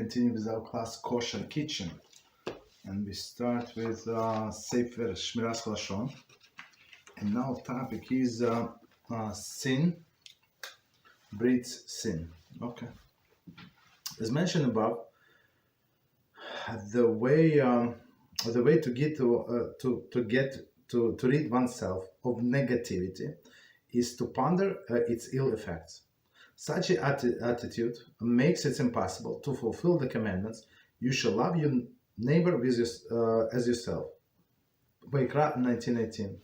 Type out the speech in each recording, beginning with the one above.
continue with our class Kosher Kitchen, and we start with Sefer Shmiras Haloshon, and now topic is sin breeds sin. Okay, as mentioned above, the way to get to rid oneself of negativity is to ponder its ill effects. Such an attitude makes it impossible to fulfill the commandments. You shall love your neighbor as yourself. Vayikra 19:18.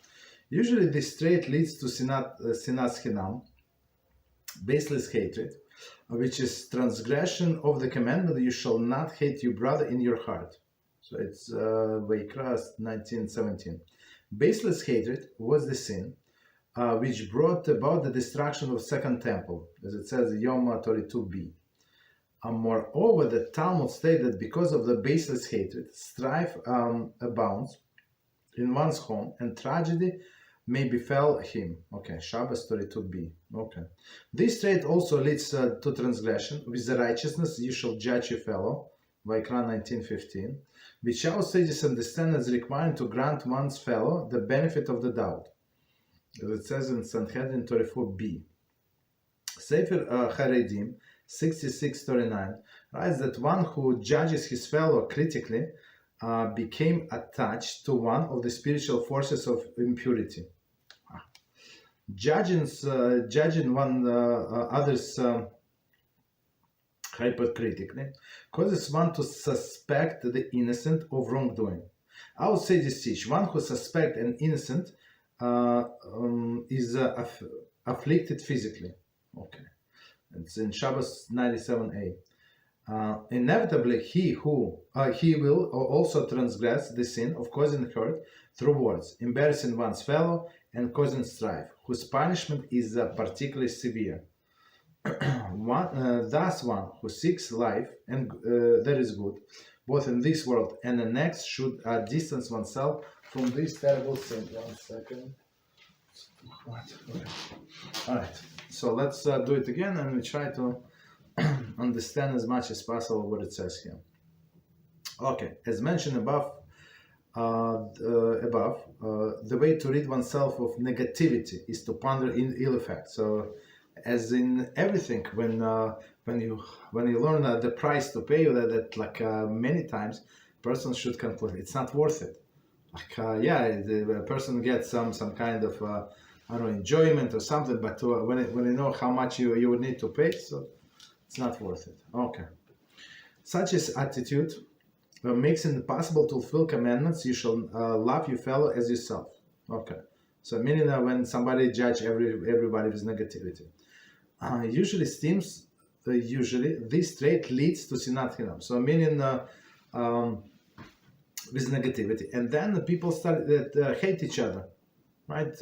Usually this trait leads to sinas chinam, baseless hatred, which is transgression of the commandment, you shall not hate your brother in your heart. So it's Vayikra 19:17. Baseless hatred was the sin which brought about the destruction of Second Temple, as it says Yom 32b. Moreover, the Talmud states that because of the baseless hatred, strife abounds in one's home, and tragedy may befall him. Okay, Shabbos 32b. Okay, this trait also leads to transgression. With the righteousness you shall judge your fellow, Vayikra 19:15, which our sages understand as requiring to grant one's fellow the benefit of the doubt, as it says in Sanhedrin 34b. Sefer Haredim 66:39 writes that one who judges his fellow critically became attached to one of the spiritual forces of impurity. Judging one others hypocritically causes one to suspect the innocent of wrongdoing. I would say this teach one who suspects an innocent is afflicted physically. Okay, it's in Shabbos 97a. Inevitably, he will also transgress the sin of causing hurt through words, embarrassing one's fellow, and causing strife, whose punishment is particularly severe. Thus, one who seeks life and that is good, both in this world and the next, should distance oneself from this terrible sin. 1 second. All right. So let's do it again, and we try to understand as much as possible what it says here. Okay, as mentioned above, the way to rid oneself of negativity is to ponder in ill effects. So, as in everything, when you learn the price to pay, that many times, person should conclude it's not worth it. The person gets some kind of enjoyment or something, but when you know how much you would need to pay, so it's not worth it. Okay, such as attitude makes it impossible to fulfill commandments. You shall love your fellow as yourself. Okay, so meaning that when somebody judge everybody with negativity, usually this trait leads to sinat chinam. So meaning with negativity, and then the people start hate each other, right?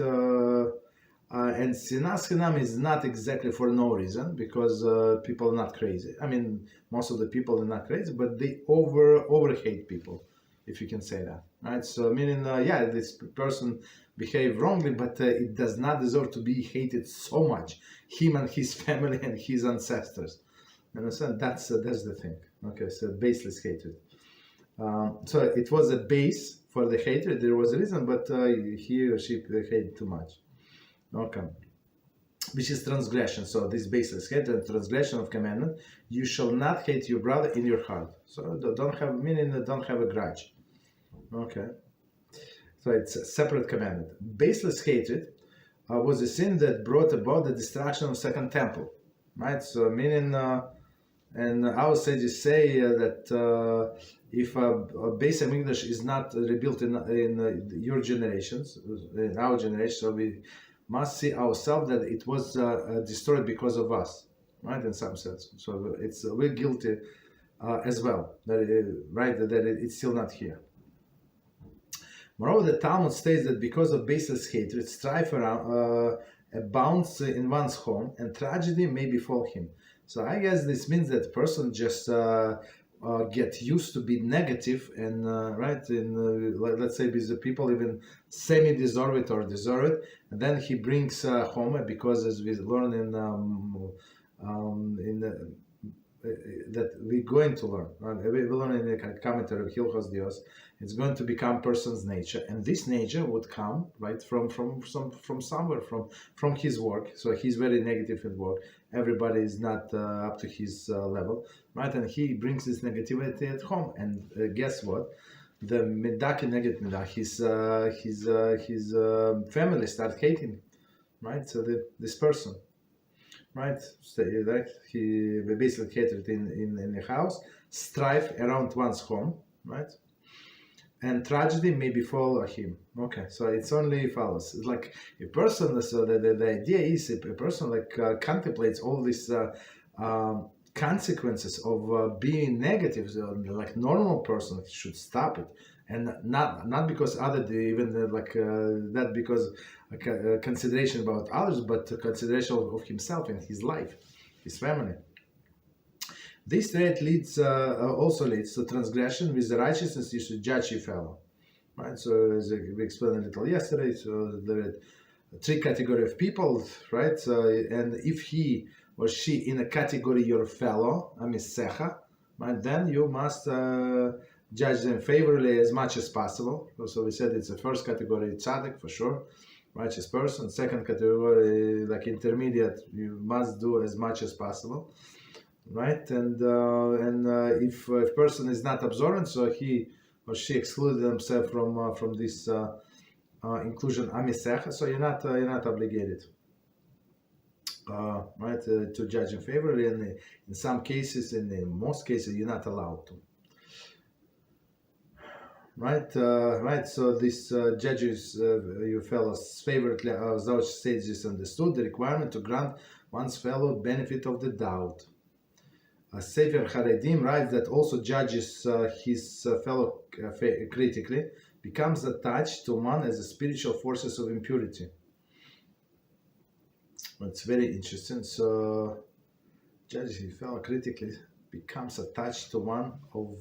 And sinas chinam is not exactly for no reason, because people are not crazy. I mean, most of the people are not crazy, but they over hate people, if you can say that, right? So meaning, this person behaved wrongly, but it does not deserve to be hated so much. Him and his family and his ancestors. You understand? That's the thing. Okay, so baseless hatred. So it was a base for the hatred. There was a reason, but he or she hated too much. Okay, which is transgression. So this baseless hatred, transgression of commandment. You shall not hate your brother in your heart. So don't have a grudge. Okay, so it's a separate commandment. Baseless hatred was a sin that brought about the destruction of Second Temple, right? So meaning, and our sages say that if a Beis Hamikdash is not rebuilt in your generations, in our generation, so we must see ourselves that it was destroyed because of us, right? In some sense, so we're guilty as well. That it's still not here. Moreover, the Talmud states that because of baseless hatred, strife abounds in one's home, and tragedy may befall him. So I guess this means that person just get used to be negative, and let's say with the people even semi-deserve it or deserve it, and then he brings home, because as we learn in that we're going to learn. We learn in the commentary of Hilchos Dios. It's going to become person's nature, and this nature would come right from somewhere, from his work. So he's very negative at work. Everybody is not up to his level, right? And he brings this negativity at home. And guess what? The midah keneged midah. His family start hating him, right? So this person. Right, so that he basically hatred in the house, strife around one's home, right, and tragedy may befall him. Okay, so it's only follows. It's like a person. So the idea is a person like contemplates all these consequences of being negative. So, like normal person should stop it, and not because other even not because consideration about others, but consideration of himself and his life, his family. This trait also leads to transgression. With the righteousness, you should judge your fellow. Right. So as we explained a little yesterday, so there are three categories of people, right? And if he or she in a category your fellow, secha, right? Then you must judge them favorably as much as possible. So we said it's the first category, tzaddik for sure, righteous person. Second category, like intermediate, you must do as much as possible, right? And if a person is not observant, so he or she excluded themselves from this inclusion amisecha, so you're not obligated, right, to judge in favorably, and in some cases, in most cases, you're not allowed to. Right. So this judges your fellows favorably, those sages understood the requirement to grant one's fellow benefit of the doubt. Sefer Haredim writes that also judges his fellow critically, becomes attached to one as a spiritual forces of impurity. It's very interesting. So judges his fellow critically becomes attached to one of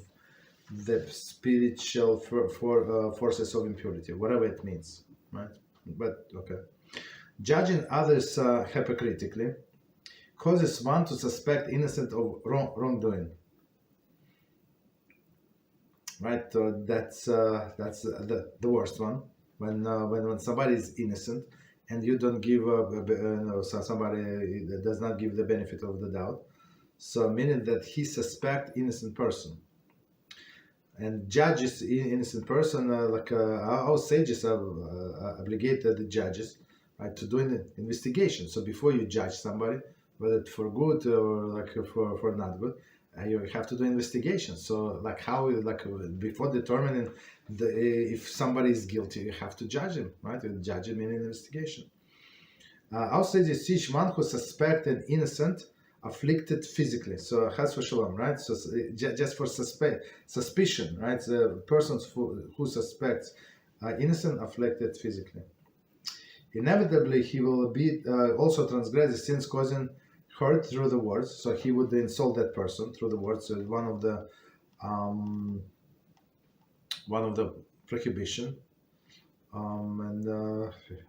the spiritual forces of impurity, whatever it means, right? But okay, judging others hypocritically causes one to suspect innocent of wrongdoing, right? That's the worst one, when somebody is innocent and you don't give somebody does not give the benefit of the doubt, so meaning that he suspects innocent person. And judges innocent person, our sages are obligated, the judges, right, to do an investigation. So before you judge somebody, whether for good or for not good, you have to do investigation. So before determining if somebody is guilty, you have to judge him, right? You judge him in an investigation. Our sages teach one who suspects an innocent afflicted physically, so chas v'shalom, right? So just for suspicion, right? The persons who suspects innocent afflicted physically. Inevitably, he will be also transgress the sins causing hurt through the words. So he would insult that person through the words. So one of the prohibition. And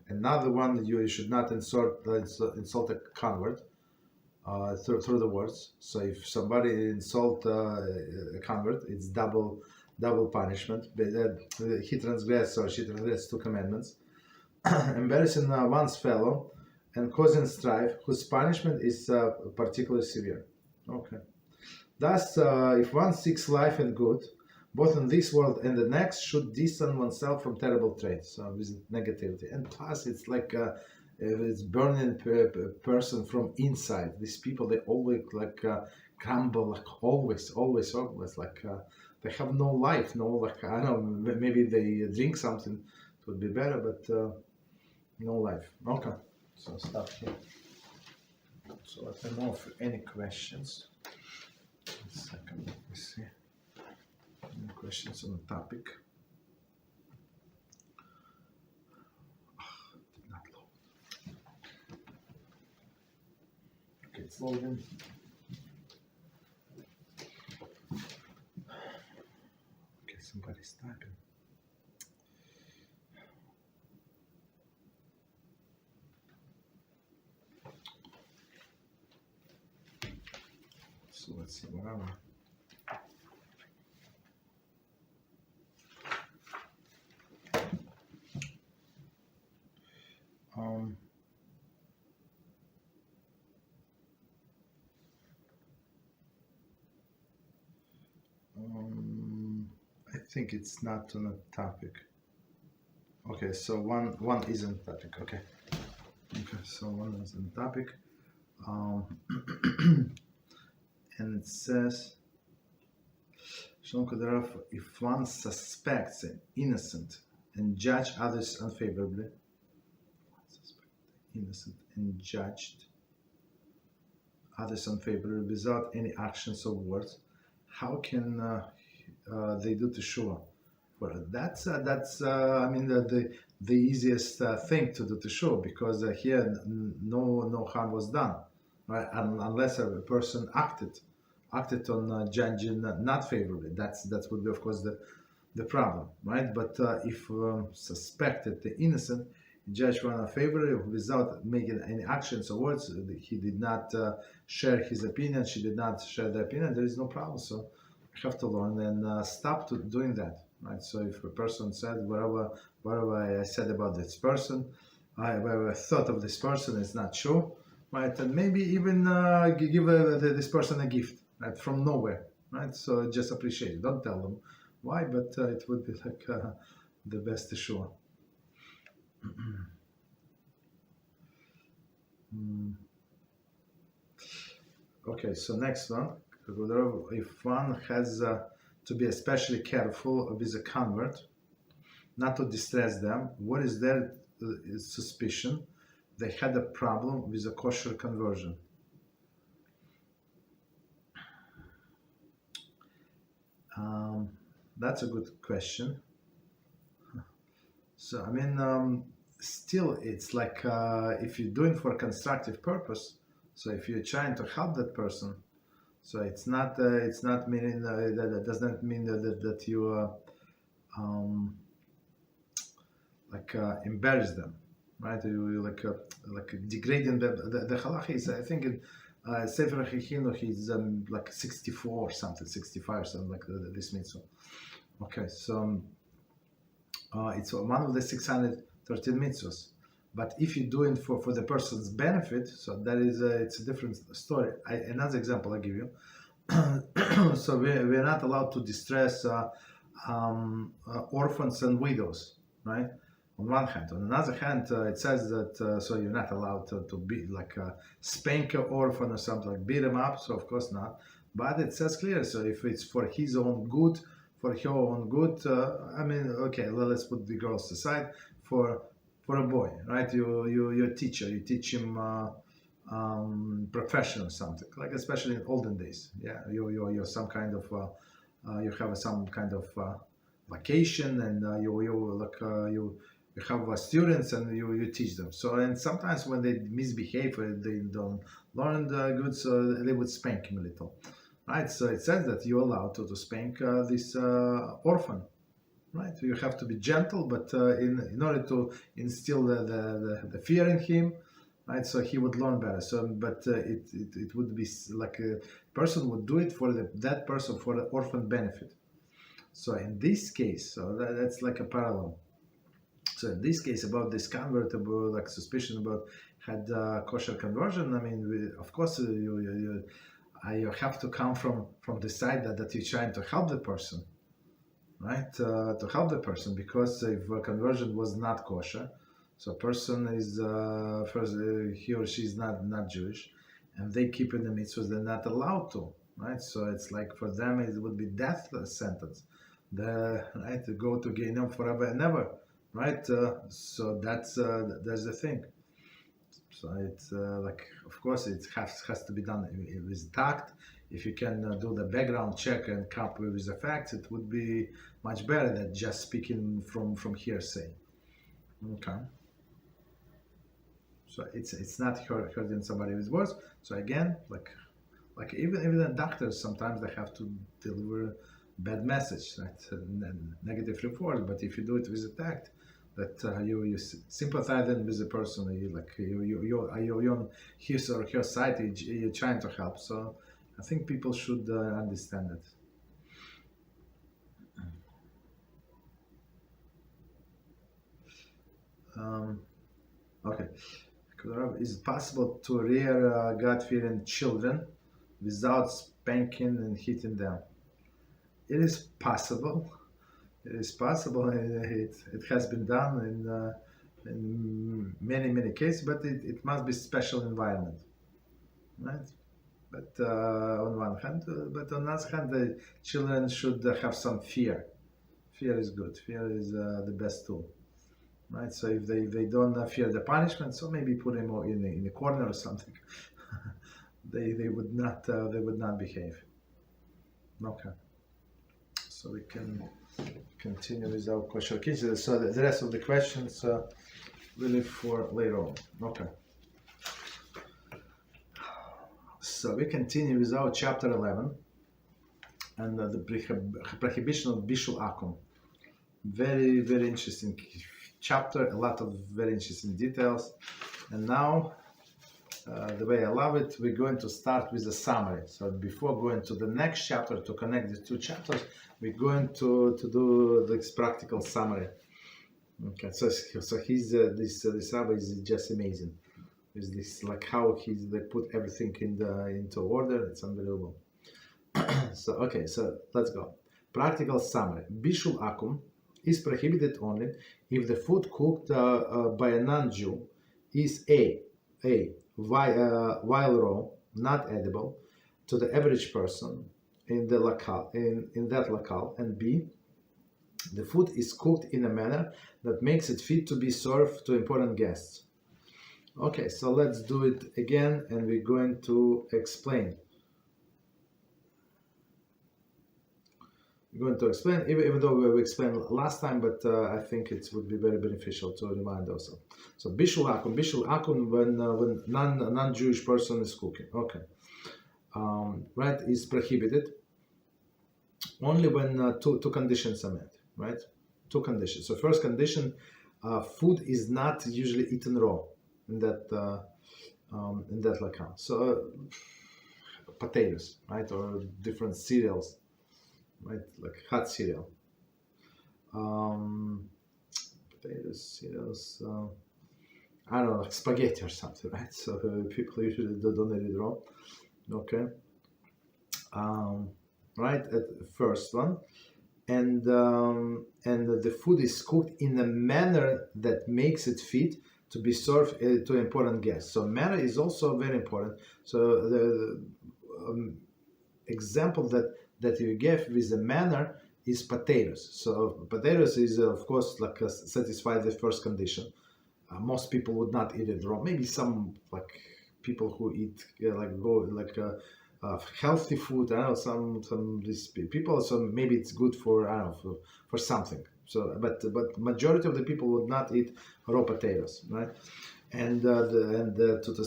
another one, you should not insult a convert. Through the words. So if somebody insult a convert, it's double punishment. He transgressed or she transgressed 2 commandments. Embarrassing one's fellow and causing strife, whose punishment is particularly severe. Okay. Thus, if one seeks life and good, both in this world and the next, should distance oneself from terrible traits, with negativity. And plus, it's like it's burning person from inside. These people, they always crumble, always, they have no life, no, I don't know, maybe they drink something, it would be better, but no life. Okay, so stop here. So let me know if any questions. One second, let me see. Any questions on the topic? It's loading. Okay, somebody's typing. So let let's see, whatever. I think it's not on a topic. Okay, so one isn't topic. Okay, so one is on topic, and it says, if one suspects an innocent and judge others unfavorably, innocent and judged others unfavorably without any actions or words, how can they do teshuva? Well, that's I mean the easiest thing to do teshuva, because here no harm was done, right? Unless a person acted on judging not favorably. That would be, of course, the problem, right? But if suspected the innocent, judge one favorably without making any actions or words, he did not share his opinion, she did not share the opinion, there is no problem. So you have to learn and stop doing that, right? So if a person said whatever I said about this person, whatever I thought of this person is not true, right? And maybe even give this person a gift, right, from nowhere, right? So just appreciate it. Don't tell them why, but it would be like the best teshuva. Okay, so next one. If one has to be especially careful with a convert, not to distress them, what is their suspicion they had a problem with a kosher conversion? That's a good question. So I mean, still, it's like if you're doing for a constructive purpose. So if you're trying to help that person, so it's not meaning that doesn't mean that you embarrass them, right? You like degrading the Halachah is, I think in Sefer he's like 64 or something, 65 or something like this mitzvah. Okay, so it's one of the 613 mitzvahs. But if you do it for the person's benefit, so that is it's a different story. Another example I give you. So we're not allowed to distress orphans and widows, right? On one hand. On another hand, it says that so you're not allowed to be like spank an orphan or something, like beat him up. So of course not. But it says clear. So if it's for his own good, for her own good, I mean, okay, let's put the girls aside. For a boy, right? You're a teacher. You teach him profession or something, like especially in olden days. Yeah, you're some kind of you have some kind of vacation, and you have students and you teach them. So, and sometimes when they misbehave or they don't learn good, so they would spank him a little, right? So it says that you're allowed to spank this orphan. Right, you have to be gentle, but in order to instill the fear in him, right? So he would learn better. So, but it would be like a person would do it for that person for the orphan benefit. So in this case, so that's like a parallel. So in this case, about this convertible, like suspicion about had kosher conversion. I mean, of course, you have to come from the side that you're trying to help the person. Right, to help the person, because if a conversion was not kosher, so a person is first he or she is not Jewish, and they keep in the mitzvahs, they're not allowed to, right? So it's like for them it would be death sentence, right, to go to Gehinnom forever and ever, right? So that's the thing. So it's like, of course, it has to be done with tact. If you can do the background check and come up with the facts, it would be much better than just speaking from hearsay. Okay. So it's not hurting somebody with words. So again, like even the doctors, sometimes they have to deliver bad message, right? Negative report. But if you do it with a tact, that you sympathize with the person, you're on his or her side, you're trying to help. So I think people should understand it. Okay. Is it possible to rear God-fearing children without spanking and hitting them? It is possible. It is possible. It has been done in many cases, but it must be special environment, right? But on one hand, but on the other hand, the children should have some fear. Fear is good. Fear is the best tool, right? So if they don't fear the punishment, so maybe put them in a corner or something. they would not behave. Okay. So we can continue with our kosher kids. So the rest of the questions really for later on. Okay. So we continue with our chapter 11 and the prohibition of Bishul Akum. Very interesting chapter. A lot of very interesting details. And now, the way I love it, we're going to start with a summary. So before going to the next chapter to connect the two chapters, we're going to do this practical summary. Okay, so this rabbi is just amazing. Is this like how they put everything into order? It's unbelievable. So let's go. Practical summary. Bishul Akum is prohibited only if the food cooked by a non-Jew is while raw, not edible to the average person in the locale, in that locale, and B, the food is cooked in a manner that makes it fit to be served to important guests. Okay, so let's do it again, and we're going to explain. We're going to explain, even though we explained last time, but I think it would be very beneficial to remind also. So Bishul Akum when non-Jewish person is cooking. Okay, right, is prohibited only when two conditions are met. Right, two conditions. So first condition, food is not usually eaten raw in that locale. So potatoes, right, or different cereals, right, like hot cereal, potatoes, cereals, I don't know, like spaghetti or something, right? So people usually don't eat it raw. Okay, right, at the first one, and the food is cooked in a manner that makes it fit to be served to important guests. So manner is also very important. So the example that you gave with the manner is potatoes. So potatoes is of course like satisfy the first condition. Most people would not eat it raw. Maybe some like people who eat healthy food. I don't know some these people. So maybe it's good for I don't know for something. So but majority of the people would not eat raw potatoes, right? And to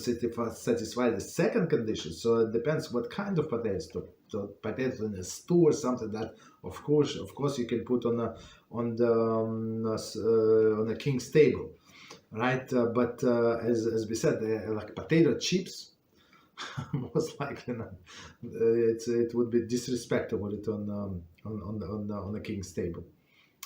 satisfy the second condition. So it depends what kind of potatoes. So potatoes in a stew or something that of course you can put on a king's table, right? But as we said, like potato chips, most likely not. It would be disrespectful to put it on the king's table.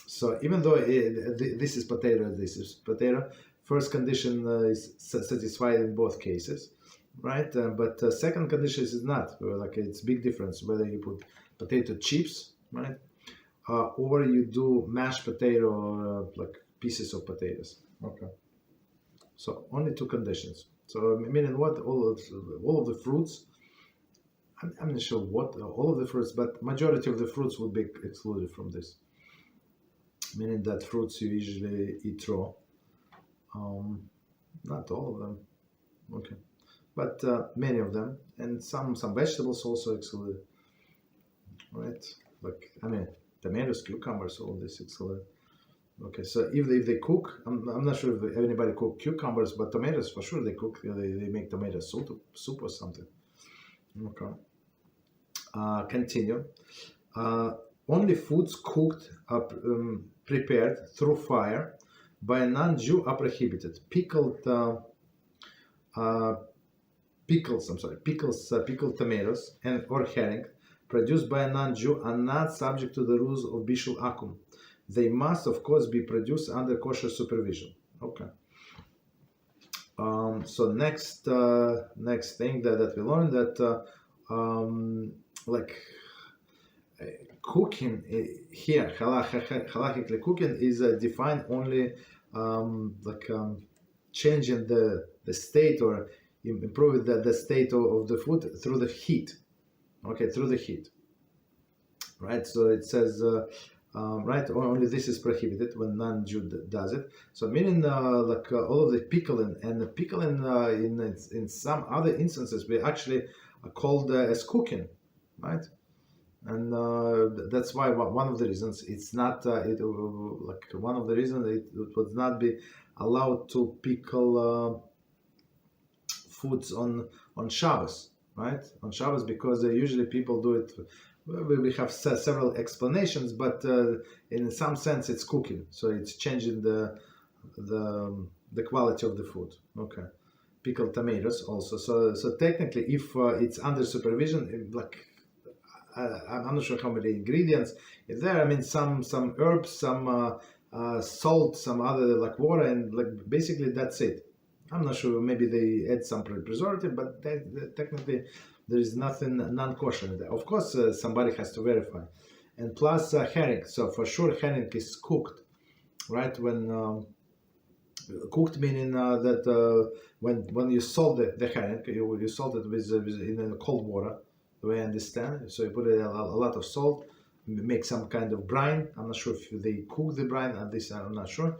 So even though this is potato, first condition is satisfied in both cases, right? But second condition is not. Like it's big difference whether you put potato chips, right, or you do mashed potato or like pieces of potatoes. Okay. So only two conditions. So meaning what? All of the fruits. I'm not sure what all of the fruits, but majority of the fruits would be excluded from this. Meaning that fruits you usually eat raw. Not all of them. Okay. But many of them, and some vegetables also excluded, right? Like tomatoes, cucumbers, all this excluded. Okay, so if they cook, I'm not sure if anybody cook cucumbers, but tomatoes for sure they cook. They make tomato soup or something. Okay. Continue. Only foods cooked, prepared through fire by a non-Jew are prohibited. Pickled pickled tomatoes and or herring produced by a non-Jew are not subject to the rules of Bishul Akum. They must, of course, be produced under kosher supervision. Okay. So next thing that we learned that like cooking here, halachically cooking is defined only changing the state or improving the state of the food through the heat. Okay, through the heat. Right, so it says right, only this is prohibited when non-Jew does it. So meaning all of the pickling and the pickling in some other instances we actually are called as cooking, right? And that's why one of the reasons it's not one of the reasons it would not be allowed to pickle foods on Shabbos, right? On Shabbos, because usually people do it. We have several explanations, but in some sense it's cooking, so it's changing the quality of the food. Okay, pickled tomatoes also. So technically, if it's under supervision, I'm not sure how many ingredients is there. I mean, some herbs, some salt, some other water, and basically that's it. I'm not sure. Maybe they add some preservative, but technically there is nothing non-kosher in there. Of course, somebody has to verify. And plus herring. So for sure, herring is cooked, right? When cooked meaning that when you salt the herring, you salt it with in cold water. The way I understand. So you put a lot of salt, make some kind of brine. I'm not sure if they cook the brine. At least I'm not sure.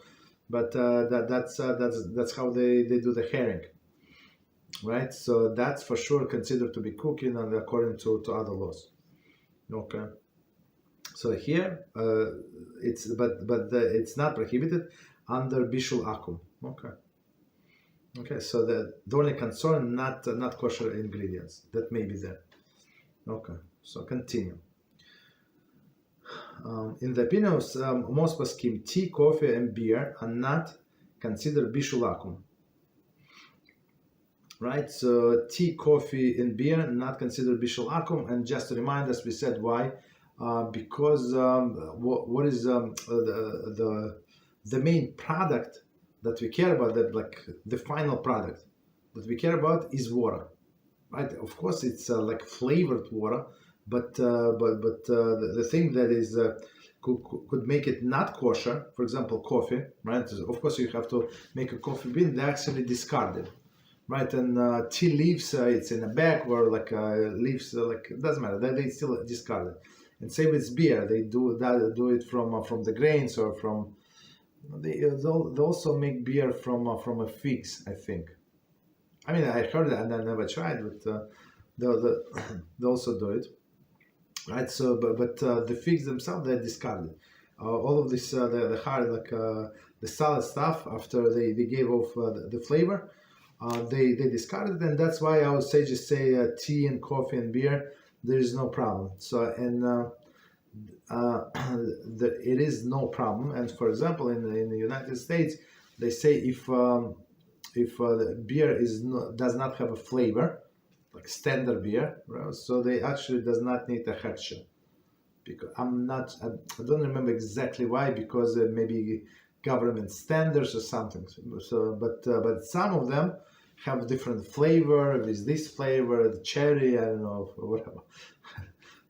But that's how they do the herring. Right, so that's for sure considered to be cooking, and according to other laws. Okay, so here it's it's not prohibited under Bishul Akum. Okay, so the only concern not kosher ingredients that may be there. Okay, so continue. In the opinion of most poskim, tea, coffee, and beer are not considered Bishul Akum. Right, so tea, coffee, and beer not considered Bishul Akum, and just to remind us, we said why, because what is the main product that we care about, that the final product that we care about is water, right? Of course, it's flavored water, but the thing that is could make it not kosher, for example, coffee, right? Of course, you have to make a coffee bean; they actually discard it. Right, and tea leaves, it's in a bag, or leaves, it doesn't matter. They still discard it. And same with beer, they do it from the grains, or from they also make beer from a figs, I think. I mean, I heard that and I never tried, but they also do it. Right, so but the figs themselves, they're discarded. All of this the hard the salad stuff, after they gave off the flavor. They discarded it, and that's why our sages say tea and coffee and beer, there is no problem. So it is no problem. And for example, in the United States, they say if the beer does not have a flavor, like standard beer, right? So they actually does not need a HaShem. Because I don't remember exactly why, because maybe government standards or something. So but some of them have different flavor, with this flavor, the cherry, I don't know, whatever,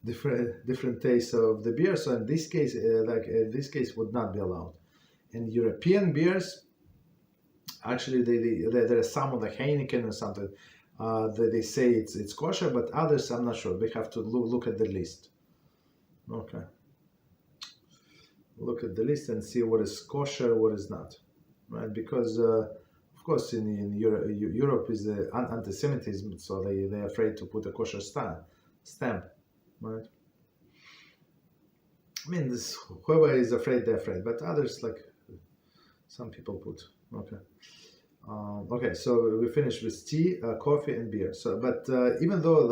different taste of the beer. So in this case, this case would not be allowed. And European beers, actually, there are some of the Heineken or something that they say it's kosher, but others I'm not sure. We have to look at the list. Okay, look at the list and see what is kosher, what is not, right? Because of course, in Europe is anti-Semitism, so they're afraid to put a kosher stamp, right? I mean, whoever is afraid, they're afraid, but others, some people put. Okay. Okay, so we finished with tea, coffee, and beer. So, but even though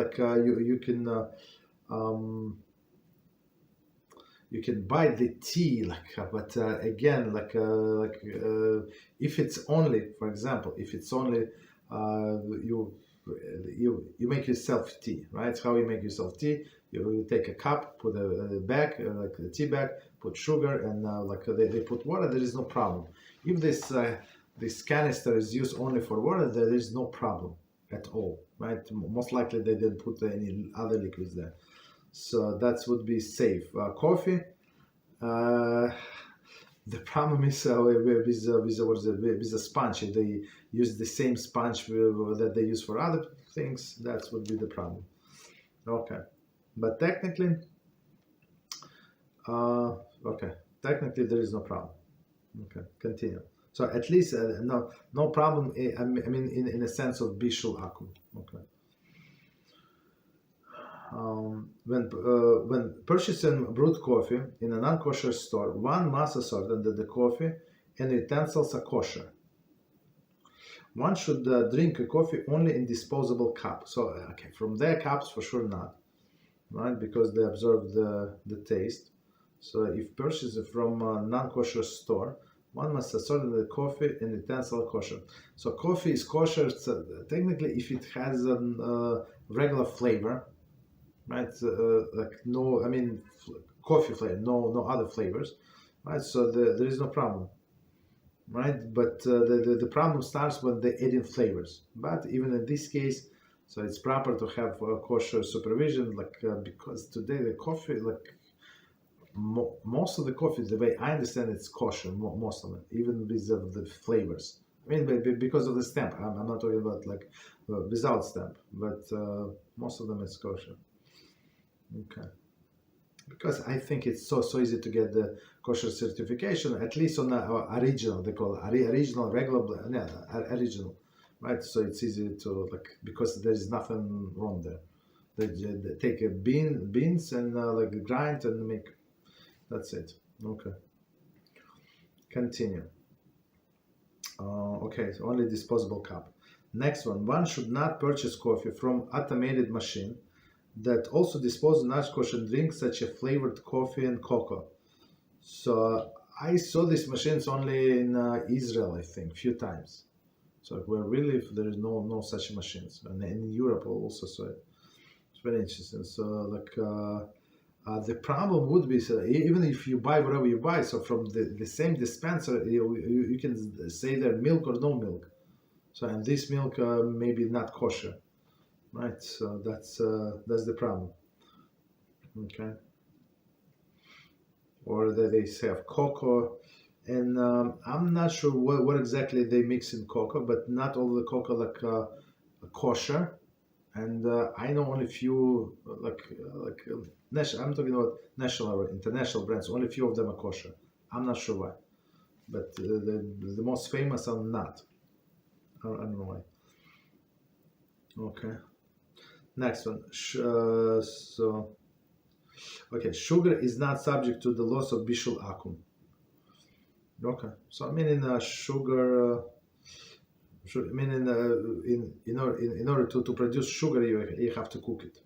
you can buy the tea, but again, if it's only, for example, if it's only you make yourself tea, right? How you make yourself tea? You take a cup, put a bag, like a tea bag, put sugar, and they put water. There is no problem. If this canister is used only for water, there is no problem at all, right? Most likely they didn't put any other liquids there, so that would be safe. Coffee. The problem is with a sponge. If they use the same sponge that they use for other things, that would be the problem. Okay, but technically, technically there is no problem. Okay, continue. So at least no problem. I mean, in a sense of Bishul Akum. Okay. When purchasing brewed coffee in a non-kosher store, one must ascertain that the coffee and utensils are kosher. One should drink a coffee only in disposable cups. So, from their cups for sure not, right? Because they absorb the taste. So, if purchased from a non-kosher store, one must ascertain that the coffee and utensil are kosher. So, coffee is kosher. So technically, if it has a regular flavor, right? Coffee flavor, no other flavors, right? So there is no problem, right? But the problem starts when they add in flavors. But even in this case, so it's proper to have kosher supervision, because today the coffee, most of the coffee, the way I understand it's kosher, most of it, even with the flavors. I mean, because of the stamp. I'm not talking about without stamp, but most of them is kosher. Okay, because I think it's so easy to get the kosher certification, at least on the original. They call it original, regular, original, right? So it's easy to because there is nothing wrong there. They take beans and grind and make. That's it. Okay. Continue. Okay, so only disposable cup. Next one. One should not purchase coffee from automated machine that also dispose non-kosher drinks such as flavored coffee and cocoa. So I saw these machines only in Israel, I think, few times. So where really there is no such machines, and in Europe also. So it's very interesting. So the problem would be, so even if you buy whatever you buy, so from the same dispenser, you can say there milk or no milk. So and this milk maybe not kosher. Right, so that's the problem. Okay, or that they say of cocoa, and I'm not sure what exactly they mix in cocoa, but not all the cocoa kosher, and I know only few I'm talking about national or international brands. Only few of them are kosher. I'm not sure why, but the most famous are not. I don't know why. Okay. Next one. Sugar is not subject to the laws of Bishul Akum. Okay, so I mean in sugar. I mean in order to produce sugar, you have to cook it.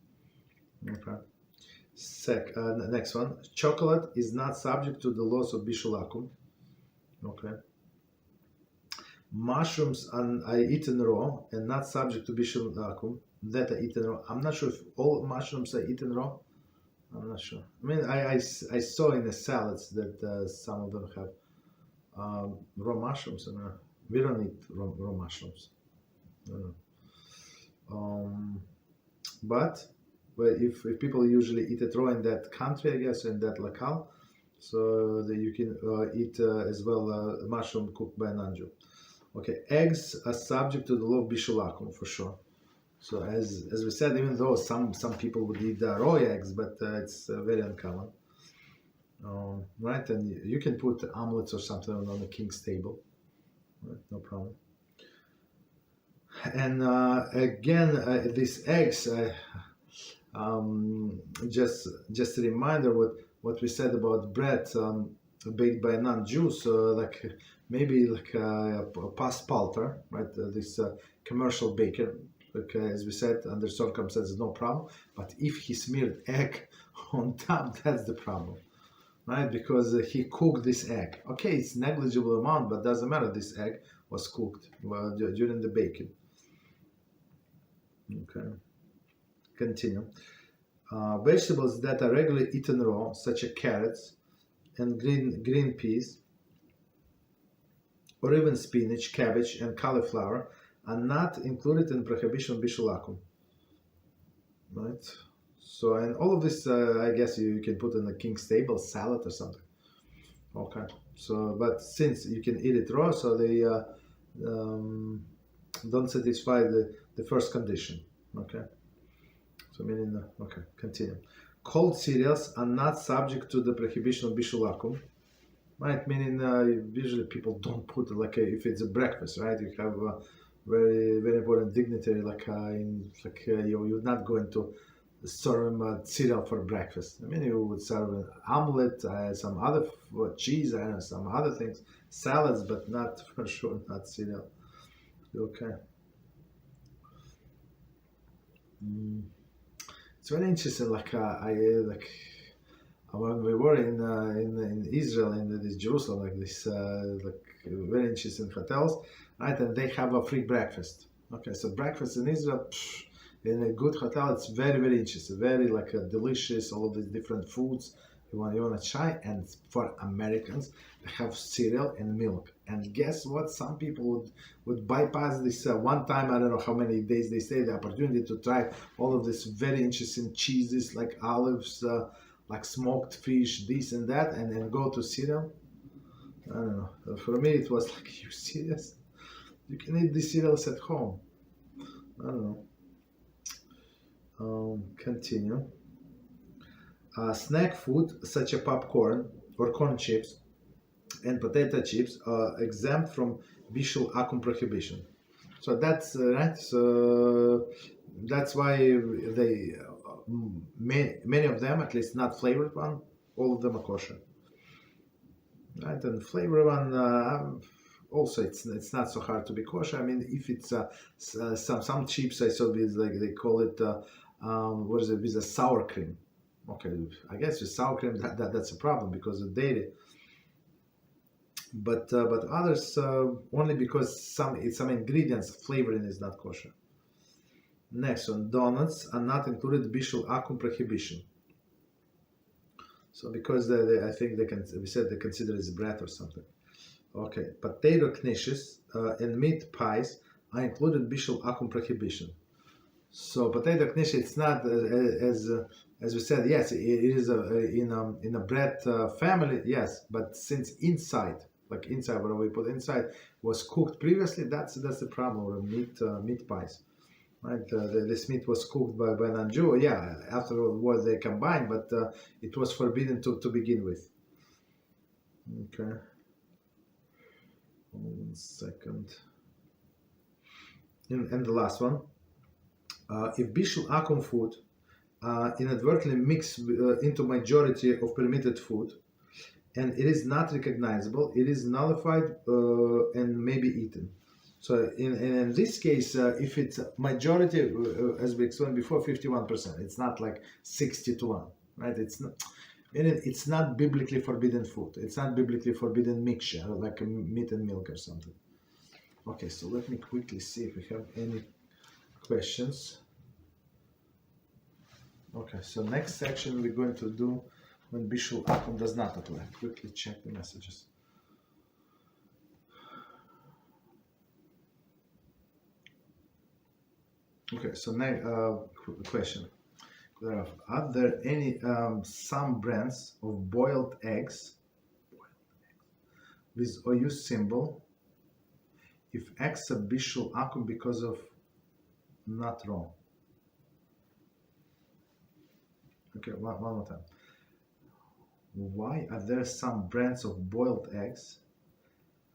Okay. Next one. Chocolate is not subject to the laws of Bishul Akum. Okay. Mushrooms are eaten raw and not subject to Bishul Akum. That are eaten raw. I'm not sure if all mushrooms are eaten raw. I'm not sure. I mean, I saw in the salads that some of them have raw mushrooms, and we don't eat raw mushrooms. But if people usually eat it raw in that country, I guess, in that locale, so that you can eat as well mushroom cooked by a non-Jew. Okay, eggs are subject to the law of Bishul Akum for sure. So as we said, even though some people would eat raw eggs, but it's very uncommon, right? And you can put omelets or something on the king's table, right? No problem. And again, these eggs, just a reminder what we said about bread baked by a non-Jew. So maybe a paspalter, right? This commercial baker. Okay, as we said, under circumstances, no problem. But if he smeared egg on top, that's the problem, right? Because he cooked this egg. Okay, it's negligible amount, but doesn't matter. This egg was cooked during the baking. Okay, continue. Vegetables that are regularly eaten raw, such as carrots and green peas, or even spinach, cabbage, and cauliflower, are not included in Prohibition Bishul Akum. Right? So, and all of this, I guess you can put in a king's table salad or something. Okay. So, but since you can eat it raw, so they don't satisfy the first condition. Okay. So, meaning, okay, continue. Cold cereals are not subject to the prohibition of Bishul Akum. Right, meaning usually people don't put if it's a breakfast, right? You have a very important dignitary you're not going to serve him cereal for breakfast. I mean, you would serve an omelet, some other cheese, I don't know, some other things, salads, but not for sure not cereal. Okay. It's very interesting. When we were in Israel, in this Jerusalem, very interesting hotels, right? And they have a free breakfast. Okay, so breakfast in Israel, in a good hotel, it's very interesting, very delicious. All of these different foods you want to try. And for Americans, they have cereal and milk. And guess what? Some people would bypass this one time. I don't know how many days they stay, the opportunity to try all of this very interesting cheeses like olives. Like smoked fish, this and that, and then go to cereal. I don't know. For me, it was like, you serious? You can eat these cereals at home. I don't know. Continue. Snack food such as popcorn or corn chips and potato chips are exempt from Bishul Akum prohibition. So that's right. So that's why they. Many of them, at least not flavored one, all of them are kosher. Right, and flavored one also it's not so hard to be kosher. I mean, if it's some chips I saw with they call it what is it, with a sour cream. Okay, I guess with sour cream that's a problem because of dairy. But others only because some ingredients flavoring is not kosher. Next one, donuts are not included Bishul Akum prohibition. So because I think we said they consider it as bread or something. Okay, potato knishes and meat pies are included Bishul Akum prohibition. So potato knish, it's not as we said. Yes, it is in a bread family. Yes, but since inside where we put inside was cooked previously, that's the problem with meat pies. Right, this meat was cooked by non-Jew. Yeah, afterwards they combined, but it was forbidden to begin with. Okay. 1 second. And the last one. If Bishul Akum food inadvertently mixed into majority of permitted food, and it is not recognizable, it is nullified and may be eaten. So in this case, if it's majority, as we explained before, 51%, it's not like 60-1, right? It's not biblically forbidden food. It's not biblically forbidden mixture, like meat and milk or something. Okay, so let me quickly see if we have any questions. Okay, so next section we're going to do when Bishul Akum does not apply. Quickly check the messages. Okay, so next question. Are there any some brands of boiled eggs with OU symbol if eggs are Bishul Akum because of not raw? Okay, one more time. Why are there some brands of boiled eggs?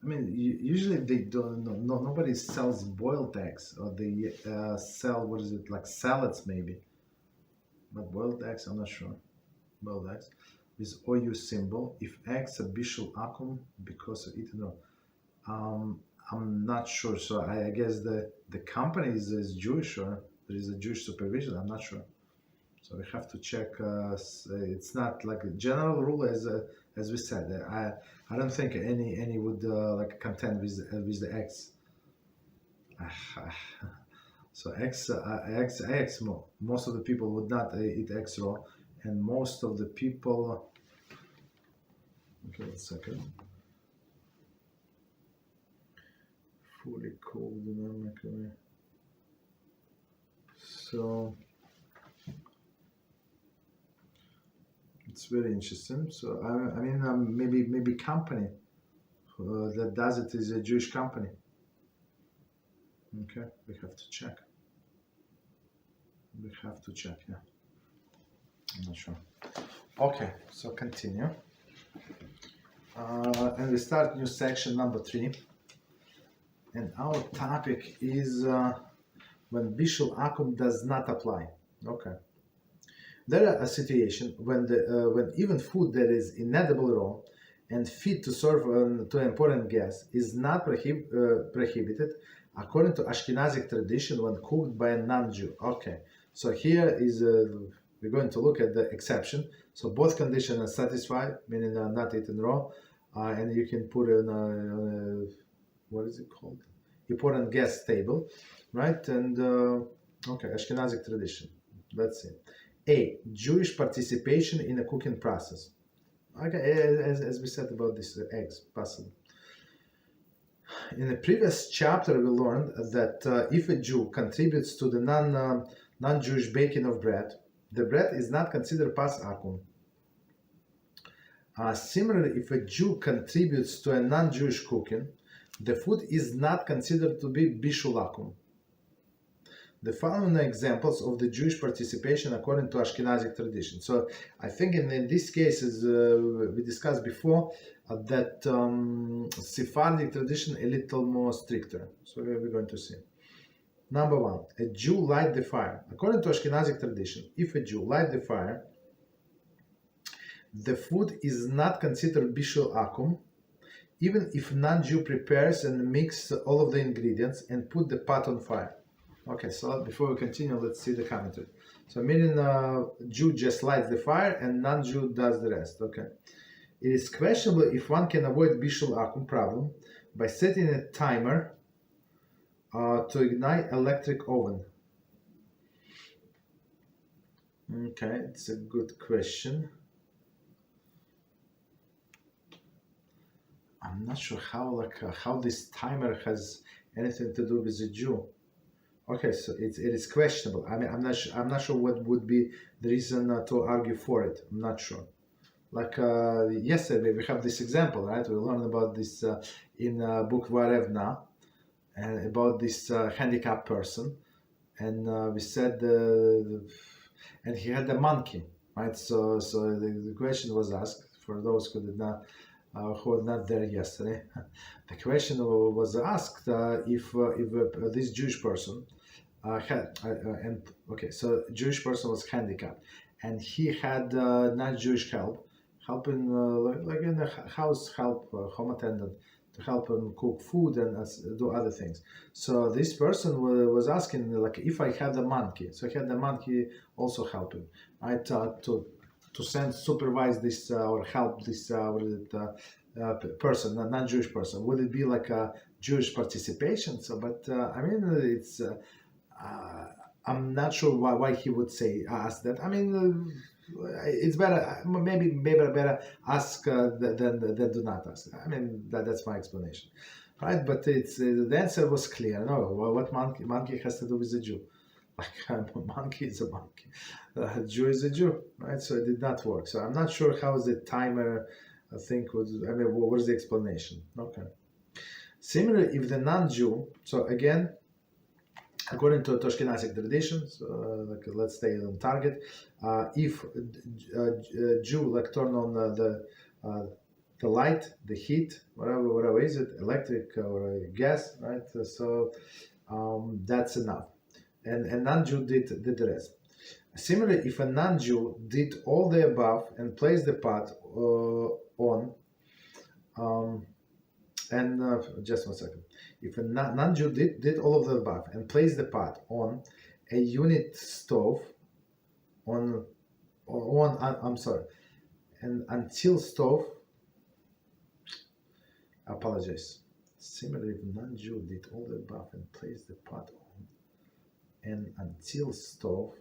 I mean, usually they don't. Nobody sells boiled eggs, or they sell like salads maybe. But boiled eggs, I'm not sure. Boiled eggs with OU symbol. If eggs are Bishul Akum because of eaten raw, I'm not sure. So I guess the company is Jewish, or there is a Jewish supervision. I'm not sure. So we have to check. It's not like a general rule as we said. I don't think any would contend with the eggs. So eggs. Most of the people would not eat eggs raw, and most of the people. Okay, 1 second. Fully cooked in a microwave. So it's very interesting. So I mean, maybe company that does it is a Jewish company. Okay, we have to check. Yeah. I'm not sure. Okay, so continue. And we start new section number 3. And our topic is when Bishul Akum does not apply. Okay. There are a situation when even food that is inedible raw and fit to serve to an important guest is not prohibited according to Ashkenazic tradition when cooked by a non-Jew. Okay, so here is we're going to look at the exception. So both conditions are satisfied, meaning not eaten raw, and you can put it on a what is it called? Important guest table, right? And okay, Ashkenazic tradition. Let's see. A. Jewish participation in the cooking process. Okay, as we said about this eggs, possible. In the previous chapter, we learned that if a Jew contributes to the non-Jewish baking of bread, the bread is not considered pas akum. Similarly, if a Jew contributes to a non-Jewish cooking, the food is not considered to be bishul akum. The following are examples of the Jewish participation according to Ashkenazic tradition. So I think in these cases we discussed before that Sefardic tradition a little more stricter. So we're going to see. Number 1, a Jew light the fire. According to Ashkenazic tradition, if a Jew light the fire, the food is not considered bishul akum, even if non-Jew prepares and mix all of the ingredients and put the pot on fire. Okay, so before we continue, let's see the commentary. So meaning Jew just lights the fire and non-Jew does the rest. Okay. It is questionable if one can avoid Bishul Akum problem by setting a timer to ignite electric oven. Okay, it's a good question. I'm not sure how this timer has anything to do with the Jew. Okay, so it is questionable. I mean, I'm not sure what would be the reason to argue for it. I'm not sure. Like yesterday, we have this example, right? We learned about this in book Varevna, and about this handicapped person, and we said, and he had a monkey, right? So the question was asked for those who did not. Who were not there yesterday. The question was asked if this Jewish person so Jewish person was handicapped, and he had non-Jewish helping like in the house help, home attendant, to help him cook food and do other things. So this person was asking, like, if I had a monkey, so he had the monkey also helping, right? To supervise this or help this person, a non-Jewish person, would it be like a Jewish participation? So, but I mean, it's I'm not sure why he would ask that. I mean, it's better maybe better ask than do not ask. I mean, that's my explanation, right? But it's the answer was clear. No, what monkey has to do with the Jew? Like monkey is a monkey, Jew is a Jew, right? So it did not work. So I'm not sure how the timer thing was. I mean, what was the explanation? Okay. Similarly, if the non-Jew, so again, according to Ashkenazic traditions, like let's stay on target. If a Jew like turn on the light, the heat, whatever is it, electric or gas, right? So that's enough. And non-Jew did the rest. Similarly, if a non-Jew did all the above and placed the pot on, just 1 second. If a non-Jew did all of the above and placed the pot on a unit stove, and until stove, I apologize. Similarly, if a non-Jew did all the above and placed the pot on an utensil stove,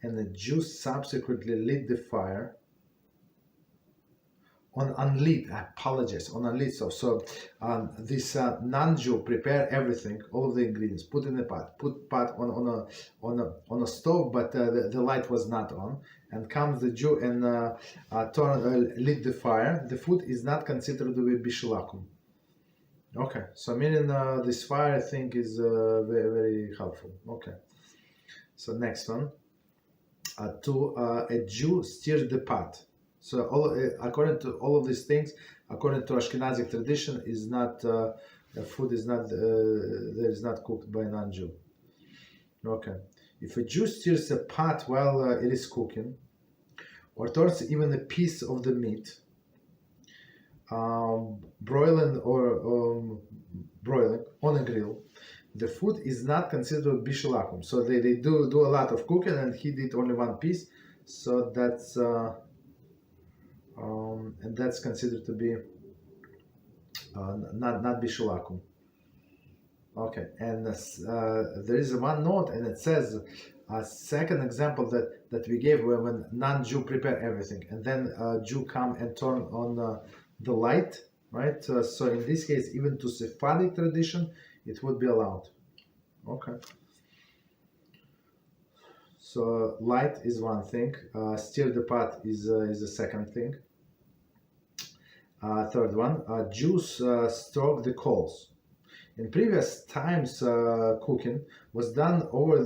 and the Jew subsequently lit the fire on unlit, I apologize, on unlit stove. So this non-Jew prepare everything, all of the ingredients, put in the pot, put pot on a stove, but the light was not on. And comes the Jew and lit the fire. The food is not considered to be Bishul Akum. Okay, so meaning this fire I think is very, very helpful. Okay, so next one, a Jew stirs the pot. So according to all of these things, according to Ashkenazic tradition, is not food is not there is not cooked by a non-Jew. Okay, if a Jew stirs a pot while it is cooking, or turns even a piece of the meat, broiling on a grill, the food is not considered Bishul Akum. So they do a lot of cooking, and he did only one piece. So that's and that's considered to be not Bishul Akum. Okay, and there is one note, and it says a second example that we gave when non-Jew prepare everything, and then Jew come and turn on the light, right? So in this case, even to Sefardic tradition, it would be allowed. Okay. So light is one thing. Stir the pot is the second thing. Third one, Jews stroke the coals. In previous times, cooking was done or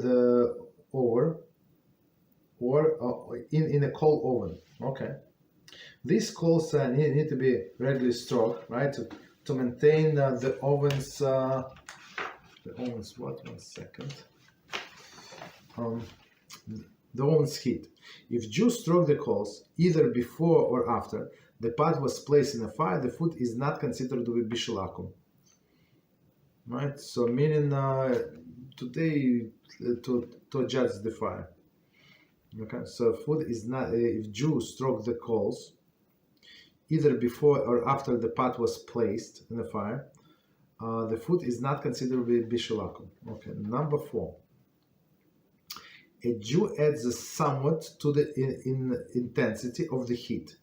in a coal oven. Okay. These coals need to be regularly stroked, right, to maintain the oven's what? 1 second. The oven's heat. If Jews stroke the coals either before or after the pot was placed in a fire, the food is not considered to be Bishul Akum. Right. So meaning today to judge the fire. Okay. So food is not if Jews stroke the coals either before or after the pot was placed in the fire, the food is not considered to be Bishul Akum. Okay. Number 4. A Jew adds somewhat to the intensity of the heat.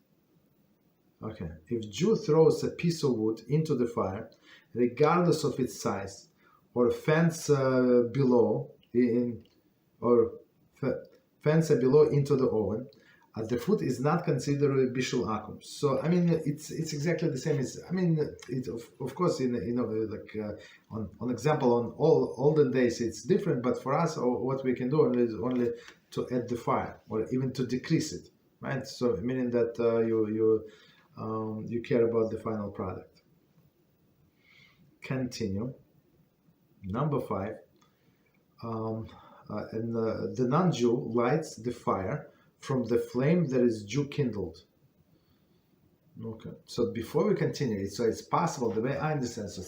Okay. If Jew throws a piece of wood into the fire, regardless of its size, or fence below into the oven, the food is not considered Bishul Akum. So I mean, it's exactly the same as of course on example on all olden days it's different, but for us what we can do is only to add the fire or even to decrease it, right? So meaning that you care about the final product. Continue. Number 5. And the non-Jew lights the fire from the flame that is Jew kindled. Okay. So before we continue, so it's possible, the way I understand, so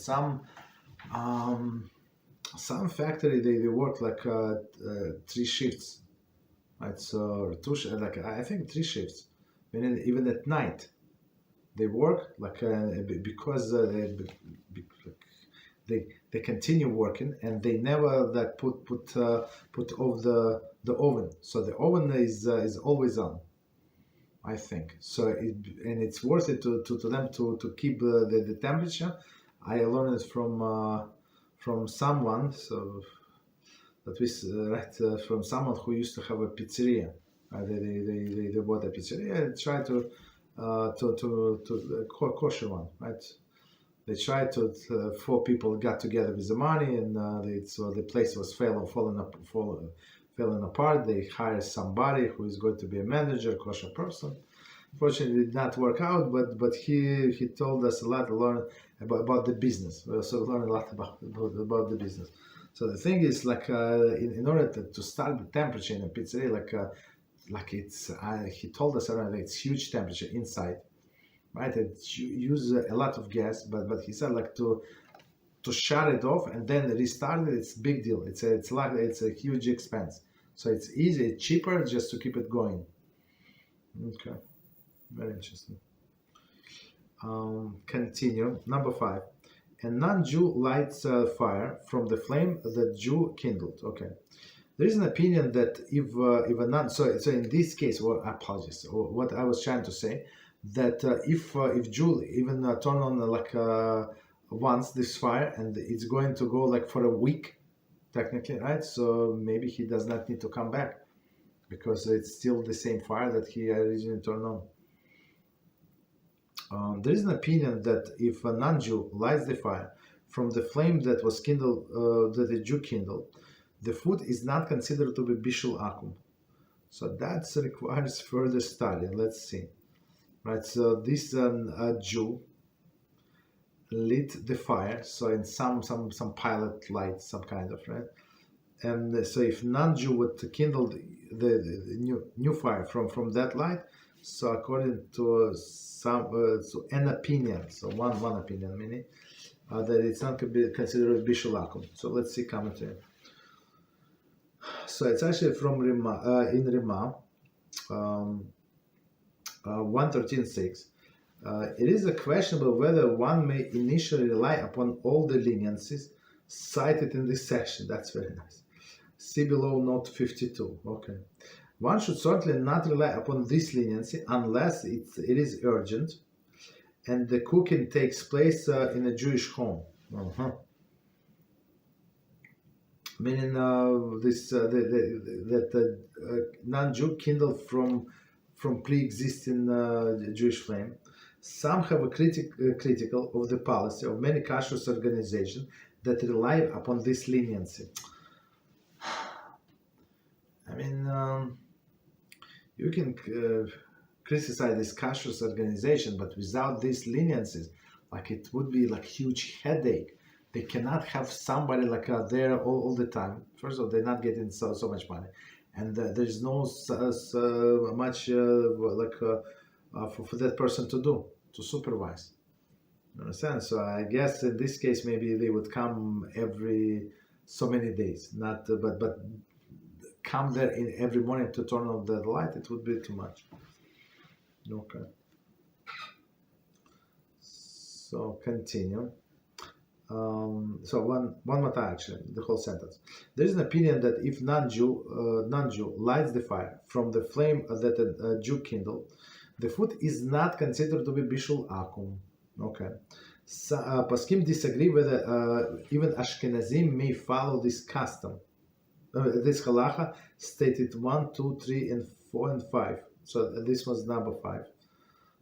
some factory they work like 3 shifts, right? So I think 3 shifts, meaning even at night they work like because they continue working and they never put off the oven. So the oven is always on, I think. So it's worth it to them to keep the temperature. I learned it from someone, so that was from someone who used to have a pizzeria. They bought a pizzeria and tried to kosher one, right? They tried to 4 people got together with the money, and so the place was falling apart. They hired somebody who is going to be a manager, kosher person. Unfortunately, it did not work out, but he told us a lot to learn about the business. We also learned a lot about the business. So the thing is, in order to start the temperature in a pizzeria, it's he told us around it's huge temperature inside. Right, it uses a lot of gas, but he said to shut it off and then restart it. It's a big deal. It's a huge expense. So it's easy, it's cheaper just to keep it going. Okay, very interesting. Continue. Number 5, A non-Jew lights fire from the flame that Jew kindled. Okay. There is an opinion that if a non, so in this case, well, apologies. What I was trying to say, that if Jew even turn on once this fire, and it's going to go like for a week, technically, right? So maybe he does not need to come back, because it's still the same fire that he originally turned on. There is an opinion that if a non-Jew lights the fire from the flame that was kindled, that the Jew kindled, the food is not considered to be Bishul Akum. So that requires further study. Let's see. Right, so this Jew lit the fire, so in some pilot light, some kind of, right? And so if non-Jew would kindle the new fire from that light, so according to so an opinion, so one opinion, meaning that it's not considered Bishul Akum. So let's see commentary. So it's actually from Rima, in Rima, 113.6. It is questionable whether one may initially rely upon all the leniencies cited in this section. That's very nice. See below note 52. Okay. One should certainly not rely upon this leniency unless it is urgent and the cooking takes place in a Jewish home. Meaning that non-Jew kindled from pre-existing Jewish flame. Some have a critical of the policy of many Kashrut organizations that rely upon this leniency. I mean, you can criticize this Kashrut organization, but without these leniencies, like it would be like huge headache. They cannot have somebody like there all the time. First of all, they're not getting so much money, and there's no much for that person to supervise. You understand? So I guess in this case maybe they would come every so many days, not but come there in every morning to turn on the light. It would be too much. Okay. So continue. So one more time, actually, the whole sentence. There is an opinion that if non-Jew lights the fire from the flame that a Jew kindled, the food is not considered to be Bishul Akum. Okay. So, Poskim disagree whether even Ashkenazim may follow this custom. This Halachah stated 1, 2, 3, and 4, and 5. So this was number 5.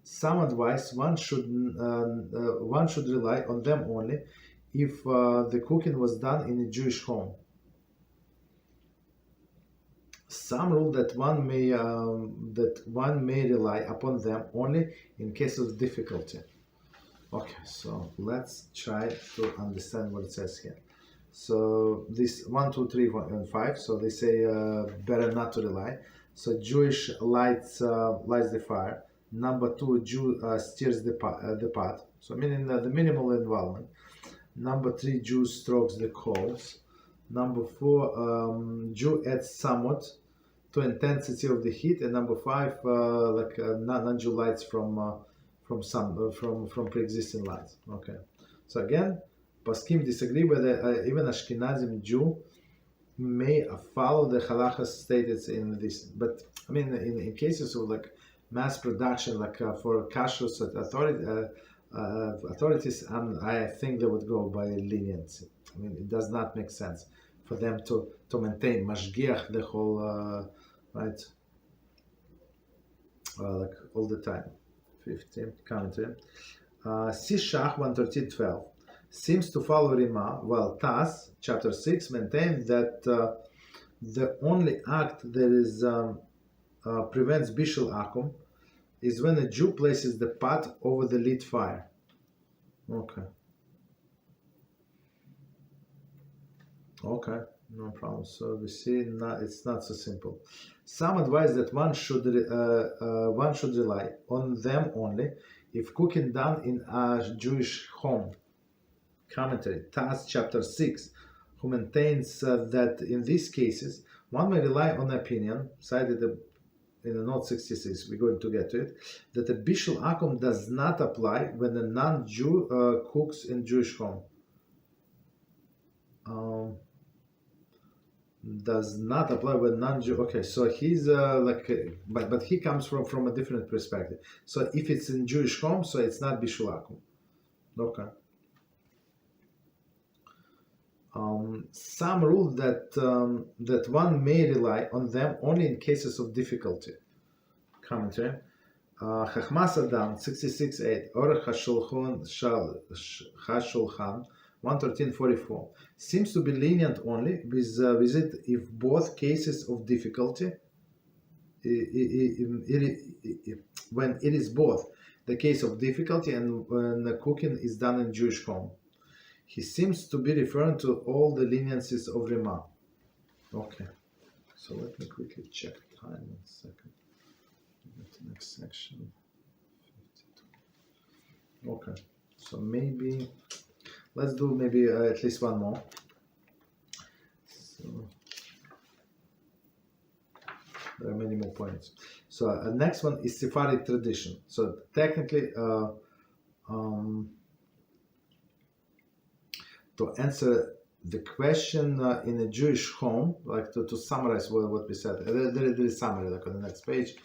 Some advise one should rely on them only if the cooking was done in a Jewish home. Some rule that one may rely upon them only in case of difficulty. Okay, so let's try to understand what it says here. So this 1, 2, 3, 4, and 5. So they say better not to rely. So Jewish lights the fire. Number 2, Jew stirs the pot. So meaning the minimal involvement. Number 3, Jew strokes the coals. Number 4, Jew adds somewhat to intensity of the heat. And number 5, non-Jew lights from pre-existing lights. Okay. So again, Poskim disagree whether even Ashkenazim Jew may follow the Halachos stated in this. But I mean, in cases of like mass production, like for Kashrut authorities, I think they would go by leniency. I mean, it does not make sense for them to maintain mashgiach the whole right, like all the time. 15 commentary. Sishach 113.12 seems to follow Rima, while Tas, chapter 6, maintains that the only act that is prevents Bishul Akum is when a Jew places the pot over the lit fire. Okay. Okay, no problem. So we see it's not so simple. Some advise that one should rely on them only if cooking done in a Jewish home. Commentary, Tas chapter 6, who maintains that in these cases one may rely on opinion cited in the note 66, we're going to get to it, that the Bishul Akum does not apply when a non-Jew cooks in Jewish home. Does not apply when non-Jew. Okay, so he's but he comes from a different perspective. So if it's in Jewish home, so it's not Bishul Akum. Okay. Some rule that one may rely on them only in cases of difficulty. Commentary. Chachmas Adam 66.8 or Hashulchan 113.44 seems to be lenient only with it if both cases of difficulty, when it is both the case of difficulty and when the cooking is done in Jewish home. He seems to be referring to all the leniencies of Rima. Okay, so let me quickly check time in a second. Get the next section. 52. Okay, so maybe let's do maybe at least one more. So there are many more points. So next one is Sefardic tradition. So technically, to answer the question in a Jewish home, like to summarize what we said, there is summary like on the next page.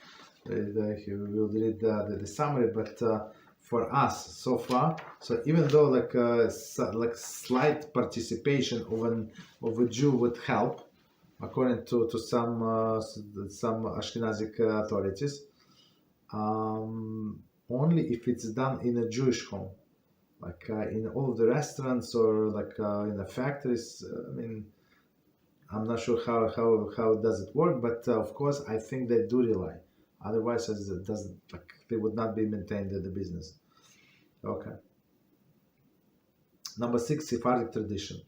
You will read the summary, but for us so far, so even though like slight participation of a Jew would help, according to some Ashkenazic authorities, only if it's done in a Jewish home. Like in all of the restaurants or like in the factories, I mean, I'm not sure how does it work, but of course I think they do rely. Otherwise, it doesn't, like, they would not be maintained in the business. Okay. Number 6, Sephardic tradition.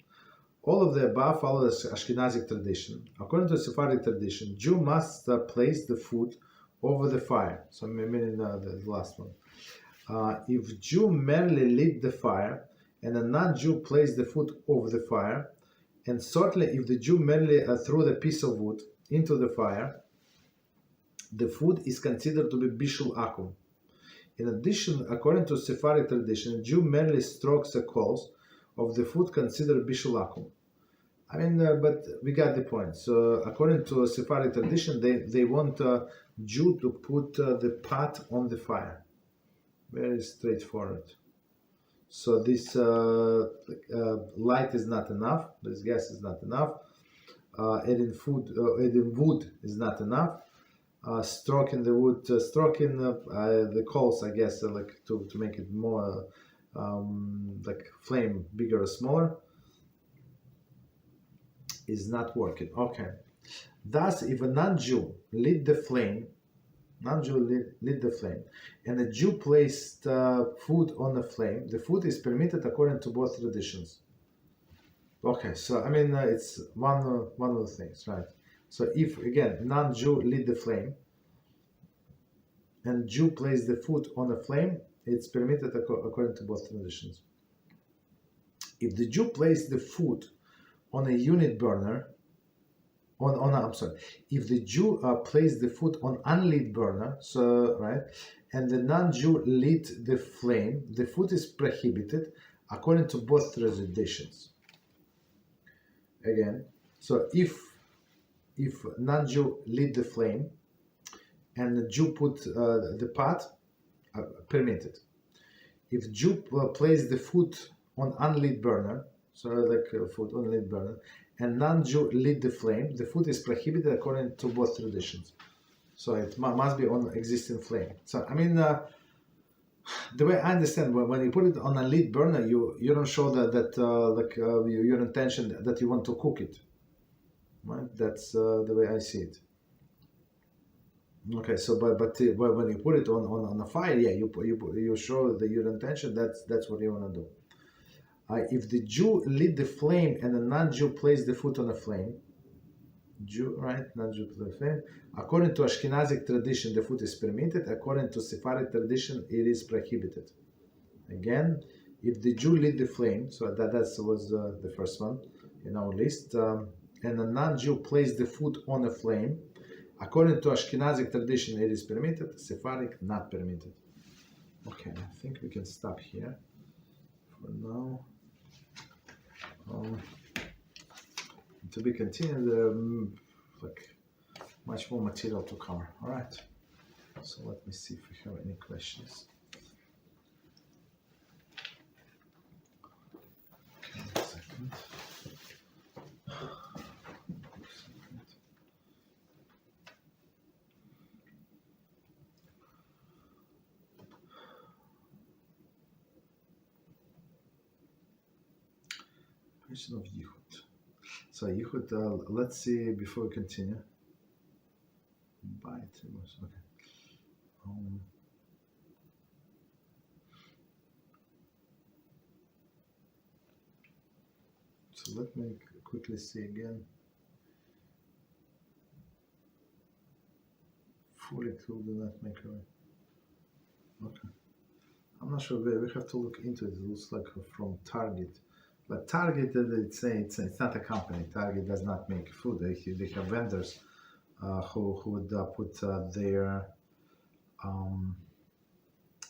All of the above follow the Ashkenazic tradition. According to Sephardic tradition, Jew must place the food over the fire. So meaning the last one. If Jew merely lit the fire and a non-Jew placed the food over the fire, and certainly if the Jew merely threw the piece of wood into the fire, the food is considered to be Bishul Akum. In addition, according to Sephardic tradition, Jew merely strokes the coals of the food considered Bishul Akum. I mean, but we got the point. So according to Sephardic tradition, they want Jew to put the pot on the fire. Very straightforward. So this light is not enough. This gas is not enough. Adding wood is not enough. Stroking the wood, the coals, I guess, like to make it more like flame bigger or smaller, is not working. Okay. Thus, if a non-Jew lit the flame, and a Jew placed food on the flame, the food is permitted according to both traditions. Okay, so I mean it's one of the things, right? So if again non-Jew lit the flame, and Jew placed the food on the flame, it's permitted according to both traditions. If the Jew placed the food on a unit burner, if the Jew placed the food on unlit burner, so right, and the non-Jew lit the flame, the food is prohibited according to both traditions. Again, so if non-Jew lit the flame and the Jew put the pot, permitted. If Jew placed the food on unlit burner, so like food on unlit burner, and non-Jew lit the flame, the food is prohibited according to both traditions. So it must be on existing flame. So I mean, the way I understand, when you put it on a lit burner, you don't show your intention that you want to cook it. Right? That's the way I see it. Okay, so but when you put it on a fire, yeah, you show your intention. That's what you want to do. If the Jew lit the flame and the non-Jew placed the food on the flame, non-Jew placed the flame. According to Ashkenazic tradition, the food is permitted. According to Sefardic tradition, it is prohibited. Again, if the Jew lit the flame, so that was the first one in our list, and the non-Jew placed the food on the flame, According to Ashkenazic tradition, it is permitted. Sefardic, not permitted. Okay, I think we can stop here for now. To be continued, like much more material to cover. All right. So let me see if we have any questions. Okay, one second. Question of Yichud. So Yichud, let's see before we continue. Buy three more. Okay. So let me quickly see again. Fully tool do not make a. Okay. I'm not sure. We have to look into it. It looks like from Target. But Target, it's not a company. Target does not make food. They have vendors who would put their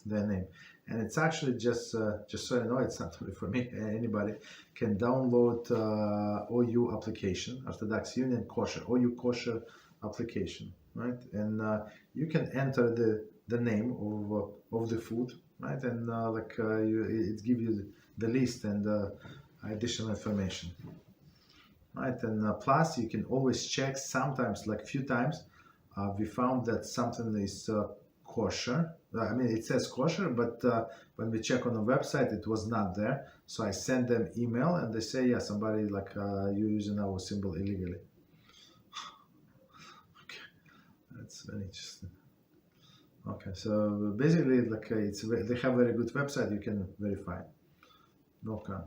name. And it's actually just so you know, it's not only for me. Anybody can download OU application, Orthodox Union Kosher, OU Kosher application, right? And you can enter the name of the food, right? And it gives you the list and additional information, right? And plus you can always check. Sometimes, like few times, we found that something is kosher. I mean, it says kosher, but when we check on the website, it was not there. So I send them email, and they say, yeah, somebody you're using our symbol illegally. Okay, that's very interesting. Okay, so basically, they have a very good website. You can verify. Okay.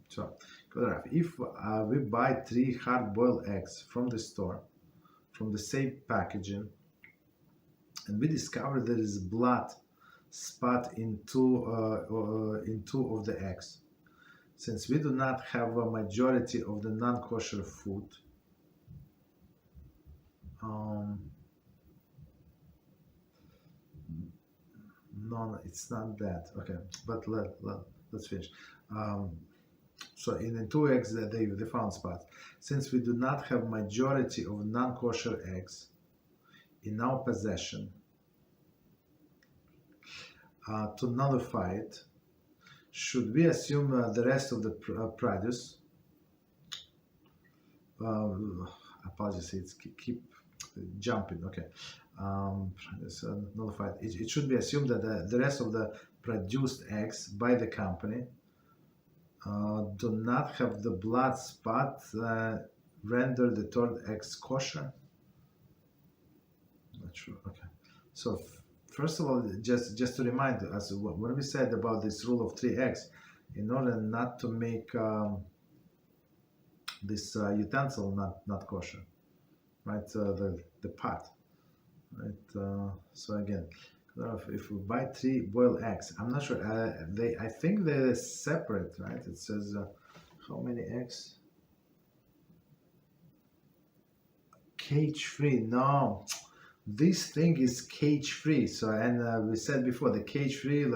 So, if we buy 3 hard-boiled eggs from the store, from the same packaging, and we discover there is blood spot in two of the eggs, since we do not have a majority of the non-kosher food, no, it's not that. Okay, but let's finish. So in the 2 eggs that they found spots, since we do not have majority of non-kosher eggs in our possession, to nullify it, should we assume the rest of the produce? Apologies, it's keep jumping. Okay, nullified. It should be assumed that the rest of the produced eggs by the company do not have the blood spot render the 3rd eggs kosher. Not sure. Okay, so first of all, just to remind us, when we said about this rule of 3 eggs, in order not to make this utensil not kosher, right? The pot, right? So again, if we buy 3 boiled eggs, I'm not sure. I think they're separate, right? It says how many eggs? Cage-free. No, this thing is cage-free. So, and we said before, the cage-free,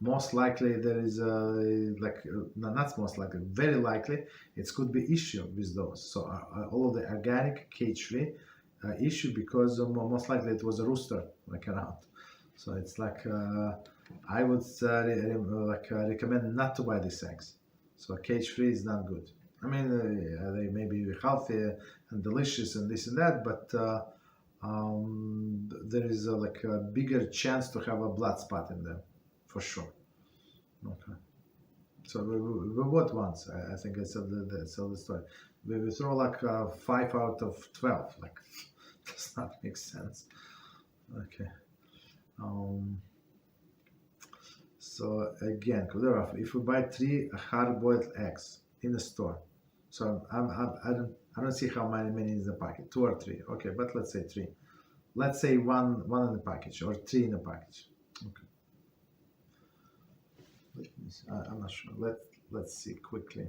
most likely there is not most likely, very likely it could be issue with those. So all of the organic cage-free issue because most likely it was a rooster around. So it's I would recommend not to buy these eggs. So cage-free is not good. I mean, they may be healthy and delicious and this and that, but there is a bigger chance to have a blood spot in them, for sure. Okay. So we bought once. I think I said the story. We throw 5 out of 12. Does not make sense. Okay. So again, if we buy 3 hard-boiled eggs in the store, so I don't see how many in the packet, 2 or 3. Okay, but let's say 3. Let's say one in the package or 3 in the package. Okay. Let me see. I'm not sure. Let's see quickly.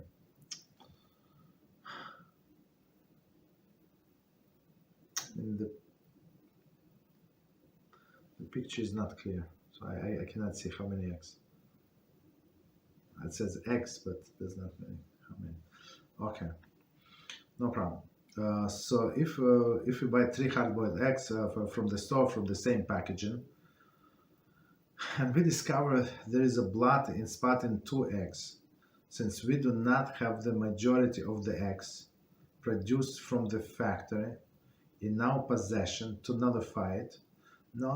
picture is not clear, so I cannot see how many eggs. It says eggs, but there's not many. How many? Okay, no problem. So if you buy 3 hard-boiled eggs from the store from the same packaging, and we discover there is a blood spot in 2 eggs, since we do not have the majority of the eggs produced from the factory in our possession to nullify it. No.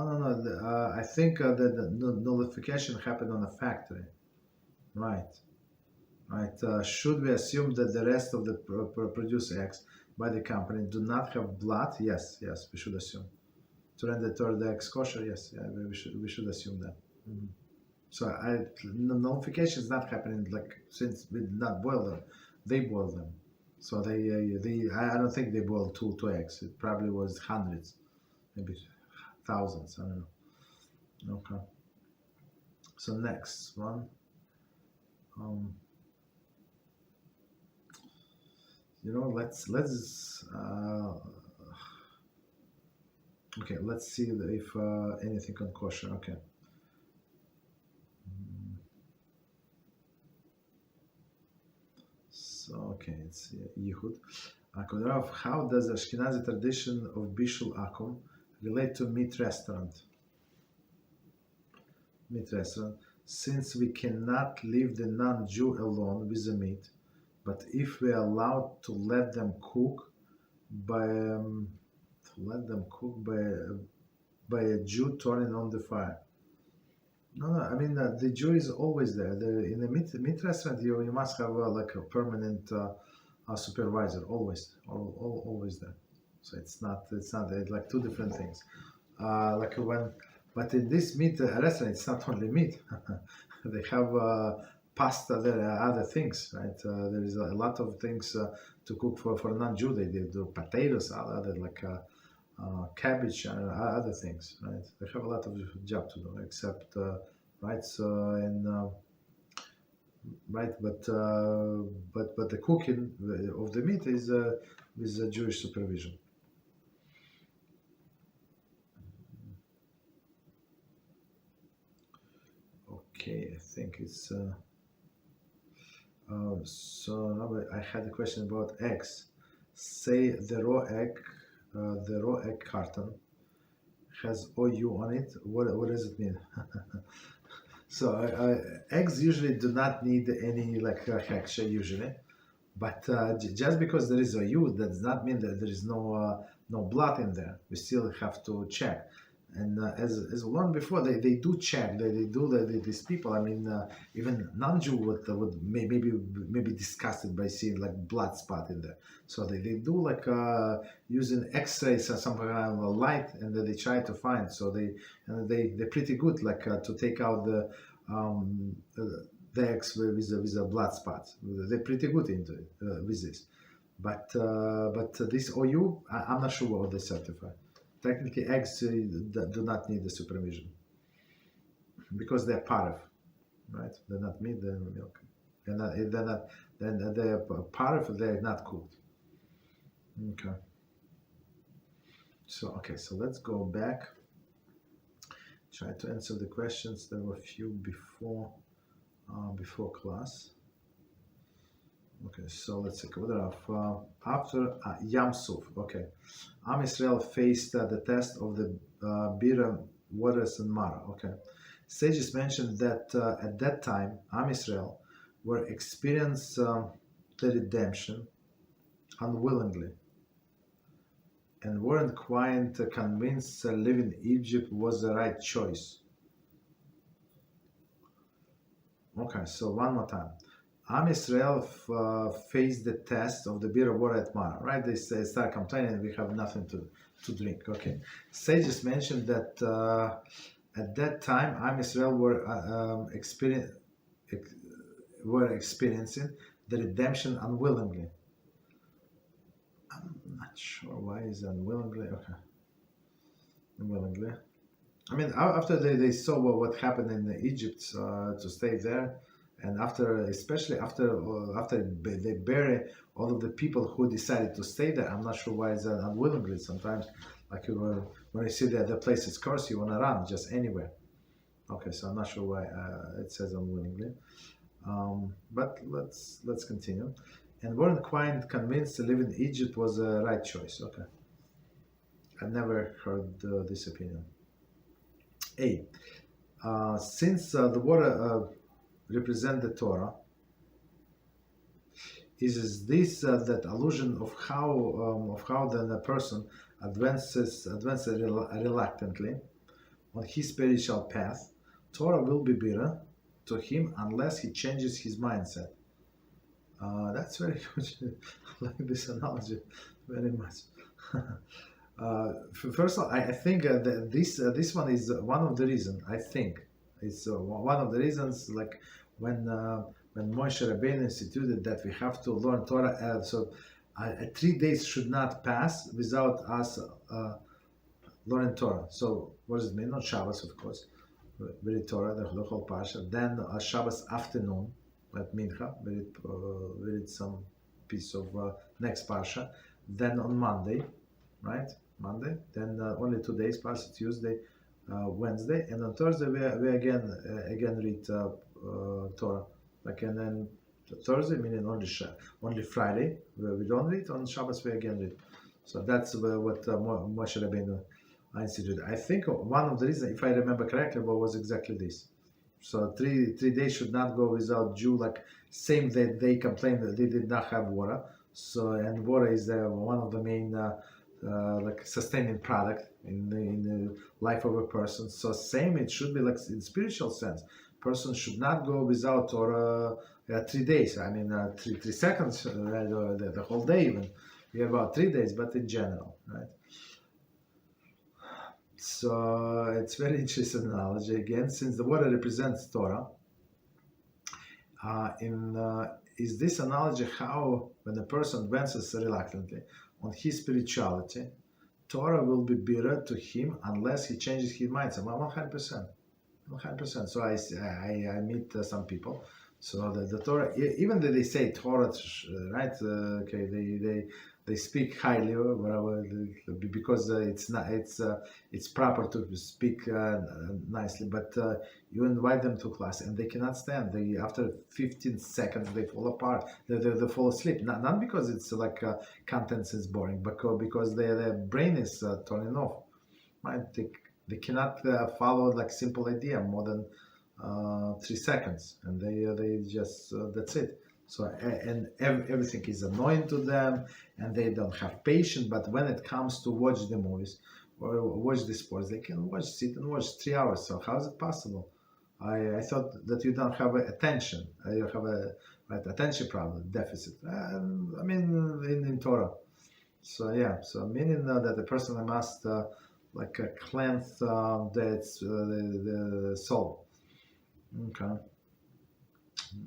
I think the nullification happened on a factory. Right. Should we assume that the rest of the produced eggs by the company do not have blood? Yes, we should assume. To render the eggs kosher, yes, we should assume that. Mm-hmm. So nullification is not happening since we did not boil them, they boil them. So I don't think they boiled two eggs. It probably was hundreds, maybe thousands. I don't know. Okay. So next one. Let's okay. Let's see if anything on kosher. Okay. So okay, it's Yehud. How does the Ashkenazi tradition of Bishul Akum relate to meat restaurant? Since we cannot leave the non-Jew alone with the meat, but if we are allowed to let them cook by a Jew turning on the fire. No. I mean the Jew is always there. In the meat restaurant, you must have a permanent supervisor, always there. So it's not like 2 different things. But in this meat restaurant, it's not only meat. They have pasta. There are other things, right? There is a lot of things to cook for non-Jew. They do potatoes, other cabbage, and other things, right? They have a lot of job to do, except right. So right, but the cooking of the meat is with Jewish supervision. Okay, I think it's. So now I had a question about eggs. Say the raw egg carton has OU on it. What does it mean? So eggs usually do not need any hechsher usually, but just because there is OU, that does not mean that there is no blood in there. We still have to check. And as long before, they do check. They do these people. I mean, even non-Jew would maybe disgusted by seeing blood spot in there. So they do using X-rays or some kind of light, and they try to find. So they're pretty good to take out the eggs with a blood spot. They're pretty good into it with this. But this OU, I'm not sure what they certify. Technically, eggs do not need the supervision because they're parv, right? They're not meat; they're milk, and they're parv. They're not cooked. Okay. So let's go back. Try to answer the questions. There were a few before class. Okay, so let's take order of after Yam Suf. Okay, Am Israel faced the test of the Bira waters and Mara. Okay, sages mentioned that at that time Am Israel were experiencing the redemption unwillingly and weren't quite convinced living in Egypt was the right choice. Okay, so one more time. Am Israel faced the test of the bitter water at Mara, right? They start complaining, we have nothing to drink. Okay. Sages mentioned that at that time, Am Israel were experiencing the redemption unwillingly. I'm not sure why is unwillingly. Okay. Unwillingly. I mean, after they saw what happened in Egypt to stay there, and especially after they bury all of the people who decided to stay there, I'm not sure why it's unwillingly. Sometimes, Like when you see that the place is cursed, you want to run just anywhere. Okay, so I'm not sure why it says unwillingly, but let's continue. And weren't quite convinced to live in Egypt was a right choice. Okay, I never heard this opinion. A. Since the water represent the Torah, is this that allusion of how then a person advances reluctantly on his spiritual path? Torah will be bitter to him unless he changes his mindset. That's very good. I like this analogy very much. First of all, I think that this one is one of the reasons. I think it's one of the reasons. Like when Moshe Rabbeinu instituted that we have to learn Torah, 3 days should not pass without us learning Torah. So what does it mean? Not Shabbos, of course. We read Torah, the whole parsha. Then Shabbos afternoon, at Mincha, we read some piece of next parsha. Then on Monday, right? Monday. Then only 2 days pass. Tuesday, Wednesday, and on Thursday we again read Torah. Like, and then Thursday, meaning only Friday we don't read. On Shabbos we again read. So that's what Moshe Rabbeinu instituted. I think one of the reasons, if I remember correctly, was exactly this. So three days should not go without Jew. Like same that they complained that they did not have water. So and water is one of the main like sustaining product in the life of a person. So same it should be like in spiritual sense. Person should not go without Torah 3 days. I mean 3 seconds, the whole day even. We have about 3 days, but in general, right? So it's very interesting analogy again, since the water represents Torah. Is this analogy how when a person advances reluctantly on his spirituality, Torah will be bitter to him unless he changes his mindset? 100%. 100%. So I meet some people. So the Torah, even though they say Torah, right? Okay, they speak highly, whatever, because it's proper to speak nicely. But you invite them to class, and they cannot stand. They after 15 seconds they fall apart. They fall asleep. Not because it's like contents is boring, but because their brain is turning off. Right? They cannot follow like simple idea more than 3 seconds, and they just that's it. So and everything is annoying to them, and they don't have patience. But when it comes to watch the movies or watch the sports, they can sit and watch 3 hours. So how is it possible? I thought that you don't have attention. You have a attention problem deficit. I mean in Torah. So yeah. So meaning that the person must cleanse the soul. Okay.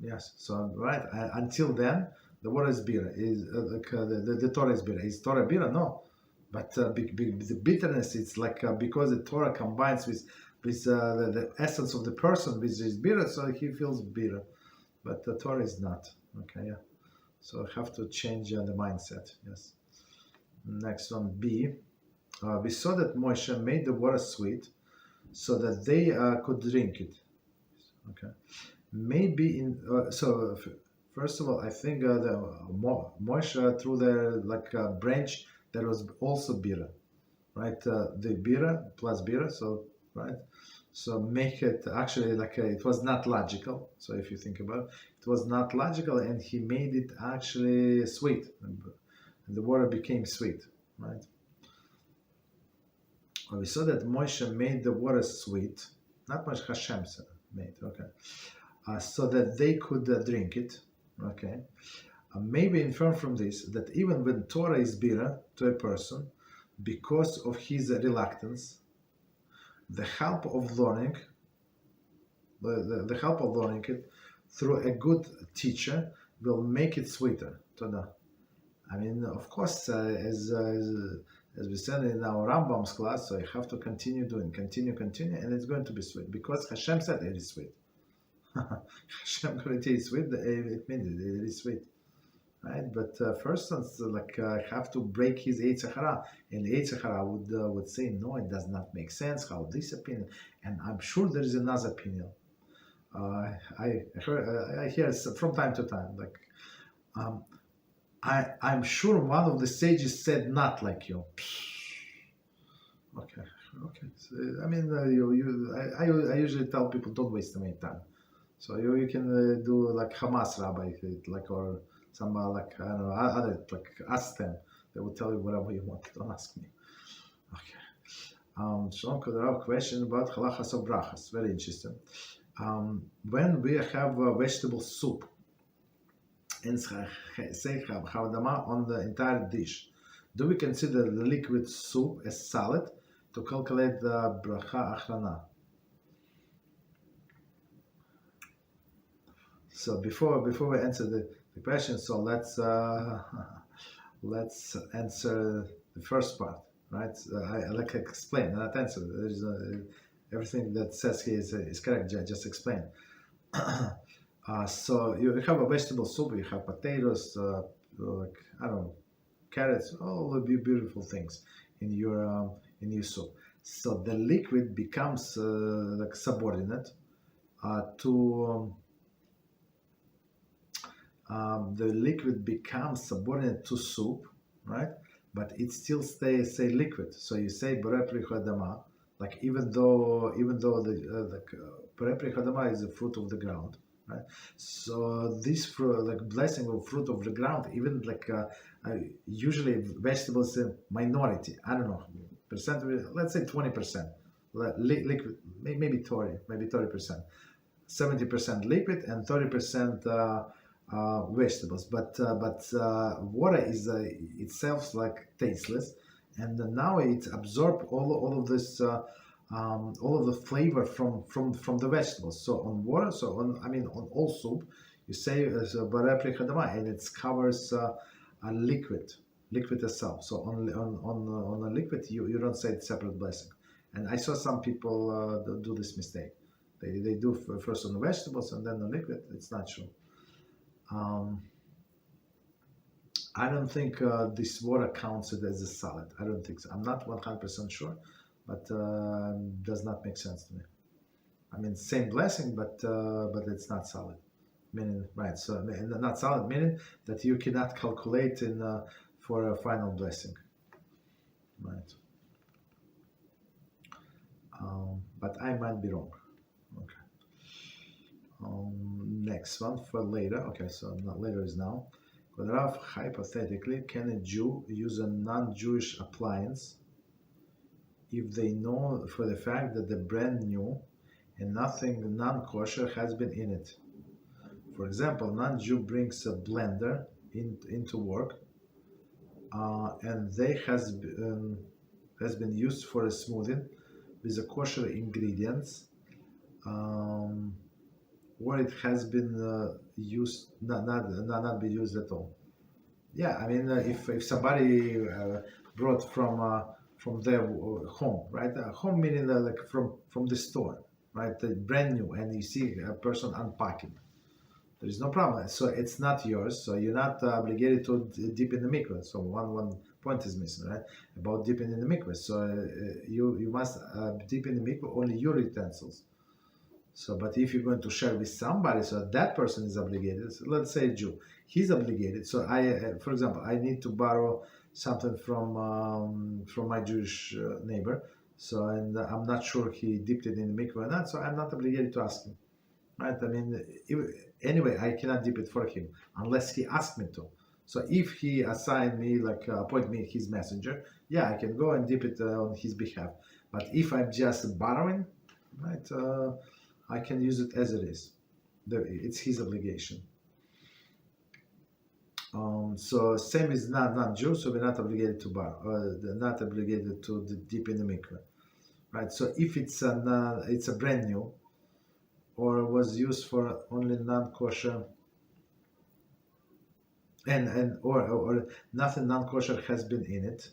Yes. So right until then, the water is bitter. Is the Torah is bitter? Is Torah bitter? No. But the bitterness, it's like because the Torah combines with the essence of the person, which is bitter, so he feels bitter. But the Torah is not. Okay. Yeah. So I have to change the mindset. Yes. Next one, B. We saw that Moshe made the water sweet so that they could drink it. Okay. Maybe so first of all, I think the Moshe threw the branch that was also bitter, right? The bitter plus bitter, so right. So make it actually it was not logical. So if you think about it, it was not logical, and he made it actually sweet, and the water became sweet, right? Well, we saw that Moshe made the water sweet, not much HaShem made, okay, so that they could drink it, okay. Maybe infer from this that even when Torah is bitter to a person because of his reluctance, the help of learning it through a good teacher will make it sweeter. I mean, of course, as we said in our Rambam's class, so you have to continue, and it's going to be sweet because HaShem said it is sweet. HaShem going to is sweet, it means it is sweet. right? But first, have to break his Yetzer Hara, and Yetzer Hara would say, no, it does not make sense. How this opinion? And I'm sure there is another opinion. I hear from time to time, um, I'm sure one of the sages said not like you. Okay, okay. So, I mean, I usually tell people don't waste my time. So you can do like Hamas rabbi, or some I don't know, other, ask them. They will tell you whatever you want. Don't ask me. Okay. Shalom Kodarov, question about Halachos of brachas. Very interesting. When we have vegetable soup and say Havdama on the entire dish, do we consider the liquid soup as salad to calculate the bracha achrana? So before we answer the question, so let's answer the first part, right? I like to explain, not answer. There's everything that says here is correct. Just explain. So you have a vegetable soup. You have potatoes, I don't know, carrots, all the beautiful things in your soup. So the liquid becomes subordinate to. The liquid becomes subordinate to soup, right? But it still stays liquid. So you say borei pri hadama, even though the borei pri hadama is a fruit of the ground, right? So this fruit, blessing of fruit of the ground, even usually vegetables in minority. I don't know percent. Let's say 20%, liquid, maybe 30%, 70% liquid and 30%. Vegetables, but water is itself tasteless, and now it absorbs all of this, all of the flavor from the vegetables. So on water, on all soup, you say borei pri hadama, and it covers a liquid itself. So on a liquid, you don't say it's separate blessing. And I saw some people do this mistake. They do first on the vegetables and then the liquid. It's not true. I don't think this water counts it as a salad. I don't think so. I'm not 100% sure, but does not make sense to me. I mean, same blessing, but it's not salad. Meaning, right? So not salad, meaning that you cannot calculate for a final blessing, right? But I might be wrong. Okay. Next one for later. Okay, so not later is now. Rav, hypothetically, can a Jew use a non-Jewish appliance if they know for the fact that the brand new and nothing non-kosher has been in it? For example, non-Jew brings a blender into work, and they has been used for a smoothie with the kosher ingredients. Or it has been used, not be used at all. Yeah, I mean, if somebody brought from their home, right? Home meaning from the store, right? Brand new, and you see a person unpacking. There is no problem. So it's not yours. So you're not obligated to dip in the mikveh. So one point is missing, right? About dipping in the mikveh. So you must dip in the mikveh only your utensils. So, but if you're going to share with somebody, so that person is obligated. So let's say a Jew, he's obligated. So for example, I need to borrow something from my Jewish neighbor. So, and I'm not sure he dipped it in the mikveh or not. So I'm not obligated to ask him, right? I mean, anyway, I cannot dip it for him unless he asked me to. So if he assigned me, appoint me his messenger, yeah, I can go and dip it on his behalf. But if I'm just borrowing, right? I can use it as it is. It's his obligation. So same is non-Jew, so we're not obligated to borrow, not obligated to dip in the mikveh, right? So if it's a brand new, or was used for only non-kosher, or nothing non-kosher has been in it.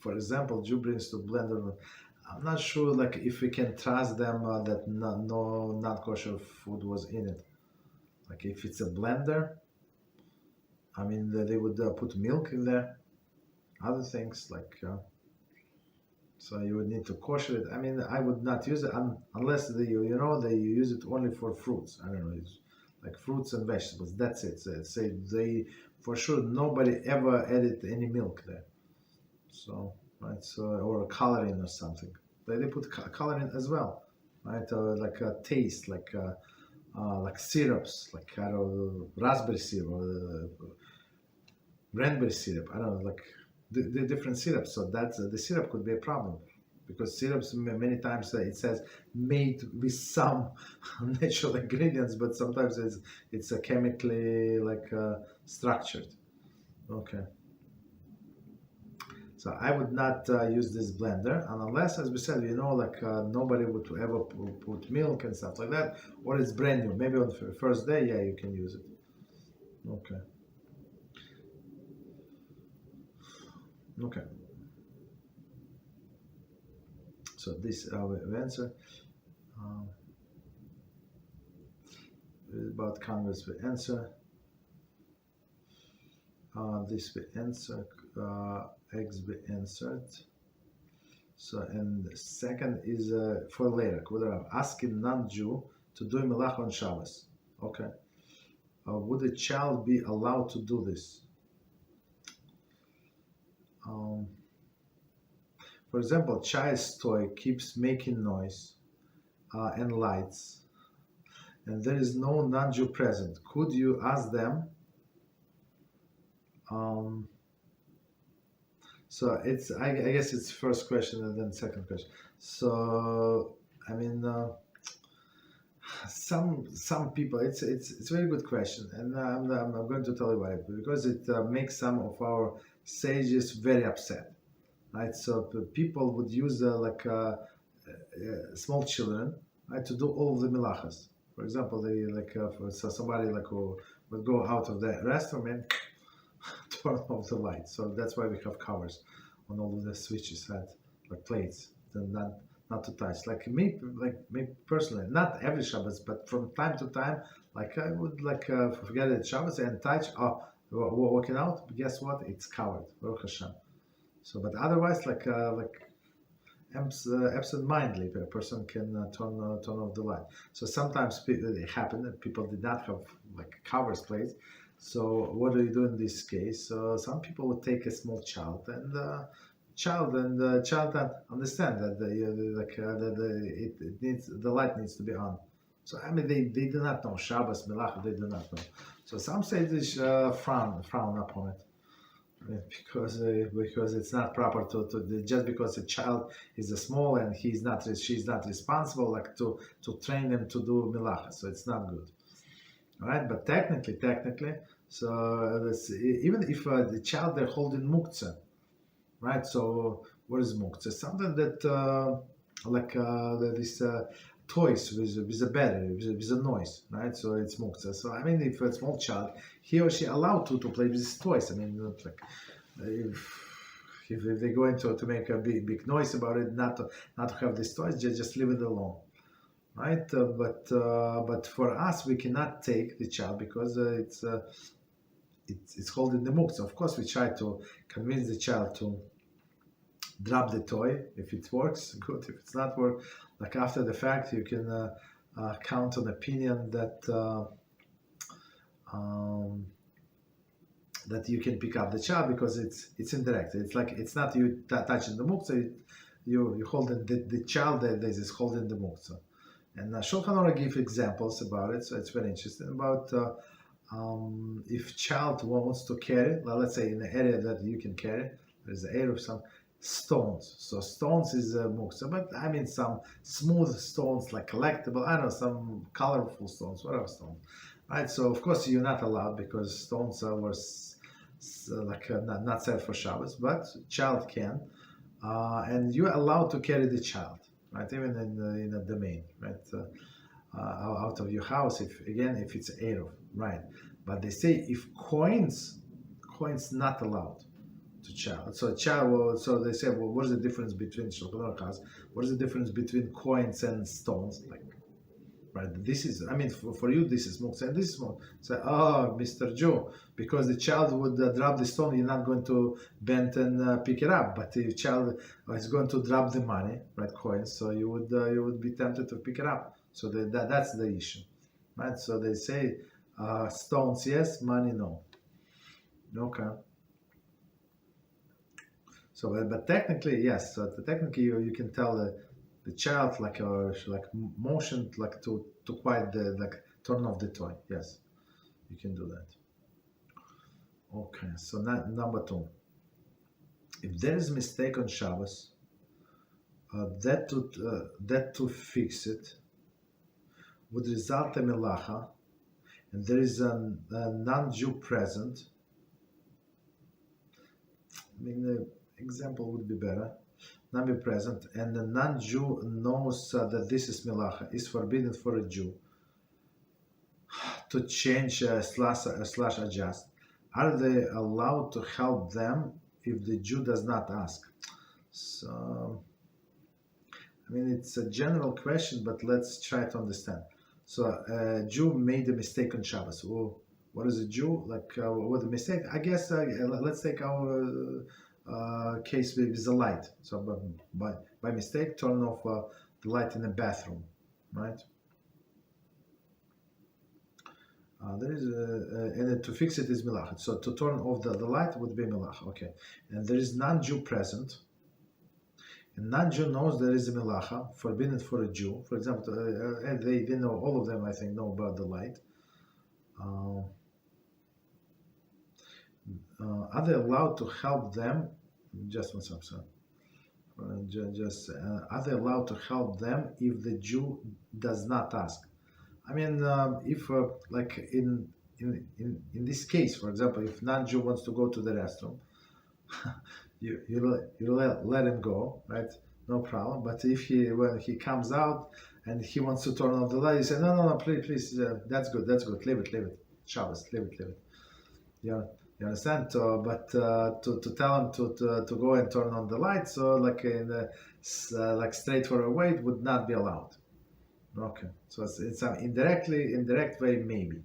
For example, Jew brings to blender. I'm not sure, if we can trust them that no non-kosher food was in it. Like if it's a blender, I mean, they would put milk in there, other things like, so you would need to kosher it. I mean, I would not use it unless they use it only for fruits. I don't know, it's like fruits and vegetables. That's it. So say they, for sure, nobody ever added any milk there. So, right, so, or coloring or something. They put coloring as well, right? Like a taste, like syrups, like I don't know, raspberry syrup or cranberry syrup. I don't know, like the different syrups. So that's the syrup could be a problem because syrups many times it says made with some natural ingredients, but sometimes it's a chemically like structured. Okay. So I would not use this blender, and unless, as we said, like nobody would ever put milk and stuff like that, or it's brand new. Maybe on the first day, yeah, you can use it. Okay. Okay. So this we answer. About canvas we answer. This we answer. Eggs be answered. So, and the second is for later. Asking non-Jew to do melachos on Shabbos. Okay. Would a child be allowed to do this? For example, child's toy keeps making noise and lights, and there is no non-Jew present. Could you ask them? So it's, I guess it's first question and then second question. So I mean, some people, it's a very good question, and I'm going to tell you why. Because it makes some of our sages very upset, right? So people would use small children, right, to do all of the melachos. For example, they so somebody who would go out of the restroom and turn off the light. So that's why we have covers on all of the switches, right? Like plates, not to touch. Like me personally, not every Shabbos, but from time to time, like I would forget it Shabbos and touch. Walking out, but guess what? It's covered. Baruch HaShem. So, but otherwise, absent-mindedly, a person can turn off the light. So sometimes it happened that people did not have covers plates. So what do you do in this case? So some people would take a small child and child understand that the light needs to be on. So I mean they do not know Shabbos melachos, they do not know. So some sages frown upon it. Because it's not proper to just because a child is small and she's not responsible to train them to do melachos, so it's not good. All right, but technically, so even if the child they're holding muktzah, right? So what is muktzah? Something that this toys with a battery, with a noise, right? So it's muktzah. So I mean, if a small child, he or she allowed to play with his toys. I mean, if they're going to make a big noise about it, not to have these toys, just leave it alone, right? But for us, we cannot take the child because it's holding the muktzah. Of course, we try to convince the child to drop the toy. If it works, good. If it's not work, after the fact, you can count on opinion that that you can pick up the child because it's indirect. It's it's not you touching the muktzah. You holding the child that is holding the muktzah. And Shulchan Aruch give examples about it, so it's very interesting about if child wants to carry, let's say in the area that you can carry, there's an area of some stones. So stones is muktzah, but I mean some smooth stones like collectible, I don't know, some colorful stones, whatever stones, right? So of course you're not allowed because stones were not set for Shabbos, but child can, and you're allowed to carry the child, right? Even in a domain, right? Out of your house, if it's eruv, right? But they say if coins not allowed to child. So child. So they say, well, what is the difference between what is the difference between coins and stones? right? This is, I mean, for you, this is muktzah, and this is muktzah. So, oh, Mr. Joe, because the child would drop the stone, you're not going to bend and pick it up. But the child is going to drop the money, right, coins, so you would be tempted to pick it up. So that's the issue, right? So they say stones yes, money no. Okay. So, but technically yes. So technically you can tell the child like motion like to quiet the turn off the toy. Yes, you can do that. Okay. So number 2. If there is a mistake on Shabbos, that to fix it would result in melachos, and there is a non-Jew present. I mean, the example would be better. Not be present, and the non-Jew knows that this is melachos, is forbidden for a Jew to change slash adjust. Are they allowed to help them if the Jew does not ask? So, I mean, it's a general question, but let's try to understand. So, a Jew made a mistake on Shabbos. Well, what is a Jew? Like, what a mistake? I guess, let's take our case with the light. So, by mistake, turn off the light in the bathroom, right? There is and to fix it is melachos. So to turn off the light would be melachos. Okay, and there is non-Jew present, and non-Jew knows there is a melachos forbidden for a Jew. For example, and they know, all of them I think know about the light. Are they allowed to help them? Just one second. Are they allowed to help them if the Jew does not ask? I mean, if like in this case, for example, if non-Jew wants to go to the restroom, you let him go, right? No problem. But if when he comes out and he wants to turn on the light, you say no, please, that's good, leave it, Shabbos, leave it. Yeah, you understand? But to tell him to go and turn on the light, so like in like straightforward way, it would not be allowed. Okay, so it's an indirect way maybe,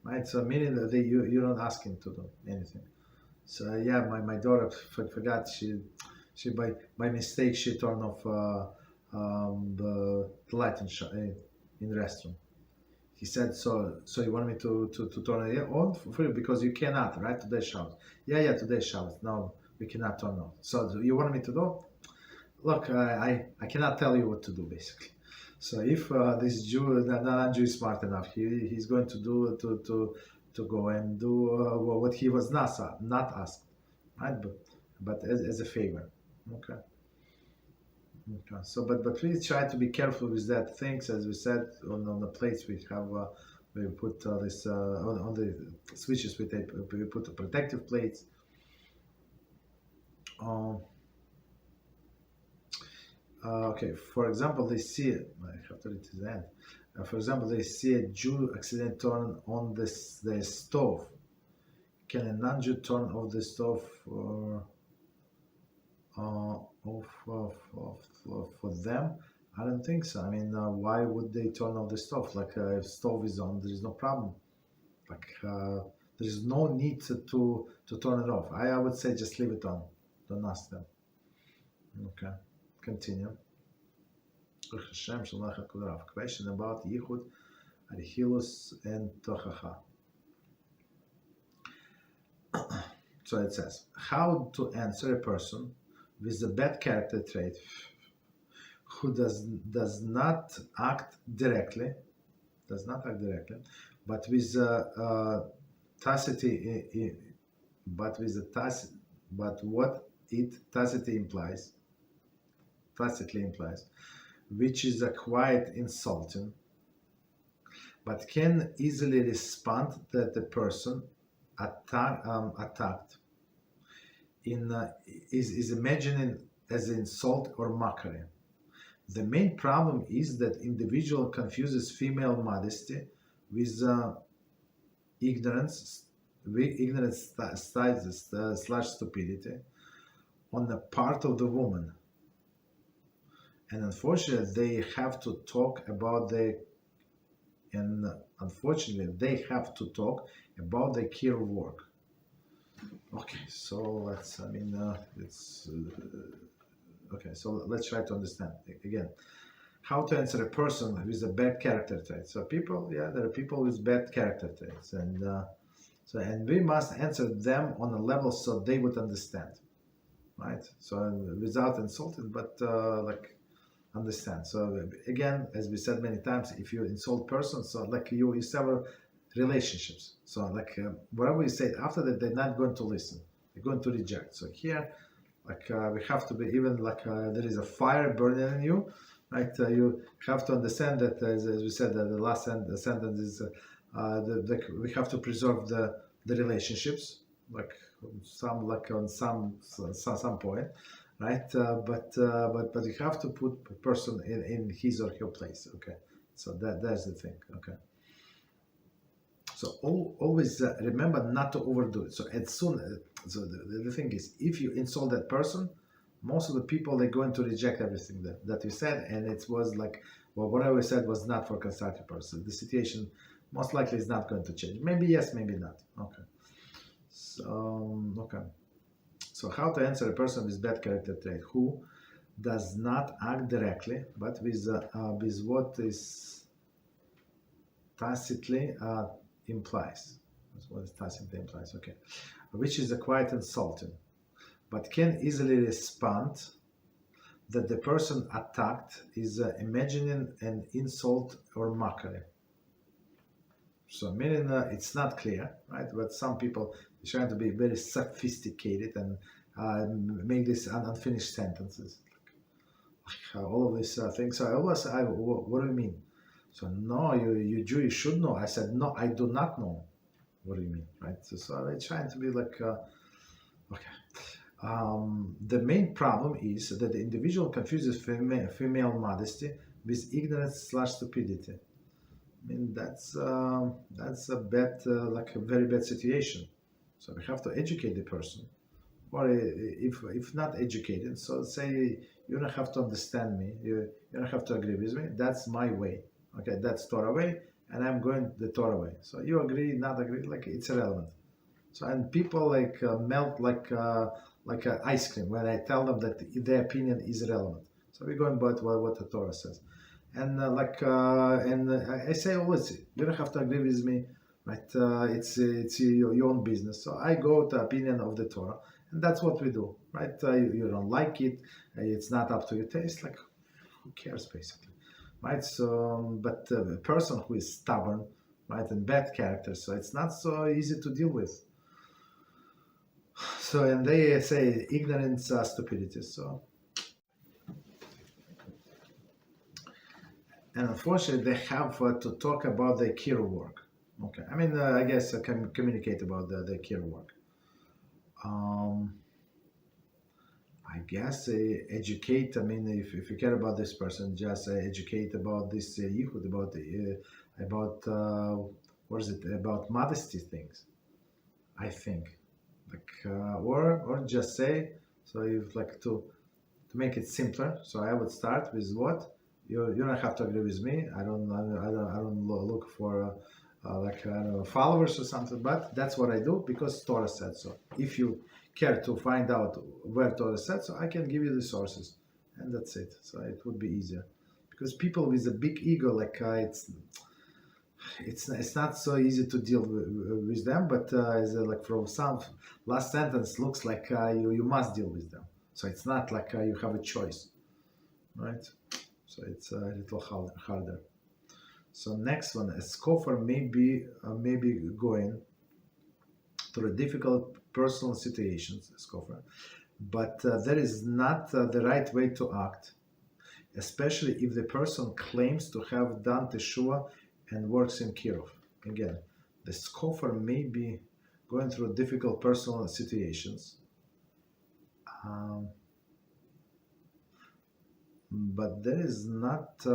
right? So meaning that you don't ask him to do anything. So yeah, my daughter forgot, she by mistake she turned off the light in the restroom. He said, so you want me to turn it on for you, because you cannot, right? Today's Shabbos. Yeah, today's Shabbos. No, we cannot turn on. So you want me to do? Look, I cannot tell you what to do basically. So if this Jew, non-Jew is smart enough, he's going to do to go and do what he was not asked, right? But as a favor, okay. So but please try to be careful with that things, as we said on the plates we have. We put this on the switches we put the protective plates. Okay, for example, they see it. I have to read to the end. For example, they see a Jew accidentally turn on the stove. Can a non-Jew turn off the stove for them? I don't think so. I mean, why would they turn off the stove? Like, if stove is on, there is no problem. Like, there is no need to turn it off. I would say just leave it on. Don't ask them. Okay. Continue. HaShem question about Yichud, Archilus, and Tochacha. So it says, how to answer a person with a bad character trait who does not act directly, but with tacitly, but what it tacitly implies, which is a quite insulting, but can easily respond that the person attacked is imagining as insult or mockery. The main problem is that individual confuses female modesty with ignorance slash stupidity on the part of the woman. And unfortunately, they have to talk about the and unfortunately they have to talk about their care work. Okay, so let's, okay, so let's try to understand again how to answer a person with a bad character trait. So people, yeah, there are people with bad character traits, and and we must answer them on a level so they would understand, right? So without insulting, but like understand. So again, as we said many times, if you insult persons, so like you sever relationships. So like whatever you say after that, they're not going to listen. They're going to reject. So here, like we have to be even like there is a fire burning in you, right? You have to understand that as we said, the last sentence is we have to preserve the relationships, like on some point, right? But you have to put a person in his or her place. Okay, so that's the thing. Okay. So always remember not to overdo it. So as soon so the thing is, if you insult that person, most of the people they're going to reject everything that you said, and it was like, well, whatever I said was not for constructive person. The situation most likely is not going to change. Maybe yes, maybe not. Okay. So okay. So how to answer a person with bad character trait who does not act directly, but with what is tacitly implies. That's what is tacitly implies. Okay, which is quite insulting, but can easily respond that the person attacked is imagining an insult or mockery. So meaning it's not clear, right? But some people are trying to be very sophisticated and make these unfinished sentences. All of these things. So I always, what do you mean? So no, you Jew, you should know. I said, no, I do not know. What do you mean, right? So they're trying to be like, okay. The main problem is that the individual confuses female modesty with ignorance/stupidity. I mean, that's a bad, like a very bad situation. So we have to educate the person. Or if not educated, so say you don't have to understand me, you don't have to agree with me. That's my way. Okay, that's Torah way, and I'm going the Torah way. So you agree, not agree, like it's irrelevant. So and people like melt like ice cream when I tell them that their opinion is irrelevant. So we're going by what the Torah says. And I say always, you don't have to agree with me, right? It's your own business. So I go to opinion of the Torah, and that's what we do, right? You don't like it, it's not up to your taste. Like, who cares, basically, right? So, but a person who is stubborn, right, and bad character, so it's not so easy to deal with. So, and they say ignorance, stupidity. So. And unfortunately, they have to talk about their care work. Okay, I mean, I guess I can communicate about their care work. I guess educate. I mean, if you care about this person, just educate about this yichud, about what is it, about modesty things. I think, like, or just say. So you'd like to make it simpler. So I would start with what. You don't have to agree with me. I don't look for followers or something. But that's what I do because Torah said so. If you care to find out where Torah said so, I can give you the sources, and that's it. So it would be easier because people with a big ego, like it's not so easy to deal with them. But like from some last sentence looks like you must deal with them. So it's not like you have a choice, right? So it's a little harder. So next one, a scoffer may be going through difficult personal situations, a scoffer, but that is not the right way to act, especially if the person claims to have done teshuvah and works in kirov. Again, the scoffer may be going through difficult personal situations. But there is not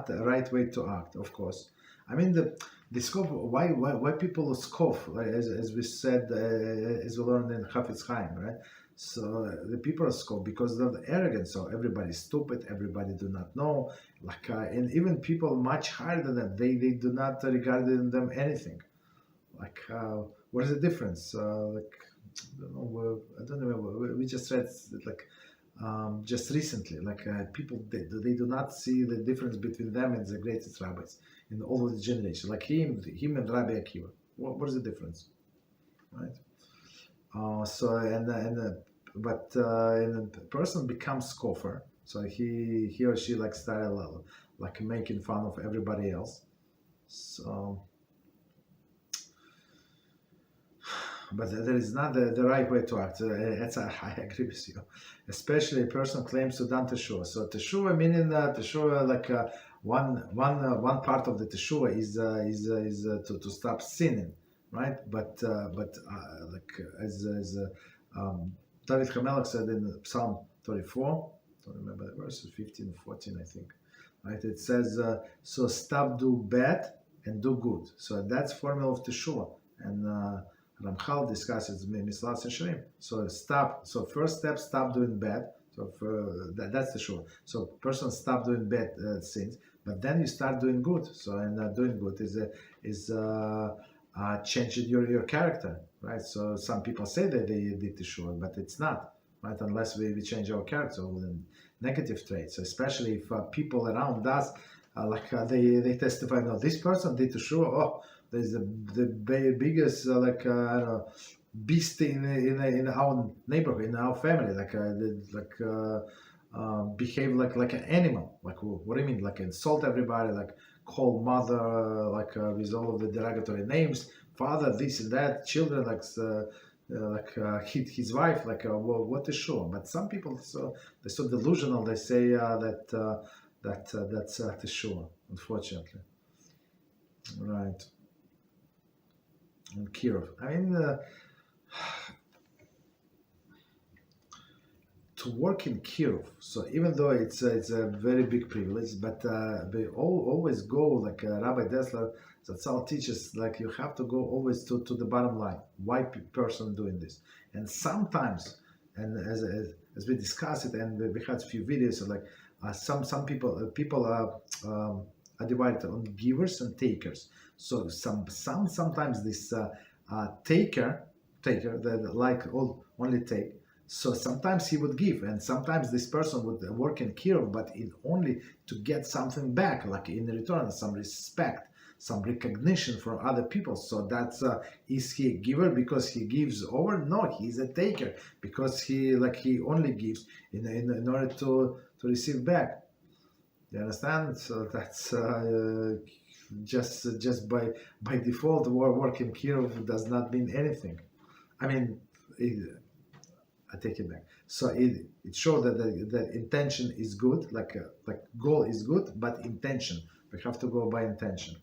a right way to act, of course. I mean the scoff. Why people scoff, as we said, as we learned in Chafetz Chaim, right? So the people are scolded because of the arrogance. So everybody's stupid, everybody do not know. And even people much higher than that, they do not regard in them anything. What is the difference? I don't remember. We just read just recently. People, they do not see the difference between them and the greatest rabbis in all of the generations. Like him and Rabbi Akiva. What is the difference, right? But a person becomes scoffer, so he or she start making fun of everybody else. So, but there is not the right way to act. I agree with you. Especially a person claims to done teshuva. So teshuva meaning teshuva one part of the teshuva is to stop sinning, right? But as David HaMelech said in Psalm 34, don't remember the verses, 15, 14, I think. Right? It says, so stop do bad and do good. So that's formula of teshuva. And Ramchal discusses Mitzvot and shiurim. So first step, stop doing bad. So that's teshuva. So person stop doing bad things, but then you start doing good. So doing good is changing your character, right? So some people say that they did teshuva, but it's not, right? Unless we change our character with negative traits. So especially if people around us, they testify, no, this person did teshuva. Oh, there's the biggest beast in our neighborhood, in our family, behave like an animal. What do you mean? Insult everybody, call mother with all of the derogatory names, father this and that, children hit his wife. What is sure? But some people they're so delusional. They say that's sure. Unfortunately, right? And Kirov. To work in Kirov, so even though it's a very big privilege, but they always go Rabbi Dessler Zatzal teaches, you have to go always to the bottom line. Why person doing this? And sometimes, and as we discuss it, and we had a few videos, some people are divided on givers and takers. So sometimes this taker that only take. So sometimes he would give, and sometimes this person would work in Kirov, but only to get something back, in return, some respect, some recognition from other people. So that's is he a giver because he gives over? No, he's a taker because he only gives in order to receive back. You understand? So that's just by default, work in Kirov does not mean anything. I take it back. So it shows that the intention is good, goal is good, but intention. We have to go by intention.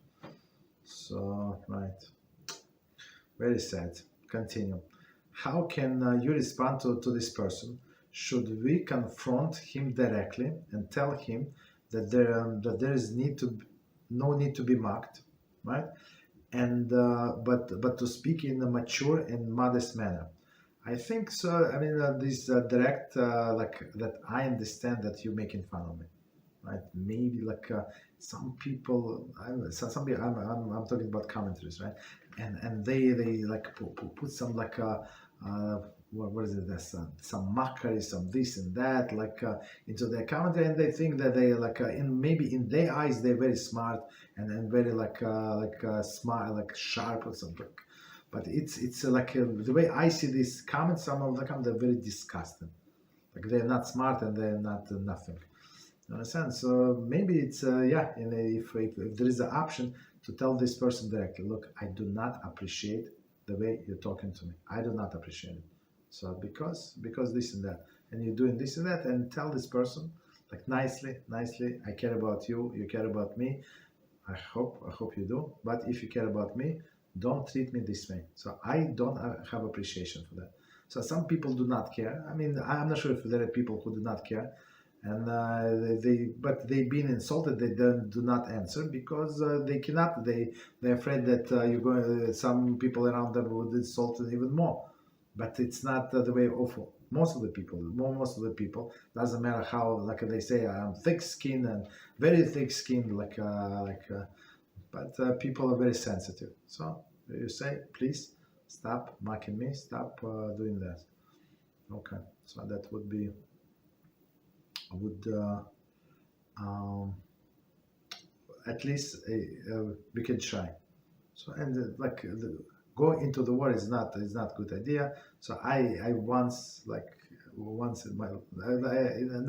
So, right. Very sad. Continue. How can you respond to this person? Should we confront him directly and tell him that there is no need to be mocked, right? And but to speak in a mature and modest manner. I think so. This direct, that I understand that you're making fun of me, right? Maybe some people. I'm talking about commentaries, right? And they put some what is it? Some mockery, some this and that, into their commentary, and they think that they maybe in their eyes they're very smart and very smart, sharp or something. But it's the way I see these comments, some of them they're very disgusting. They're not smart and they're not nothing. You understand? So maybe it's if there is an option to tell this person directly, look, I do not appreciate the way you're talking to me. I do not appreciate it. So because this and that, and you're doing this and that, and tell this person nicely, I care about you, you care about me. I hope you do. But if you care about me, don't treat me this way. So I don't have appreciation for that. So some people do not care. I'm not sure if there are people who do not care, and but they've been insulted. They do not answer because they cannot. They're afraid that some people around them would insult them even more. But it's not the way of Most of the people, doesn't matter how, like they say, I'm thick skinned and very thick skinned, but people are very sensitive. So you say, please stop mocking me, stop doing that. Okay, so that would be, um, at least we can try. So and go into the war is not good idea. So I once in my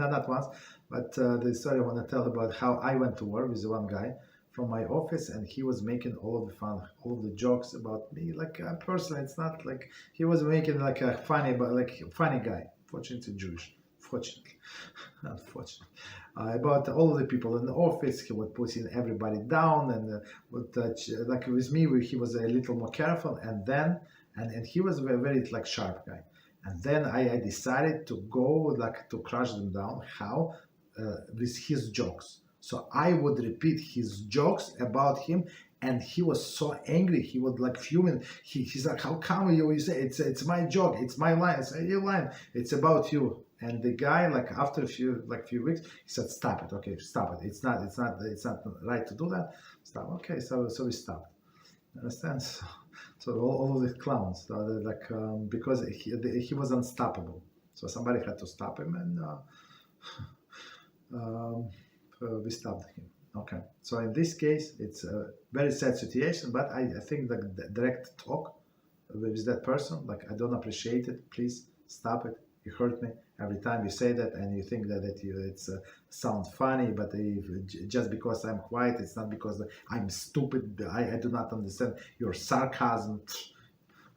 not once, but the story I want to tell about how I went to war with one guy from my office, and he was making all of the fun, all of the jokes about me. Personally, it's not like he was making like a funny, but like funny guy. Fortunately, Jewish. Fortunately, unfortunately, about all of the people in the office. He was putting everybody down, and like with me, he was a little more careful. And then, and he was a very like sharp guy. And then I decided to go to crush them down. How? With his jokes. So I would repeat his jokes about him, and he was so angry. He would like fuming. He's like, "How come you say it's my joke? It's my line. It's your line. It's about you." And the guy, like after a few weeks, he said, "Stop it. Okay, stop it. It's not right to do that. Stop." Okay, so we stopped. Understand? So all of the clowns, because he was unstoppable. So somebody had to stop him, and we stopped him. Okay. So in this case, it's a very sad situation, but I think the direct talk with that person, like, I don't appreciate it. Please stop it. You hurt me every time you say that, and you think that it's sounds funny, but just because I'm quiet, it's not because I'm stupid. I do not understand your sarcasm.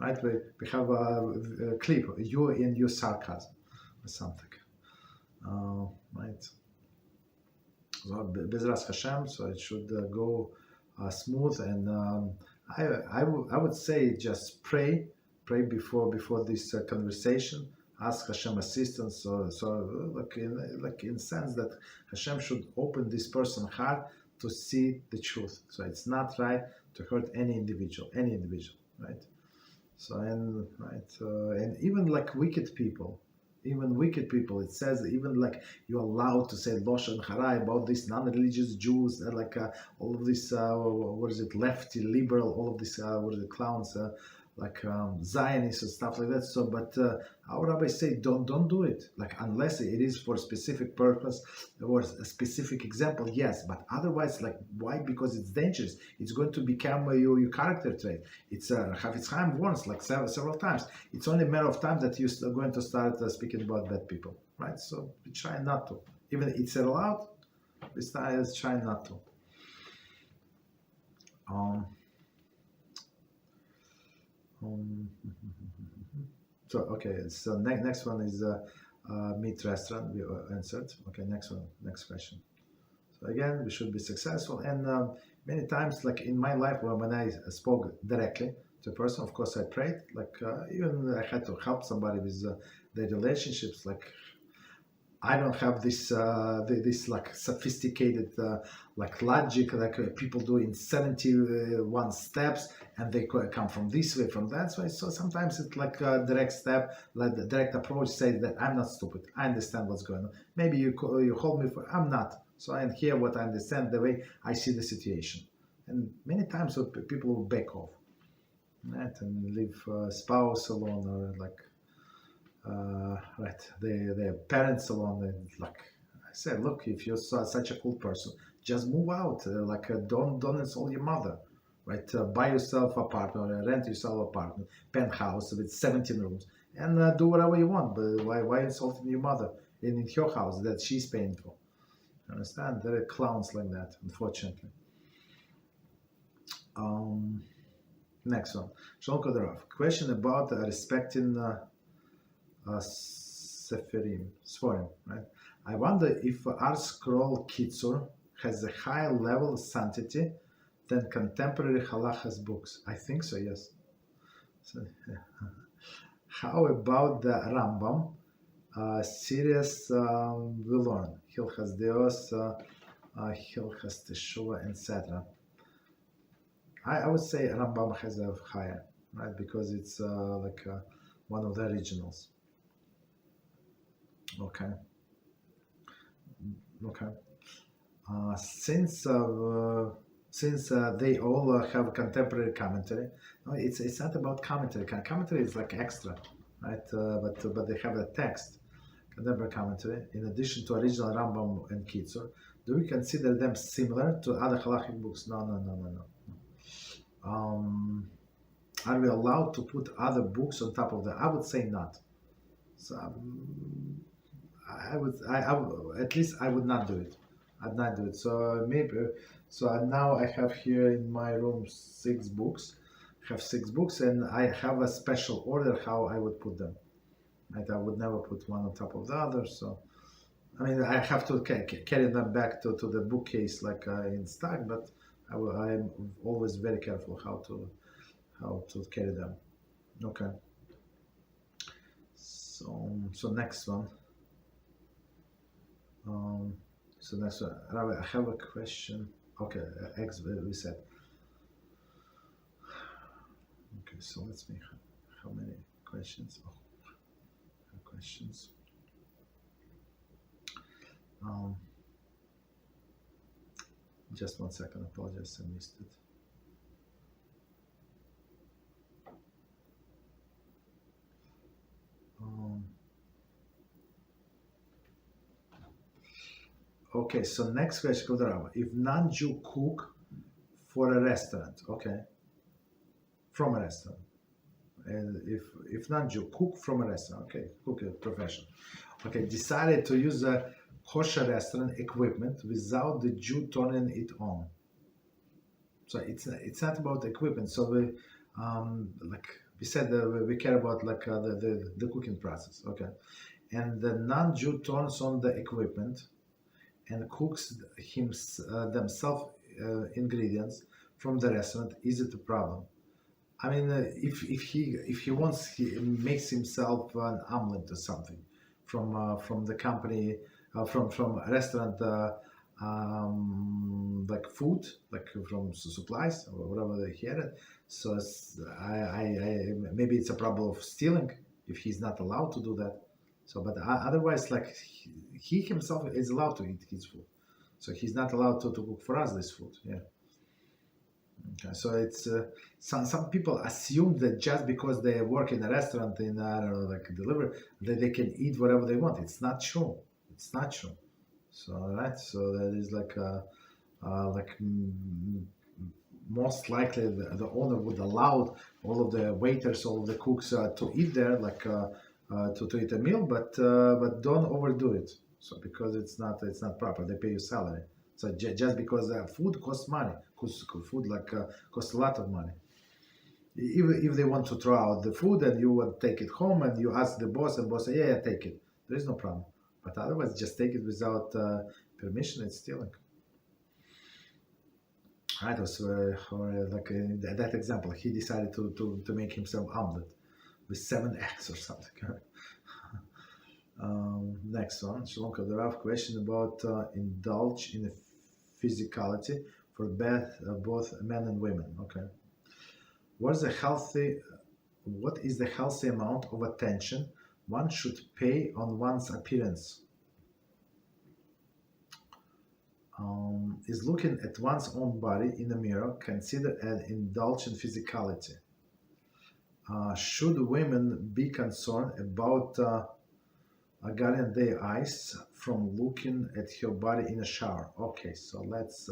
Right? We have a clip, you in your sarcasm or something. Right? So Beezrat HaShem, so it should go smooth, and I would say just pray before this conversation. Ask Hashem assistance, so in sense that Hashem should open this person's heart to see the truth. So it's not right to hurt any individual, right? So and even like wicked people, it says even like you're allowed to say Haloshon Hara about these non-religious Jews, and all of this lefty, liberal, all of this clowns, Zionists and stuff like that. So, but our rabbis say don't do it, unless it is for a specific purpose or a specific example. Yes, but otherwise, why? Because it's dangerous. It's going to become your character trait. It's Chafetz Chaim warns several times. It's only a matter of time that you're going to start speaking about bad people, right? So we try not to. Even it's allowed, we try not to. So okay, so next one is meat restaurant. We answered. Okay, next question. So again, we should be successful, and many times, like in my life, when I spoke directly to a person, of course I prayed. Even I had to help somebody with their relationships. I don't have this sophisticated logic people do in 71 steps, and they come from this way, from that way. So sometimes it's like a direct step, like the direct approach says that I'm not stupid. I understand what's going on. Maybe you hold me for, I'm not. So I hear what I understand, the way I see the situation. And many times people will back off, right, and leave spouse alone, or their parents alone. And I said, look, if you're such a cool person, just move out. Don't insult your mother, right? Buy yourself an apartment, or rent yourself an apartment, penthouse with 17 rooms, and do whatever you want. But why insulting your mother in your house that she's paying for? Understand? There are clowns like that, unfortunately. Next one, Shalom Kodarov. Question about respecting Seferim, right? I wonder if our scroll Kitzur has a higher level of sanctity than contemporary Halachos books. I think so, yes. So, how about the Rambam? Serious we learn Hilchas Deos, Hilchas Teshuvah, etc. I would say Rambam has a higher, right? Because it's one of the originals. Okay. Okay. Since they all have contemporary commentary, no, it's not about commentary. Commentary is like extra, right? But they have the text, contemporary commentary, in addition to original Rambam and Kitzur. Do we consider them similar to other halachic books? No, no, no, no, no. Are we allowed to put other books on top of them? I would say not. So at least I would not do it. I'd not do it. So maybe now I have here in my room 6 books. I have 6 books, and I have a special order how I would put them. Right? I would never put one on top of the other. So I mean, I have to carry them back to the bookcase like in stock, but I'm always very careful how to carry them. Okay. So next one. So next one, Rabbi, I have a question. Okay, we said. Okay, so let's make how many questions? Questions. Just 1 second. Apologize, I missed it. Okay, so next question, if non-Jew cook for a restaurant, okay, from a restaurant, and if non-Jew cook from a restaurant, okay, cook a profession, okay, decided to use a kosher restaurant equipment without the Jew turning it on. So it's not about equipment. So we like we said, we care about like the cooking process, okay, and the non-Jew turns on the equipment and cooks themselves ingredients from the restaurant. Is it a problem? I mean, if he wants, he makes himself an omelet or something from the company, from a restaurant, like food, like from supplies or whatever he had it. So I maybe it's a problem of stealing if he's not allowed to do that. So, but otherwise, like he himself is allowed to eat his food, so he's not allowed to cook for us this food. Yeah. Okay. So it's some people assume that just because they work in a restaurant in I don't know, like delivery, that they can eat whatever they want. It's not true. It's not true. So right. So that is like most likely the owner would allow all of the waiters, all of the cooks to eat there, like. To eat a meal, but don't overdo it. So because it's not proper, they pay you salary. So just because food costs money, food like costs a lot of money. If they want to throw out the food and you want to take it home and you ask the boss and boss say yeah take it, there is no problem. But otherwise, just take it without permission. It's stealing. Right? So like in that example, he decided to make himself omelet with 7 eggs or something. Next one, Shalom Kadaraf, question about indulge in physicality for both men and women. Okay, what is the healthy amount of attention one should pay on one's appearance? Is looking at one's own body in the mirror considered an indulge in physicality? Should women be concerned about guarding their eyes from looking at her body in a shower? Okay, so let's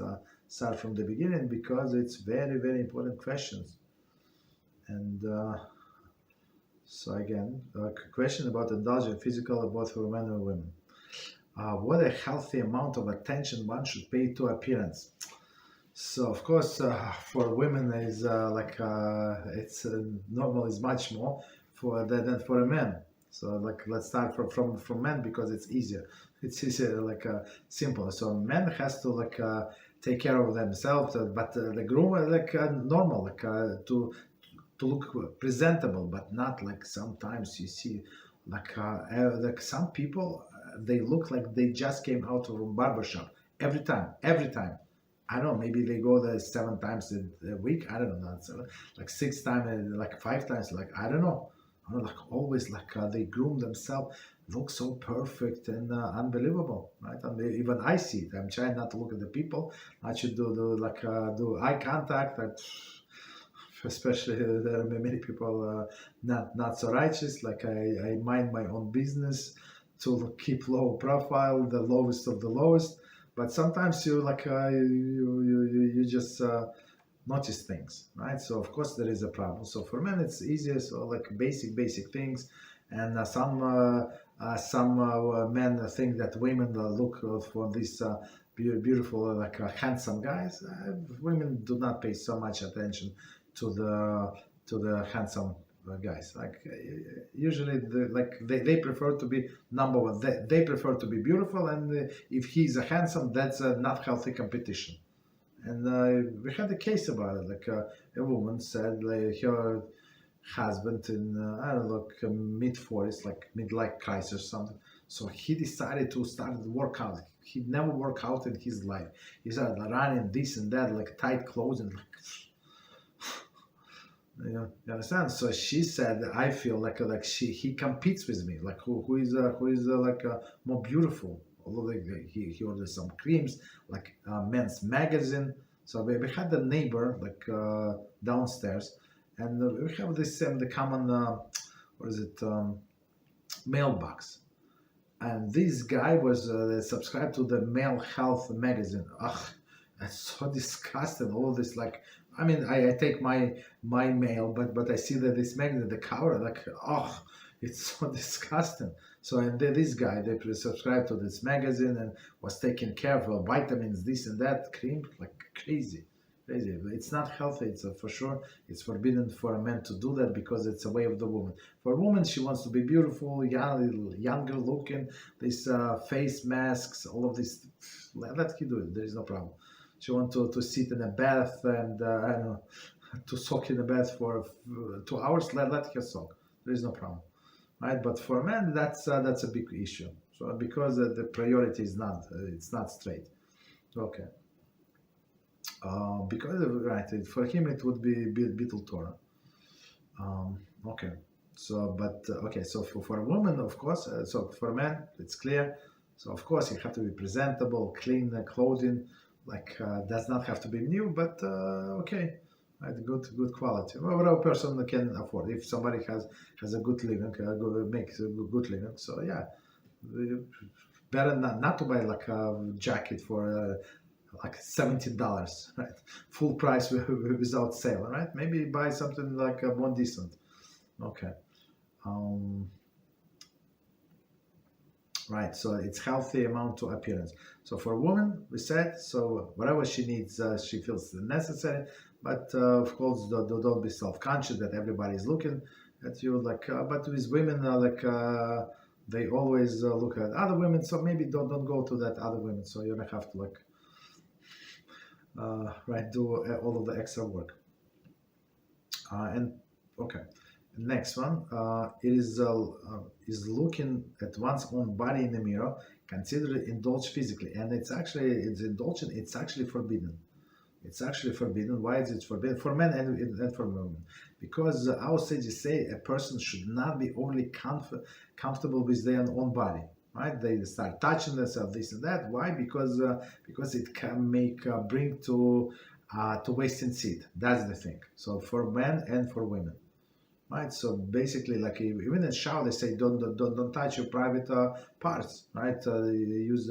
start from the beginning because it's very, very important questions. And so again, a question about indulging physical both for men and women. What a healthy amount of attention one should pay to appearance. So of course, for women is it's normal is much more than for a man. So like let's start from men because it's easier. It's easier simple. So men has to take care of themselves, but the groom normal to look presentable, but not like sometimes you see like some people they look like they just came out of a barbershop every time. I don't know, maybe they go there 7 times a week. I don't know, not 7, like 6 times, like 5 times, like I don't know. like always they groom themselves, look so perfect and unbelievable, right? And even I see it. I'm trying not to look at the people. I should do eye contact. Especially there are many people not so righteous. Like I mind my own business to keep low profile, the lowest of the lowest. But sometimes you just notice things, right? So of course there is a problem. So for men it's easier, so like basic things, and some men think that women look for these beautiful handsome guys. Women do not pay so much attention to the handsome guys. Usually they prefer to be number one. They prefer to be beautiful, and if he's a handsome, that's a not healthy competition. And we had a case about it. A woman said her husband in I don't know, mid-40s, like midlife crisis or something. So he decided to start the workout. He never worked out in his life. He started running this and that, like tight clothes and you understand? So she said, I feel like he competes with me. Like who is more beautiful? Although he orders some creams, like men's magazine. So we had a neighbor downstairs, and we have the common mailbox. And this guy was subscribed to the Male Health magazine. Ugh, that's so disgusting. All this I take my mail, but I see that this magazine, the cover, it's so disgusting. So and this guy, they subscribed to this magazine and was taking care of vitamins, this and that, cream, like crazy. It's not healthy. It's for sure. It's forbidden for a man to do that because it's a way of the woman. For a woman, she wants to be beautiful, younger looking. These face masks, all of this. Let her do it. There is no problem. She wants to sit in a bath and I don't know, to soak in a bath for 2 hours. Let her soak. There is no problem, right? But for men, that's a big issue. So because the priority is it's not straight. Okay. Because for him it would be Bittul Torah. Okay. So so for a woman, of course. So for a man, it's clear. So of course you have to be presentable, clean clothing. Does not have to be new, but okay, right? Good quality. Whatever a person can afford. If somebody has a good living, makes a good living. So yeah, better not to buy a jacket for $70, right? Full price without sale, right? Maybe buy something more decent. Okay. Right, so it's healthy amount to appearance. So for a woman, we said, so whatever she needs, she feels necessary, but of course, don't be self-conscious that everybody is looking at you. But with women, they always look at other women, so maybe don't go to that other women. So you don't have to do all of the extra work. And okay. Next one, it is looking at one's own body in the mirror, considered indulged physically, and it's indulgent. It's actually forbidden. It's actually forbidden. Why is it forbidden for men and for women? Because our sages say a person should not be overly comfortable with their own body. Right? They start touching themselves, this and that. Why? Because it can bring to wasting seed. That's the thing. So for men and for women. Right, so basically, even in shower, they say don't touch your private parts. Right, you use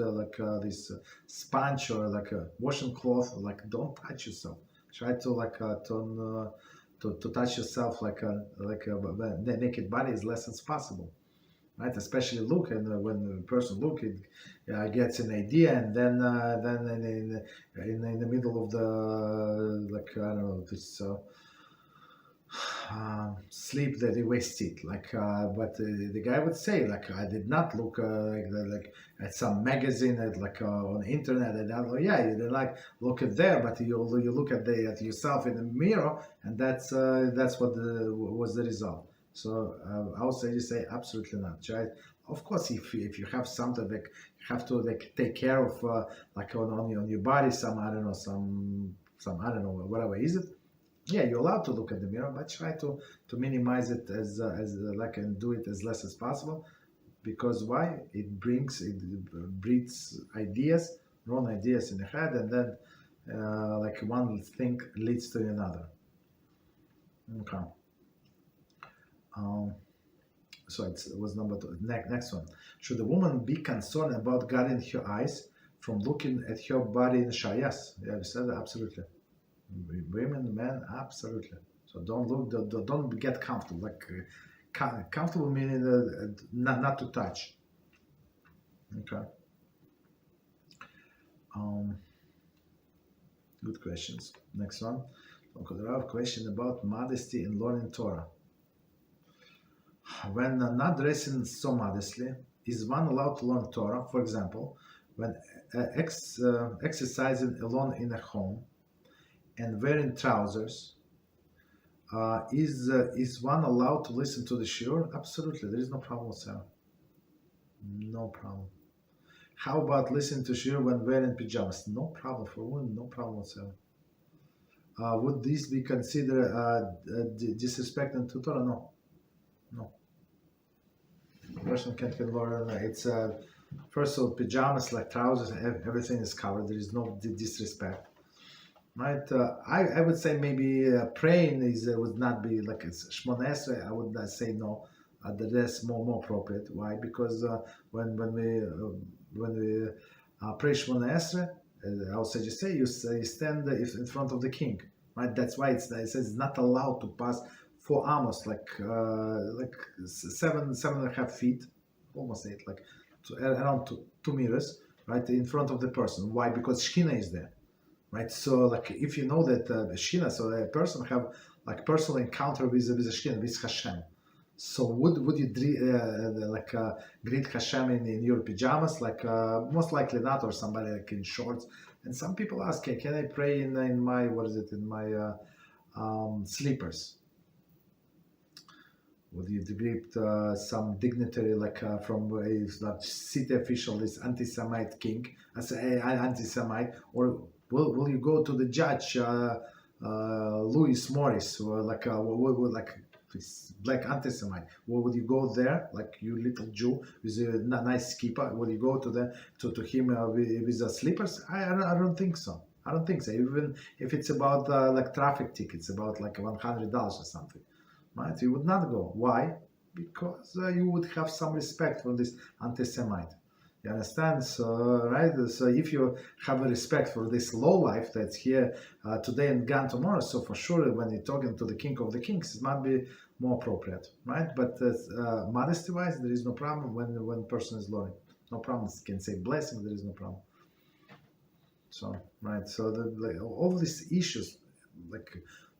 this sponge or a washing cloth. Don't touch yourself. Try to to touch yourself the naked body as less as possible. Right, especially look, and when the person look, it gets an idea, and then in the middle of the I don't know this. Sleep that they wasted but the guy would say I did not look at some magazine on the internet and yeah, you didn't look at there, but you look at yourself in the mirror, and that's what was the result. So I would say, you say absolutely not, right? Of course, if you have something you have to take care of on your body, some I don't know, whatever is it. Yeah, you're allowed to look at the mirror, but try to minimize it and do it as less as possible. Because why? It breeds ideas, wrong ideas in the head, and then one thing leads to another. Okay. Um, so it was number two. Next one. Should a woman be concerned about guarding her eyes from looking at her body in the shower? Yes, yeah, we said that, absolutely. Women, men, absolutely. So don't look, don't get comfortable. Comfortable meaning not to touch. Okay. Good questions. Next one. I have a question about modesty in learning Torah. When not dressing so modestly, is one allowed to learn Torah? For example, when exercising alone in a home and wearing trousers, is one allowed to listen to the shiur? Absolutely, there is no problem whatsoever. No problem. How about listening to shiur when wearing pajamas? No problem for women, no problem whatsoever. Would this be considered disrespecting to Torah? No. No. A person can learn. It's first of all, pajamas, like trousers, everything is covered. There is no disrespect. Right? I would say maybe praying would not be like it's Shmona Esrei. I would not say no. That's more appropriate. Why? Because when we pray Shmona Esrei, I would say you stand in front of the king. Right? That's why it says it's not allowed to pass 4 amos, like 7.5 feet, almost 8, around 2 meters, right, in front of the person. Why? Because Shekhinah is there. Right, so if you know that Shekhinah, so a person have personal encounter with the Shekhinah, with HaShem. So would you greet HaShem in your pajamas? Most likely not, or somebody in shorts. And some people ask, can I pray in my slippers? Would you greet some dignitary from a city official, this anti-Semite king, anti-Semite, or will you go to the judge, Louis Morris, or this black anti-Semite? Or would you go there, you little Jew with a nice kippah? Will you go to him with the slippers? I don't think so. I don't think so. Even if it's about traffic tickets, about $100 or something, right? You would not go. Why? Because you would have some respect for this anti-Semite. You understand? So, right? So if you have a respect for this low life that's here today and gone tomorrow, so for sure when you're talking to the king of the kings, it might be more appropriate, right? But modesty-wise, there is no problem when person is learning. No problem. You can say blessing, there is no problem. So, right? So all these issues,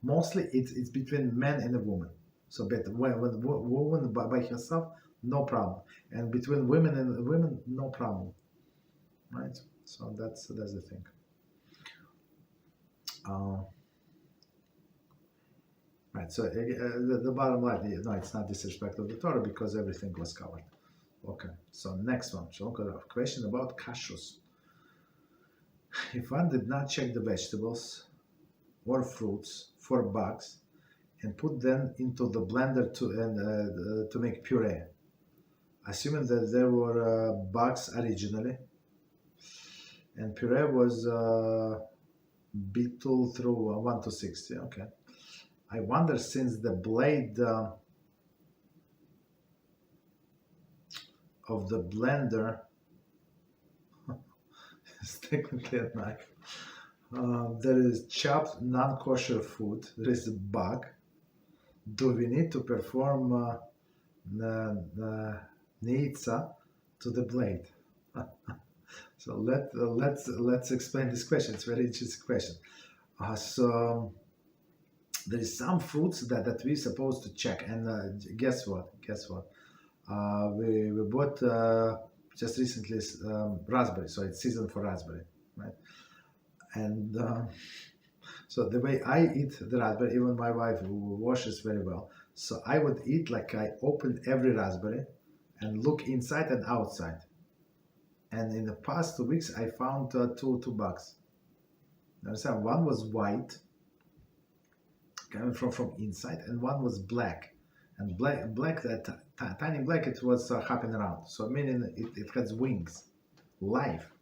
mostly it's between man and a woman. So, but when a woman by herself, no problem, and between women and women, no problem, right? So that's the thing. Right. So the bottom line, no, it's not disrespect of the Torah because everything was covered. Okay. So next one, question about kashrut. If one did not check the vegetables or fruits for bugs and put them into the blender to make puree, assuming that there were bugs originally, and puree was Bishul through 1 to 60. Okay. I wonder, since the blade of the blender is technically a knife. There is chopped non-kosher food. There is a bug. Do we need to perform neitza to the blade? So let's explain this question. It's a very interesting question. So there is some fruits that we're supposed to check, and guess what? We bought just recently raspberry, so it's season for raspberry, right? And so the way I eat the raspberry, even my wife washes very well. So I would eat I open every raspberry and look inside and outside. And in the past 2 weeks, I found two bugs. Understand? One was white, coming from inside, and one was black, and black that tiny black, it was hopping around, so meaning it has wings, life.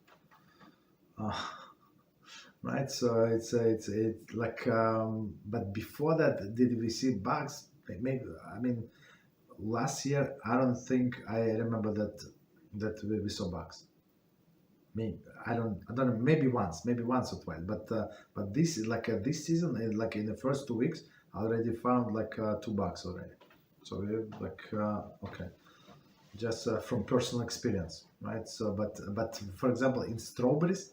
Right, so it's like but before that, did we see bugs? Maybe, I mean, last year I don't think I remember that we saw bugs. Maybe I don't know, maybe once or twice, but this is like this season, like in the first 2 weeks I already found like 2 bugs already. So we like okay, just from personal experience, right? So but for example, in strawberries,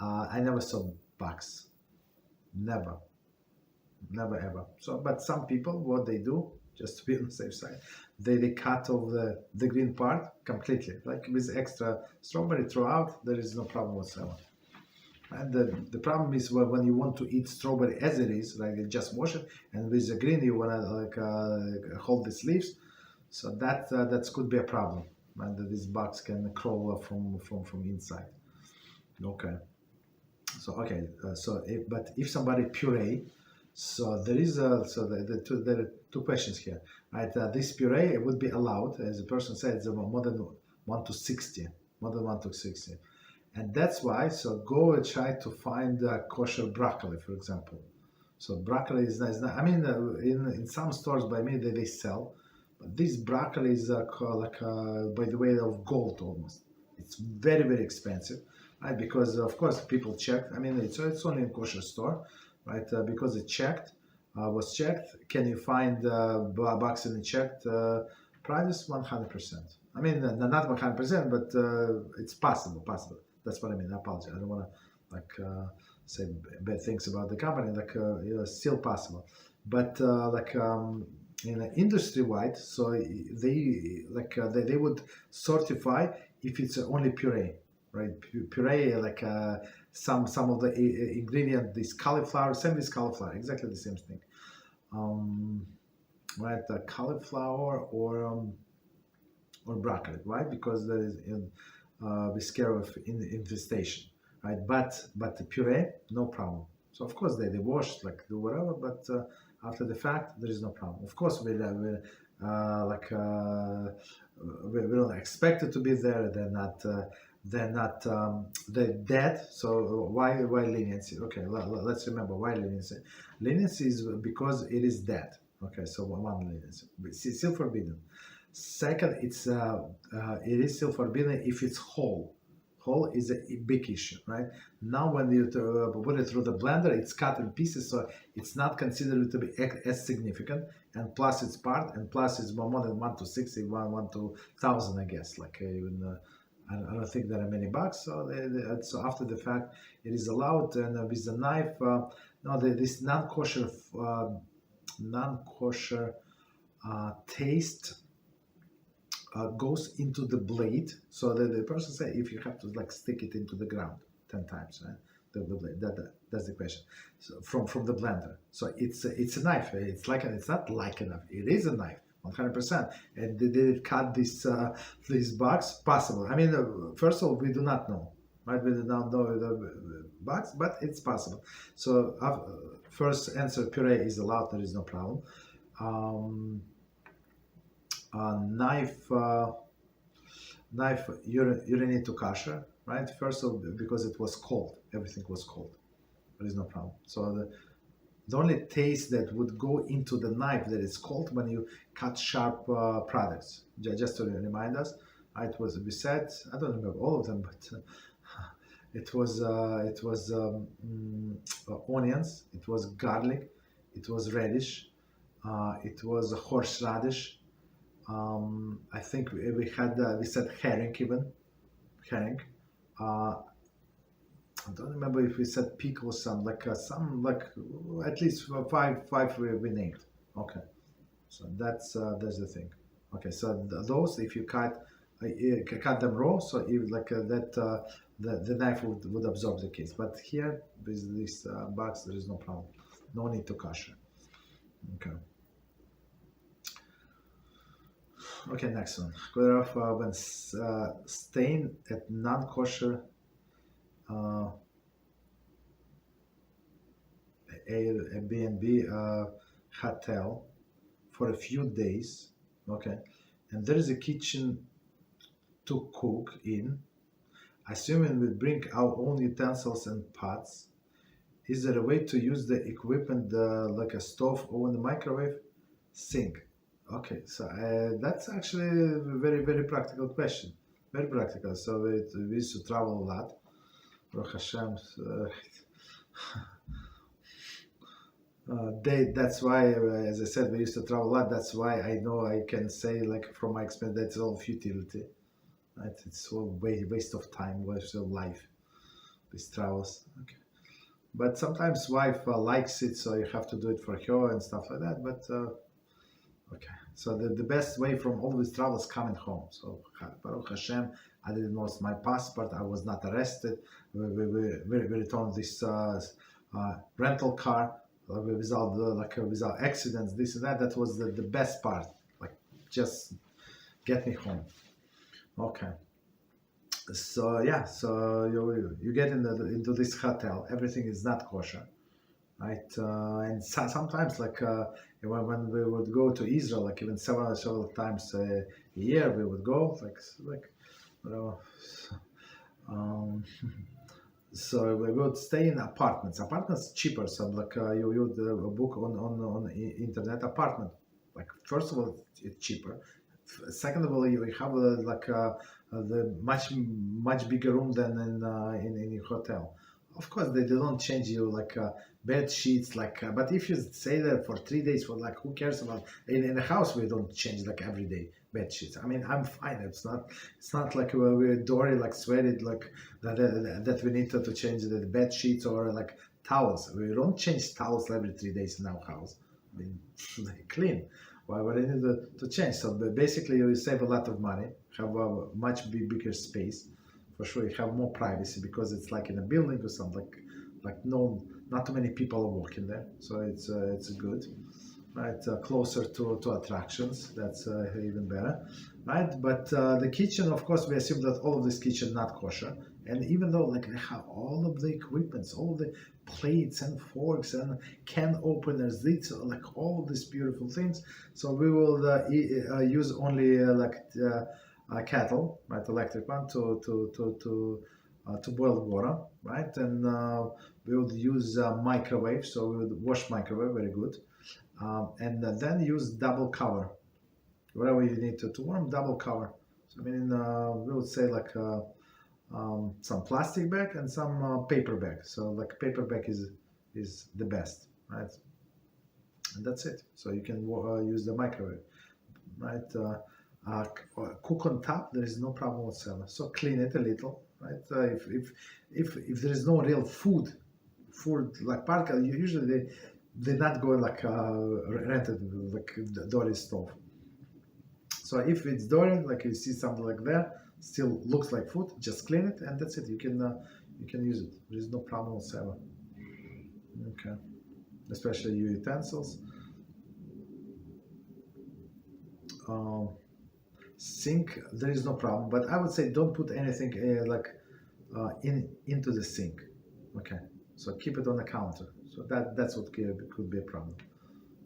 I never saw bugs, never ever. So but some people, what they do, just to be on the safe side, they cut off the green part completely, like with extra strawberry throughout, there is no problem whatsoever. And the problem is when you want to eat strawberry as it is, like you just wash it, and with the green you want to like hold these leaves, so that could be a problem, and these bugs can crawl from inside. Okay, so okay, but if somebody puree, so there is there are two questions here, right? This puree would be allowed, as the person said, it's more than 1 to 60, and that's why. So go and try to find kosher broccoli, for example. So broccoli is nice. I mean, in some stores by me they sell, but this broccoli is like by the way of gold almost. It's very expensive, right? Because of course people check. I mean, it's only in kosher store, right? Because it was checked. Can you find box in the checked price? 100%. I mean, not 100%, but it's possible. That's what I mean. I apologize. I don't want to like say bad things about the company. Like still possible, but like in industry wide, so they like they would certify if it's only puree, right? Puree, like some of the ingredient, this cauliflower, same with cauliflower, exactly the same thing. Right, cauliflower or broccoli, right? Because there is we scare of infestation, right? But the puree, no problem. So of course they wash, like do whatever, but after the fact there is no problem. Of course we don't expect it to be there. They're dead. So why leniency? Okay, let's remember why leniency. Leniency is because it is dead. Okay, so one leniency, it's still forbidden. Second, it is still forbidden if it's whole. Whole is a big issue, right? Now when you put it through the blender, it's cut in pieces, so it's not considered to be as significant. And plus it's part, and plus it's more than 1 to 60, 1 to 1,000, I guess. Like even I don't think there are many bugs. So so after the fact, it is allowed. And with the knife, this non-kosher taste goes into the blade, so that the person say if you have to like stick it into the ground 10 times, right? The blade. That's the question. So from the blender. So it's a knife. It's not like a knife. It is a knife, 100%. And did it cut these bugs? Possible. I mean, first of all, we do not know, right? We do not know the bugs, but it's possible. So first answer, puree is allowed. There is no problem. Knife, you need to kosher, right? First of all, because it was cold, everything was cold. There is no problem. So the only taste that would go into the knife that is cold when you cut sharp products. Just to remind us, it was, we said, I don't remember all of them, but it was onions, it was garlic, it was radish, it was horseradish. I think we said herring even, herring. I don't remember if we said pickle, some at least five we named. Okay, so that's the thing. Okay, so those, if you cut them raw, so the knife would absorb the case. But here with this box, there is no problem. No need to kosher. Okay. Okay, next one. When staying at non-kosher Airbnb hotel for a few days, okay, and there is a kitchen to cook in. Assuming we bring our own utensils and pots, is there a way to use the equipment like a stove, oven, microwave, sink? Okay, so that's actually a very, very practical question. Very practical. So we used to travel a lot. Baruch HaShem. That's why, as I said, we used to travel a lot. That's why I know I can say, like, from my experience, that's all futility. Right? It's all waste of time, waste of life, these travels. Okay. But sometimes wife likes it, so you have to do it for her and stuff like that. But okay, so the best way from all these travels coming home. So Baruch HaShem, I didn't lose my passport. I was not arrested. We returned this rental car without accidents, this and that. That was the best part. Like, just get me home. Okay. So yeah, so you get into this hotel. Everything is not kosher, right? And sometimes, like when we would go to Israel, like even several times a year, we would go, you know. So we would stay in apartments. Apartments cheaper, so like you would book on internet apartment. Like, first of all, it's cheaper. Second of all, you have the much bigger room than in a hotel. Of course, they don't change you like bed sheets, but if you stay there for 3 days, for like, who cares about in a house? We don't change like every day bed sheets. I mean, I'm fine. It's not like we're dirty, like sweated, like that we need to change the bed sheets or like towels. We don't change towels every 3 days in our house. I mean, they clean. Why would I need to change? So basically, you save a lot of money, have a much bigger space. For sure, you have more privacy because it's like in a building or something. Not too many people are walking there, so it's good, right? Closer to attractions, that's even better, right? But the kitchen, of course, we assume that all of this kitchen not kosher, and even though like they have all of the equipments, all of the plates and forks and can openers, these like all of these beautiful things. So we will use only a kettle, right, electric one, to boil water, right, and we would use microwave, so we would wash microwave, very good, and then use double cover, whatever you need to warm, double cover. So I mean, we would say like some plastic bag and some paper bag. So like paper bag is the best, right? And that's it. So you can use the microwave, right? Cook on top. There is no problem whatsoever. So clean it a little, right? If there is no real food like parka, usually they not go like rented like dirty stove. So if it's dirty, like you see something like that, still looks like food, just clean it and that's it. You can use it. There is no problem whatsoever. Okay, especially your utensils. Sink, there is no problem, but I would say don't put anything into the sink. Okay, so keep it on the counter. So that's what could be a problem.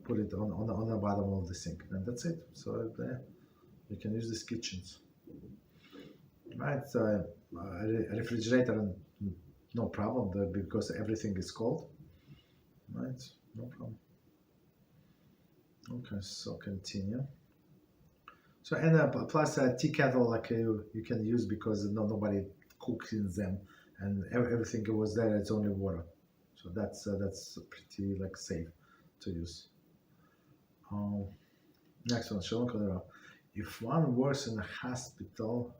Put it on the bottom of the sink, and that's it. So you can use these kitchens. Right, a refrigerator, no problem there because everything is cold. Right, no problem. Okay, so continue. So and plus a tea kettle, like you can use because nobody cooks in them, and everything was there. It's only water, so that's pretty like safe to use. Next one, Shalom Kodera. If one works in a hospital.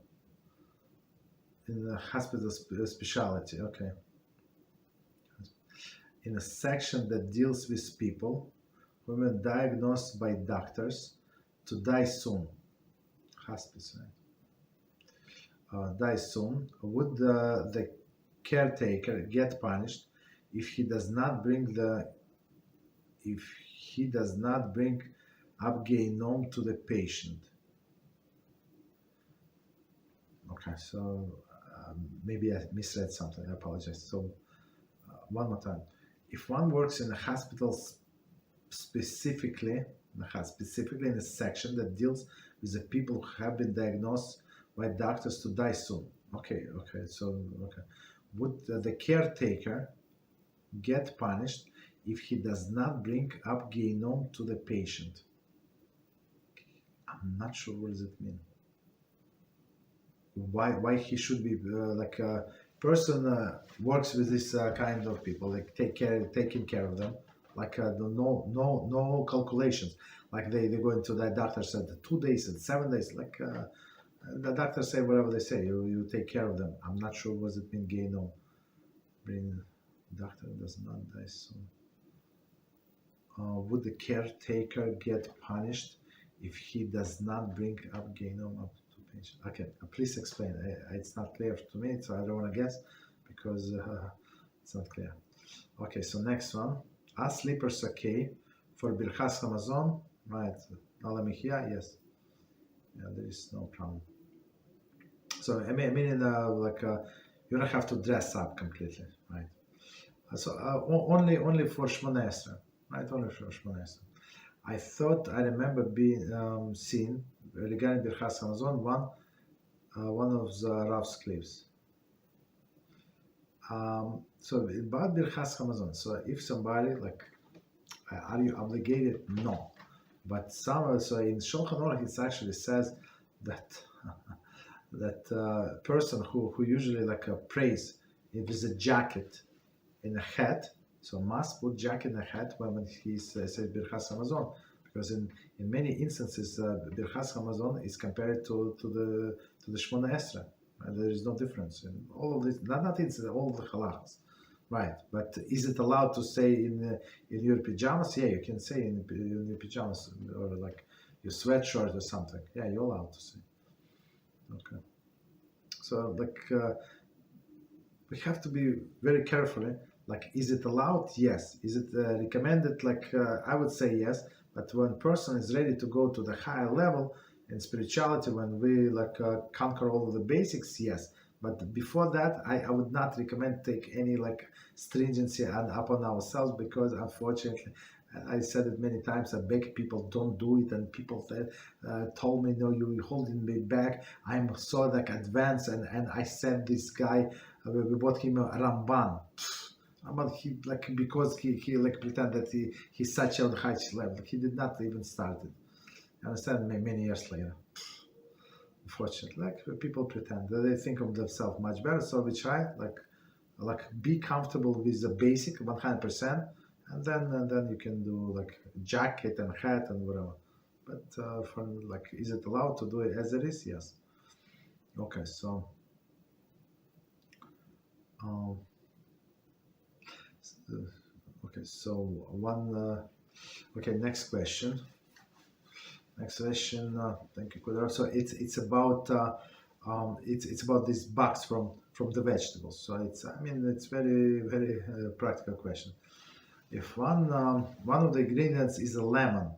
In the hospital specialty, okay. In a section that deals with people who were diagnosed by doctors to die soon. Hospice, right? Die soon. Would the caretaker get punished if he does not bring up Gehinom to the patient? Okay, so maybe I misread something. I apologize. So one more time. if one works in a hospital specifically in a section that deals with the people who have been diagnosed by doctors to die soon. Okay. Would the caretaker get punished if he does not bring up Gehinom to the patient? I'm not sure what does it mean. Why he should be like a person works with this kind of people, like taking care of them, like no calculations, like they go into the doctor said 2 days and 7 days, like the doctor say whatever they say, you take care of them. I'm not sure what it mean Gehinom. Bring doctor does not die soon. Would the caretaker get punished if he does not bring up Gehinom up to patient? Okay, please explain. It's not clear to me, so I don't want to guess because it's not clear. Okay, so next one. Are slippers okay for Birchas Hamazon? Right. Alamihia, yes. Yeah, there is no problem. So I mean, you don't have to dress up completely, right? So only for Shmona Esrei, right? Only for Shmona Esrei. I thought I remember being seen regarding Birchas Hamazon one of the Rav's clips. So about Birchas Hamazon. So if somebody are you obligated? No, but so in Shulchan Aruch it actually says that that person who usually prays with a jacket and a hat, so must put jacket and a hat when he says Birchas Hamazon, because in many instances Birchas Hamazon is compared to the Shmona Esrei. There is no difference in all of this. Not in all the halachos, right? But is it allowed to say in your pajamas? Yeah, you can say in your pajamas or like your sweatshirt or something. Yeah, you're allowed to say. Okay. So we have to be very carefully. Is it allowed? Yes. Is it recommended? I would say yes. But when a person is ready to go to the higher level in spirituality, when we conquer all of the basics, yes. But before that, I would not recommend take any stringency upon ourselves, because unfortunately, I said it many times, I beg people don't do it, and people told me, no, you're holding me back. I'm so advanced, and I sent this guy, we bought him a Ramban. But he because he pretend that he's such a high level. He did not even start it. You understand? Many years later, unfortunately, people pretend that they think of themselves much better. So we try be comfortable with the basic 100%, and then you can do jacket and hat and whatever. But for is it allowed to do it as it is? Yes. Okay, so. Okay, so next question. Thank you, Kudra. So it's about it's about this box from the vegetables. So it's very very practical question. If one of the ingredients is a lemon,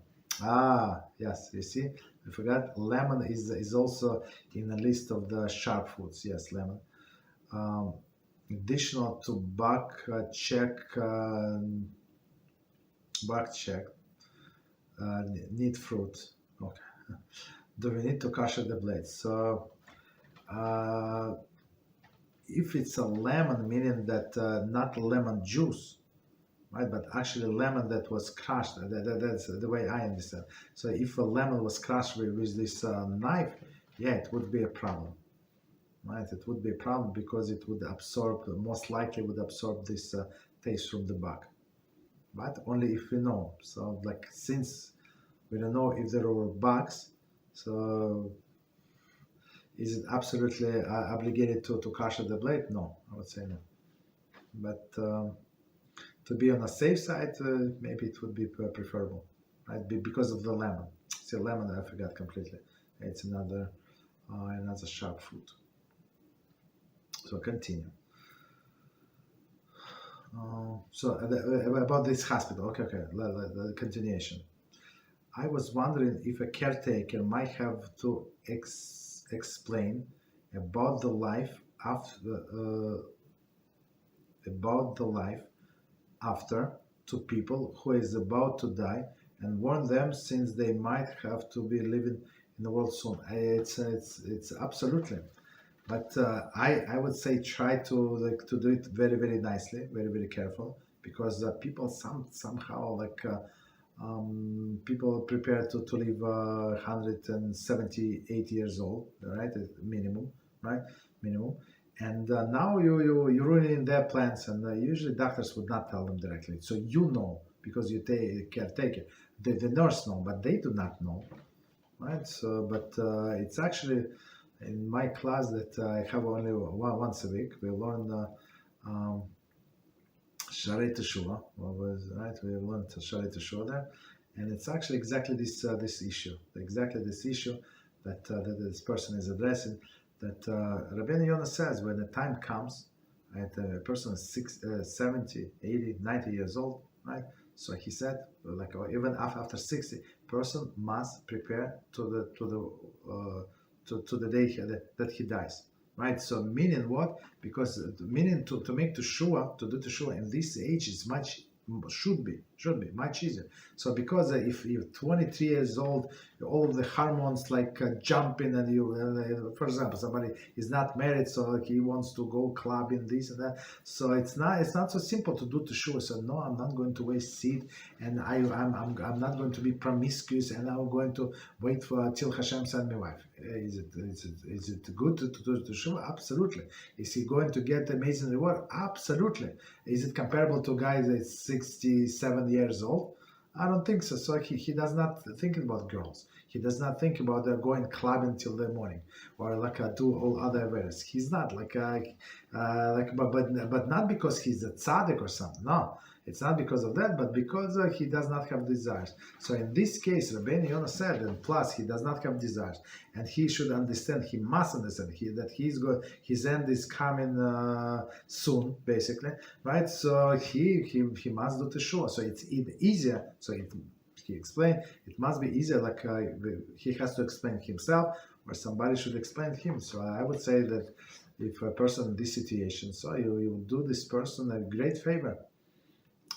yes, you see, I forgot lemon is also in the list of the sharp foods. Yes, lemon. Additional to back check, need fruit. Okay. Do we need to kosher the blades? So, if it's a lemon, meaning that not lemon juice, right? But actually lemon that was crushed. That's the way I understand. So, if a lemon was crushed with this knife, yeah, it would be a problem. Right, it would be a problem because it would absorb, most likely would absorb this taste from the bark, but only if we know. So since we don't know if there were bugs, so is it absolutely obligated to kosher the blade? No, I would say no. But to be on a safe side, maybe it would be preferable, right? Because of the lemon. See, lemon I forgot completely. It's another sharp fruit. So continue. So about this hospital, okay, the continuation. I was wondering if a caretaker might have to explain about the life after to people who is about to die and warn them since they might have to be living in the world soon. It's absolutely. But I would say try to do it very very nicely, very very careful, because people somehow people prepare to live 178 years old, right? Minimum, right? Minimum. And now you're ruining their plans, and usually doctors would not tell them directly. So you know, because you take caretaker. The nurse know, but they do not know, right? So, but it's actually in my class that I have only once a week. We learn Sharei Teshuvah, right? We learned Sharei Teshuvah there, and it's actually exactly this issue, that this person is addressing. That Rabbeinu Yonah says when the time comes, right, a person is 70, 80, 90 years old, right? So he said, even after 60, person must prepare to the day that he dies, right? So meaning what? Because meaning to make teshuvah, to do teshuvah in this age is should be much easier. So because if you're 23 years old, all of the hormones jumping, and for example, somebody is not married, so he wants to go clubbing, this and that. So it's not so simple to do teshuvah. So no, I'm not going to waste seed, and I'm not going to be promiscuous, and I'm going to wait till HaShem send me wife. Is it good to do teshuvah? Absolutely. Is he going to get amazing reward? Absolutely. Is it comparable to a guy that's 67 years old? I don't think so. So he does not think about girls. He does not think about going clubbing till the morning, or do all other events. He's not but not because he's a tzaddik or something. No, it's not because of that, but because he does not have desires. So in this case, Rabbeinu Yonah said, and plus he does not have desires, and he should understand. He must understand that his end is coming soon, basically, right? So he must do teshuvah. So it's easier. So he explained it must be easier. He has to explain himself, or somebody should explain him. So I would say that if a person in this situation, so you do this person a great favor.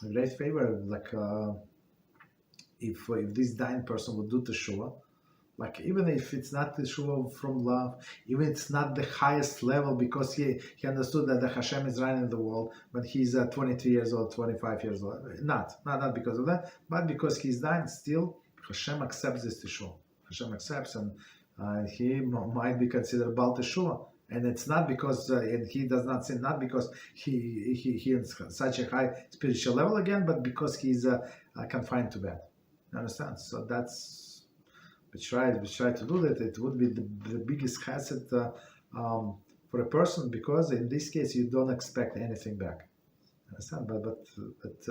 If this dying person would do teshuvah, even if it's not teshuvah from love, even if it's not the highest level, because he understood that the HaShem is running the world, but he's 23 years old, 25 years old. Not because of that, but because he's dying, still HaShem accepts this teshuvah. HaShem accepts, and he might be considered Baal teshuvah. And it's not because, and he does not sin, not because he is such a high spiritual level again, but because he's confined to bed. You understand? So we try to do that. It would be the biggest chesed for a person, because in this case you don't expect anything back. You understand? But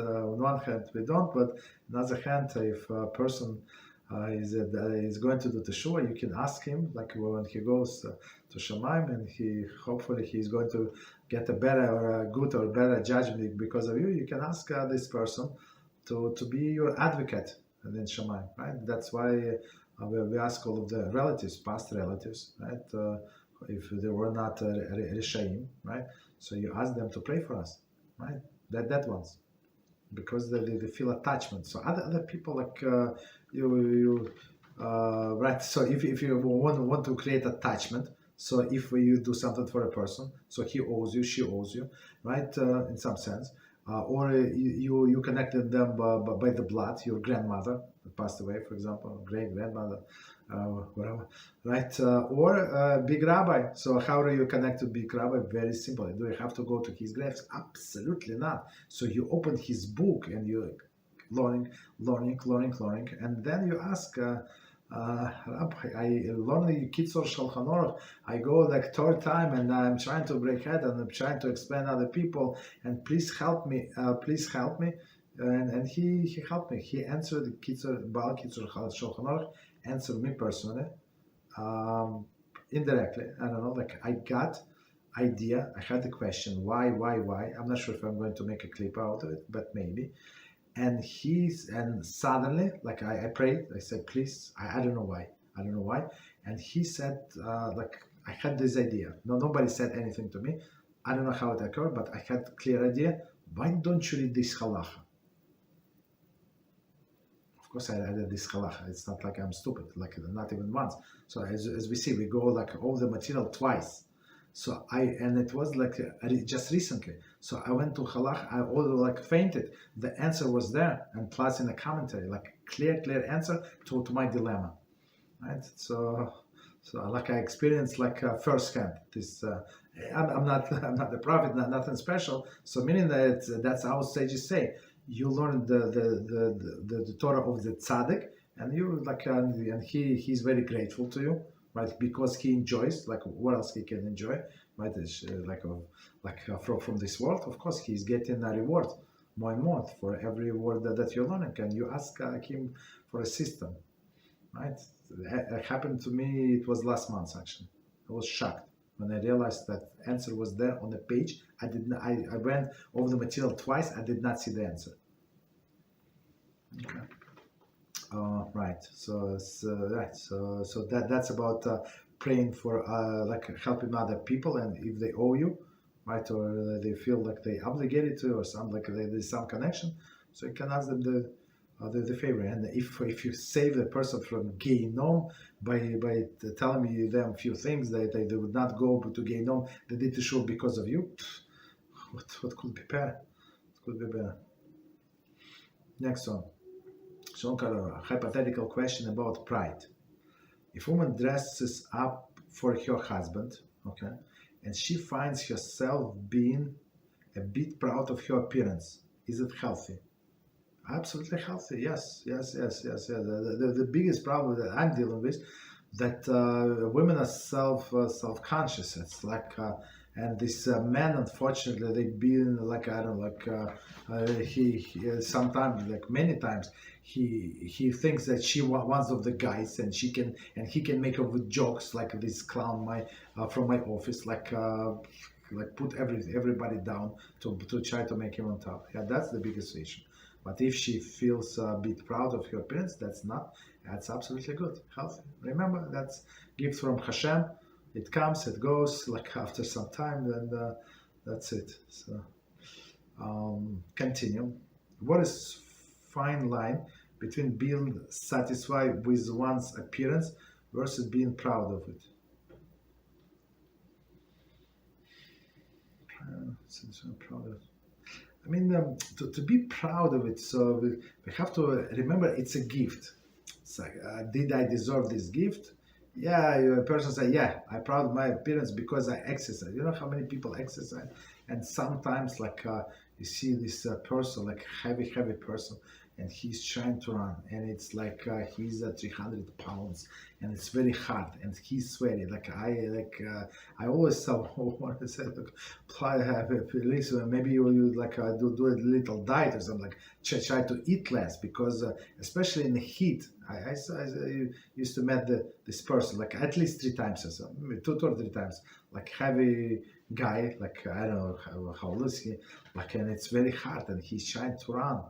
on one hand we don't, but on the other hand, if a person is going to do teshuvah, you can ask him, when he goes to Shemaim, and hopefully he's going to get a better or a good or better judgment because of you. You can ask this person to be your advocate and then Shemaim, right? That's why we ask all of the relatives, past relatives, right? If they were not Rishaim, right? So you ask them to pray for us, right? That ones, because they feel attachment. So other people right? So if you want to create attachment, so if you do something for a person, so he owes you, she owes you, right? In some sense, or you connected them by the blood, your grandmother passed away, for example, great grandmother, whatever, right? Or big rabbi. So how do you connect to big rabbi? Very simple. Do you have to go to his graves? Absolutely not. So you open his book and you learning, and then you ask, Rabbi, I learn the Kitzur Shulchan Aruch. I go third time, and I'm trying to break head, and I'm trying to explain other people, and please help me, and he helped me. He answered the Kitzur Shulchan Aruch, answered me personally, indirectly. I don't know, I got idea. I had the question, why? I'm not sure if I'm going to make a clip out of it, but maybe. And suddenly, I prayed, I said, please, I don't know why. And he said, I had this idea. Nobody said anything to me. I don't know how it occurred, but I had a clear idea why don't you read this Halachah? Of course, I read this Halachah. It's not like I'm stupid, like not even once. So as we see, we go like over the material twice. So and it was like just recently. So I went to Halachah, I all like fainted. The answer was there, and plus in the commentary, like clear answer to my dilemma, right? So like I experienced like firsthand this. I'm not the prophet, nothing special. So meaning that that's how sages say. You learn the Torah of the tzaddik, and you like, and he's very grateful to you, right? Because he enjoys, like what else he can enjoy, right? It's, from this world, of course, he's getting a reward more and more for every word that you're learning. And you ask him for a system, right? It happened to me. It was last month actually. I was shocked when I realized that answer was there on the page. I went over the material twice. I did not see the answer. Okay. Right. So that's about praying for like helping other people, and if they owe you, right, or they feel like they obligated to, or some like there's some connection, so you can ask them the favor. And if you save the person from Gehinnom by telling them a few things that they would not go to Gehinnom, they did to show because of you. What could be better? It could be better. Next one. So a hypothetical question about pride. If a woman dresses up for her husband, okay, and she finds herself being a bit proud of her appearance, is it healthy? Absolutely healthy. Yes. The biggest problem that I'm dealing with, that women are self-conscious. It's like and this man, unfortunately, they've been like, I don't know, like he sometimes, like many times, he thinks that she wants of the guys, and he can make up with jokes like this clown from my office, like put everybody down to try to make him on top. Yeah, that's the biggest issue. But if she feels a bit proud of her appearance, that's absolutely good, healthy. Remember, that's gift from HaShem. It comes, it goes, like after some time, and that's it. So continue. What is fine line between being satisfied with one's appearance versus being proud of it? Since I'm proud of it. I mean, to be proud of it, so we have to remember it's a gift. It's like, did I deserve this gift? Yeah, a person say, yeah, I'm proud of my appearance because I exercise. You know how many people exercise? And sometimes, like, you see this person, like heavy person, and he's trying to run, and it's like he's 300 pounds, and it's very hard, and he's sweaty. Like I always want to say, look, listen, maybe you like do a little diet or something, like try to eat less, because especially in the heat, I used to meet this person like at least 3 times or so, 2 or 3 times, like heavy guy, like I don't know how old is he, like, and it's very hard, and he's trying to run.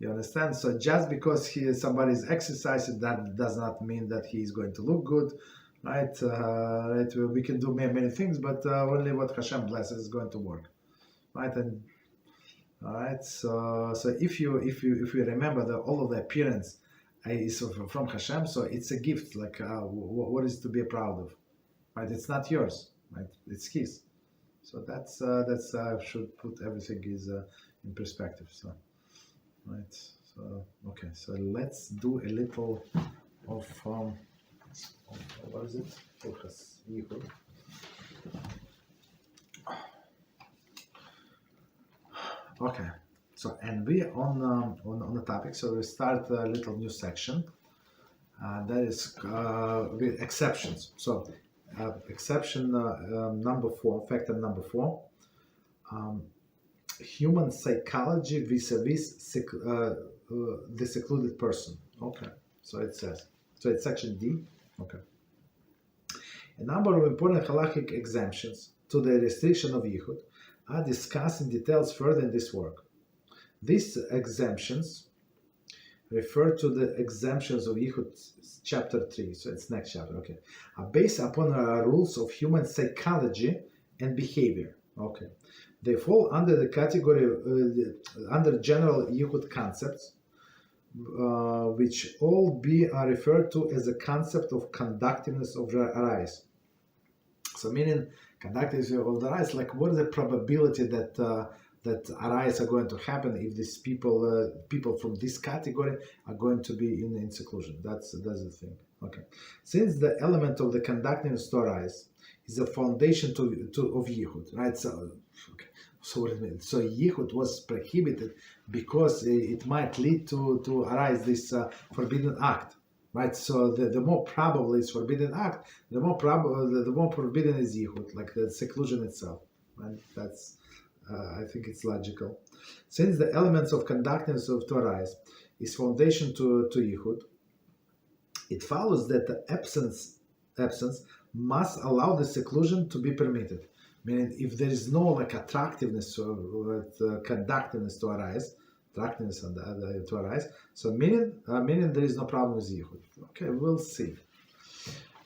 You understand? So just because somebody's exercising, that does not mean that he's going to look good, right? We can do many things, but only what HaShem blesses is going to work, right? And all right. So if you remember that all of the appearance is from HaShem, so it's a gift. Like what is to be proud of, right? It's not yours, right? It's His. So that's should put everything in perspective. So. Right. So okay. So let's do a little of what is it? Shiur. Okay. So and we on the topic. So we start a little new section. That is with exceptions. So exception number 4, factor number 4. Human psychology vis-a-vis the secluded person. Okay, so it says. So it's section D. Okay. A number of important halachic exemptions to the restriction of yichud are discussed in details further in this work. These exemptions refer to the exemptions of yichud, chapter 3. So it's next chapter. Okay, are based upon rules of human psychology and behavior. Okay. They fall under the category, under general yichud concepts, which all are referred to as a concept of conductiveness of the arise. So meaning conductiveness of the arise, like what is the probability that that arise are going to happen if these people from this category are going to be in seclusion. That's the thing. Okay. Since the element of the conductiveness to arise is a foundation of yichud, right? So okay. So what it means? So yichud was prohibited because it might lead to arise this forbidden act, right? So the more probable is forbidden act, the more forbidden is yichud, like the seclusion itself, right? That's I think it's logical. Since the elements of conductiveness of to arise is foundation to yichud, it follows that the absence must allow the seclusion to be permitted. Meaning, if there is no like attractiveness or conductiveness to arise, so meaning there is no problem with yichud. Okay, we'll see.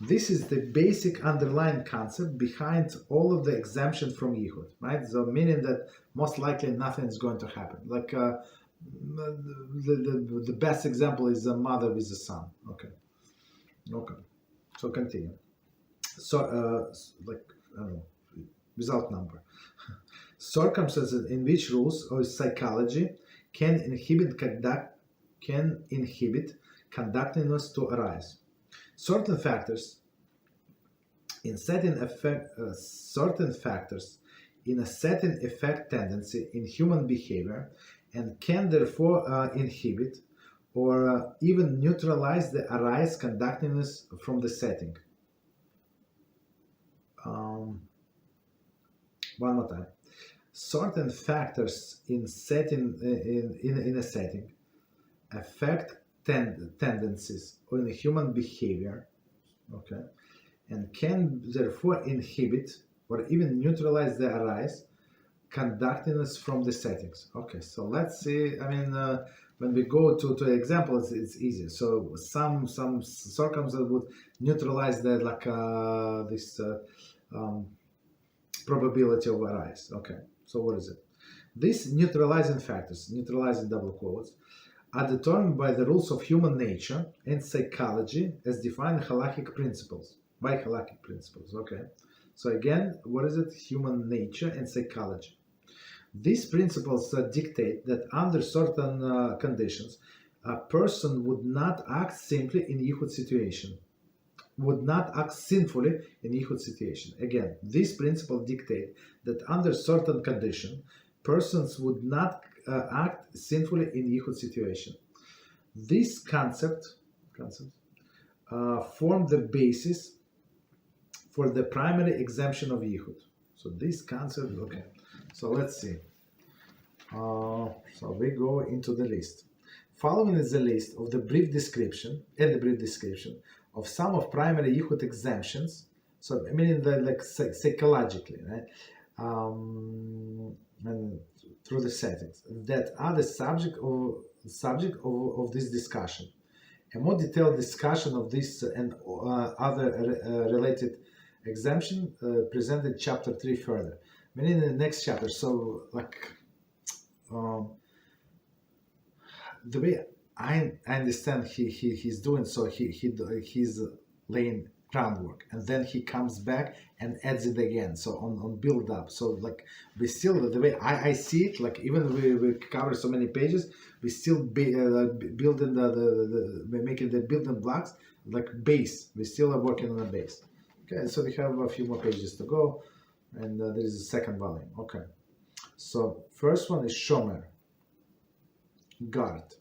This is the basic underlying concept behind all of the exemption from yichud, right? So meaning that most likely nothing is going to happen. Like the best example is a mother with a son. Okay. So continue. So like I don't know, without number. Circumstances in which rules or psychology can inhibit conductiveness to arise. Certain factors in a setting effect tendency in human behavior and can therefore inhibit or even neutralize the arise conductiveness from the setting. One more time. Certain factors in a setting affect tendencies in human behavior, okay, and can therefore inhibit or even neutralize the arise conductiveness from the settings. Okay, so let's see. I mean, when we go to examples, it's easy. So some circumstances would neutralize the probability of arise. Okay, so what is it? These neutralizing factors, neutralizing double quotes, are determined by the rules of human nature and psychology as defined by halakhic principles. Okay, so again, what is it? Human nature and psychology. These principles dictate that under certain conditions, a person would not act simply in yichud situation, would not act sinfully in yichud situation. Again, these principles dictate that under certain condition, persons would not act sinfully in yichud situation. These concepts form the basis for the primary exemption of yichud. So this concept, okay. So let's see. So we go into the list. Following is the list of the brief description of some of primary yichud exemptions. So I mean, psychologically, right? And through the settings that are the subject of this discussion. A more detailed discussion of this and other related exemption presented chapter 3 further. Meaning in the next chapter. So like the way I understand he's doing, so he's laying groundwork and then he comes back and adds it again, so on build up. So like we still, the way I see it, like even we cover so many pages, we still building we're making the building blocks like base. We still are working on a base. Okay, so we have a few more pages to go, and there is a second volume. Okay, so first one is shomer, guard.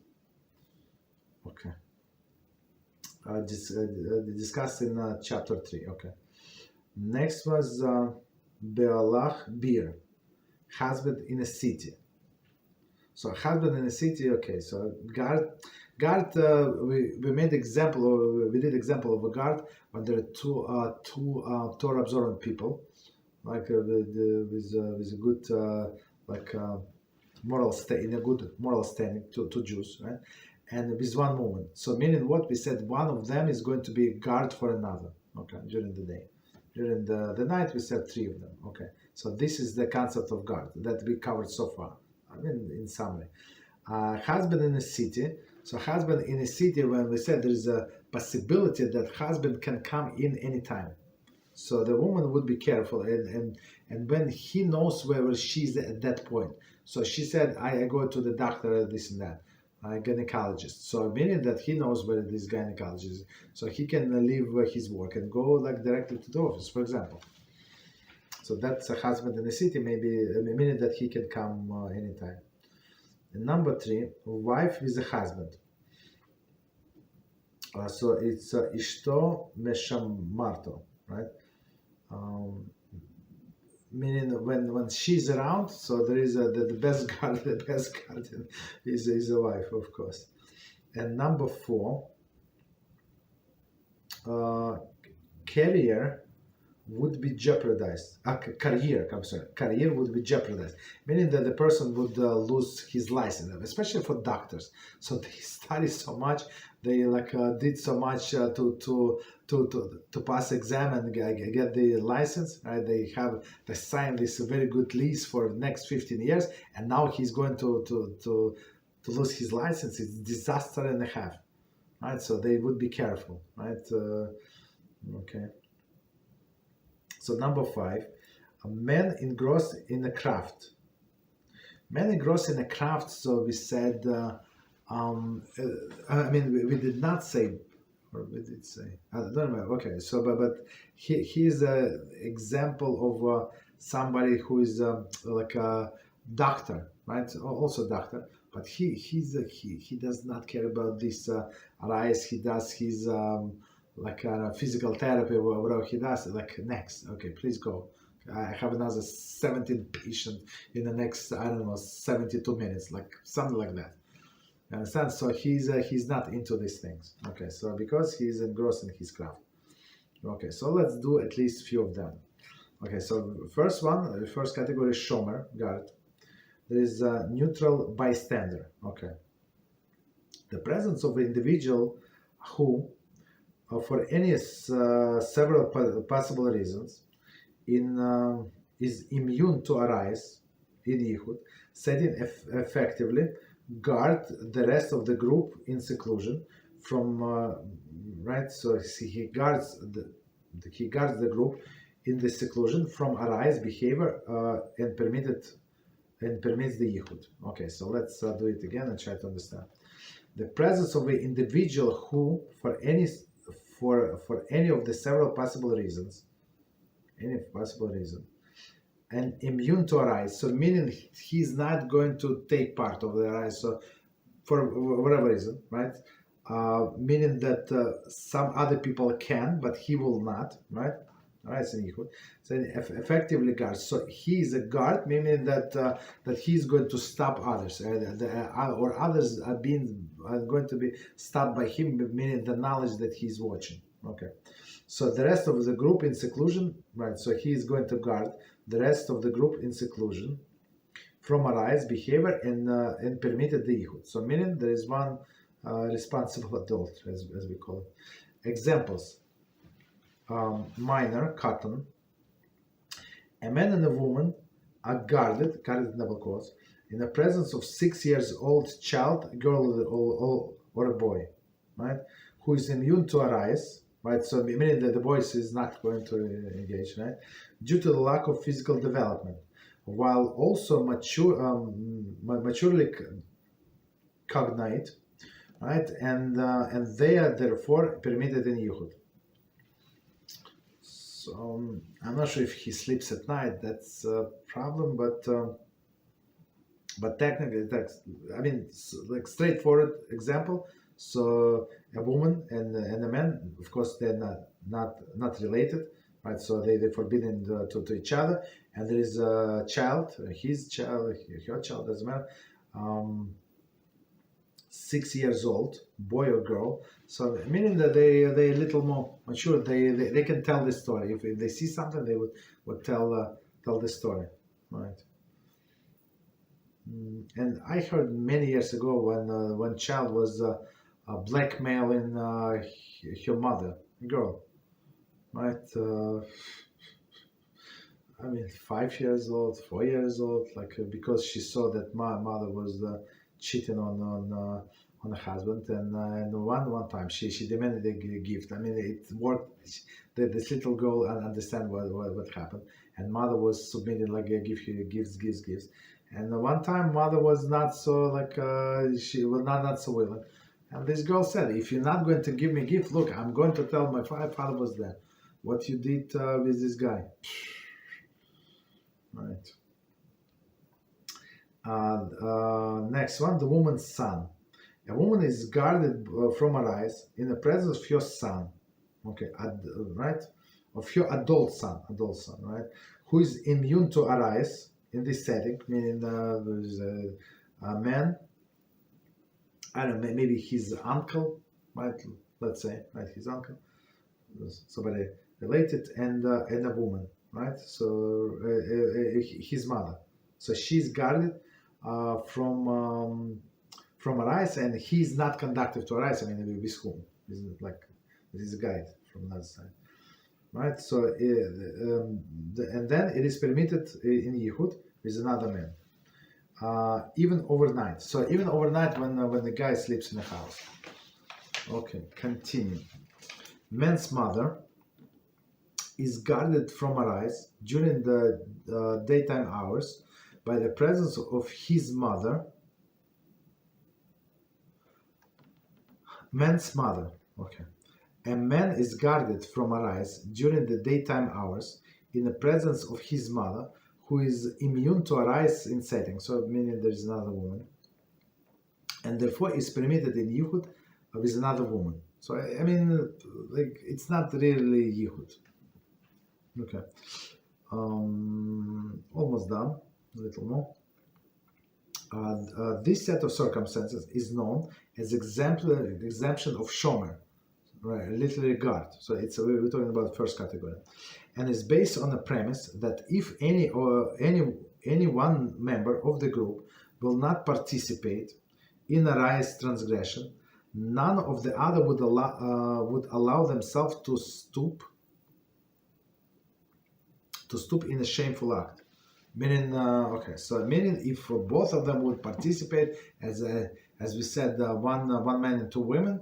Okay, discussed in chapter 3. Okay, next was be'alach bir, husband in a city. So husband in a city. Okay, so guard. We made example, or we did example of a guard when there are two Torah observant people, like with a good moral in a good moral standing to Jews, right? And with one woman. So meaning what we said, one of them is going to be a guard for another, okay, during the day. During the night, we said 3 of them. Okay, so this is the concept of guard that we covered so far. I mean, in summary, husband in a city. So husband in a city, when we said there is a possibility that husband can come in anytime. So the woman would be careful, and when he knows where she's at that point. So she said, I go to the doctor, this and that, gynecologist. So meaning that he knows where this gynecologist is, so he can leave his work and go like directly to the office, for example. So that's a husband in the city, maybe meaning that he can come anytime. And number 3, wife with a husband. So it's ishto meshamarto, right? Meaning when she's around, so there is the best guardian. The best guardian is a wife, of course. And number 4, career would be jeopardized. Career would be jeopardized, meaning that the person would lose his license, especially for doctors. So they study so much, they did so much to pass exam and get the license. Right? They signed this very good lease for the next 15 years, and now he's going to lose his license. It's disaster and a half. Right? So they would be careful. Right? Okay. So number 5, a man engrossed in a craft. Man engrossed in a craft. So we said, we did not say, or we did say, I don't remember. Okay, so but he is an example of somebody who is like a doctor, right? Also doctor, but he does not care about this arise. He does his physical therapy or whatever he does. Like next, okay, please go. I have another 17 patient in the next 72 minutes, like something like that. You understand? So he's not into these things. Okay, so because he's engrossed in his craft. Okay, so let's do at least few of them. Okay, so first category is shomer, guard. There is a neutral bystander. Okay, the presence of an individual who, for any several possible reasons, is immune to arise in yichud, setting effectively guard the rest of the group in seclusion from right. So he guards the group in the seclusion from arise behavior and permits the yichud. Okay, so let's do it again and try to understand. The presence of an individual who, for any of the several possible reasons, and immune to arise, so meaning he's not going to take part of the arise, so for whatever reason, right? Meaning that some other people can, but he will not, right? Arise and yichud. So effectively guards. So he is a guard, meaning that he's going to stop others, or others are going to be stopped by him, meaning the knowledge that he's watching. Okay. So the rest of the group in seclusion, right? So he is going to guard the rest of the group in seclusion from arise behavior and permitted the yichud. So meaning there is one responsible adult, as we call it. Examples: minor, cotton. A man and a woman are guarded double quotes, in the presence of 6 years old child, a girl or a boy, right? Who is immune to arise. Right, so meaning that the boy is not going to engage, right, due to the lack of physical development, while also maturely cognate, right, and they are therefore permitted in yichud. So I'm not sure if he sleeps at night. That's a problem, but technically, like straightforward example. So a woman and a man, of course, they're not related, right? So they're forbidden to each other. And there is a child, his child, her child, doesn't matter, 6 years old, boy or girl. So meaning that they a little more mature. They can tell the story. If they see something, they would tell the story, right? And I heard many years ago when child was blackmailing her mother, girl. right? I mean, 5 years old, 4 years old, like because she saw that my mother was cheating on her husband, and one time she demanded a gift. I mean, it worked. This little girl understand what happened, and mother was submitting like a gifts, and one time mother was not so like she was not so willing, and this girl said, "If you're not going to give me a gift, look, I'm going to tell my father was there. What you did with this guy." Right. Next one, the woman's son. A woman is guarded from her eyes in the presence of your son. Okay, right? Of your adult son, right? Who is immune to her eyes in this setting, meaning there's a man, I don't know, maybe his uncle, right? Let's say, right, his uncle, somebody related, and a woman, right? So his mother. So she's guarded from her eyes, and he's not conductive to her eyes. I mean, with whom? Isn't like this is a guide from another side, right? So and then it is permitted in Yehud with another man, even overnight. So even overnight when the guy sleeps in the house. Okay, continue. Man's mother is guarded from her eyes during the daytime hours by the presence of his mother. Man's mother, okay. A man is guarded from her eyes during the daytime hours in the presence of his mother, who is immune to her eyes in setting, so meaning there's another woman, and therefore is permitted in Yehud with another woman. So I mean, like it's not really Yehud. Okay, almost done. A little more. This set of circumstances is known as exemption of shomer, right? Literally guard. So we're talking about the first category, and is based on the premise that if any one member of the group will not participate in a riot's transgression, none of the other would allow themselves to stoop in a shameful act. Meaning, okay, so meaning if both of them would participate, as we said, one man and two women,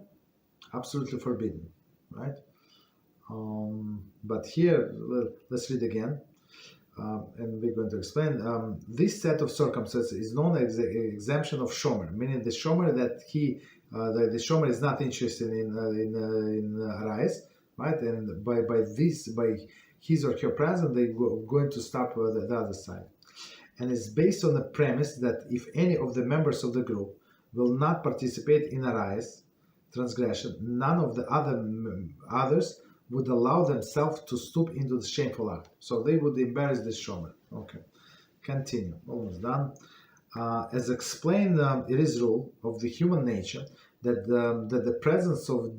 absolutely forbidden, right? But here, let's read again, and we're going to explain. This set of circumstances is known as the exemption of shomer, meaning the shomer that the shomer is not interested in arise, right? And by his or her presence, they're going to stop the other side. And it's based on the premise that if any of the members of the group will not participate in a riot transgression, none of the others would allow themselves to stoop into the shameful act. So they would embarrass the shomer. Okay, continue. Almost done. As explained, it is rule of the human nature that the presence of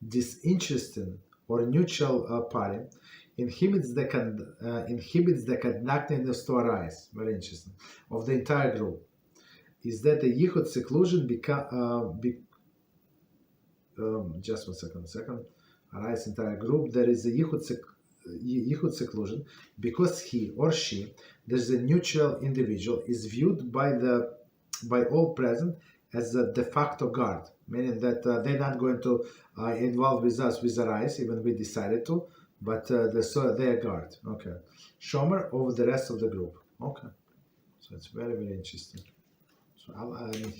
disinterested or neutral party inhibits the conductedness to arise. Very interesting. Of the entire group. Is that the yichud seclusion just one second. Arise entire group. There is a yichud seclusion because he or she, there's a neutral individual, is viewed by all present as a de facto guard, meaning that they're not going to involve with us with their eyes, even we decided to, but they're guard. Okay, shomer over the rest of the group. Okay, so it's very interesting. So I mean,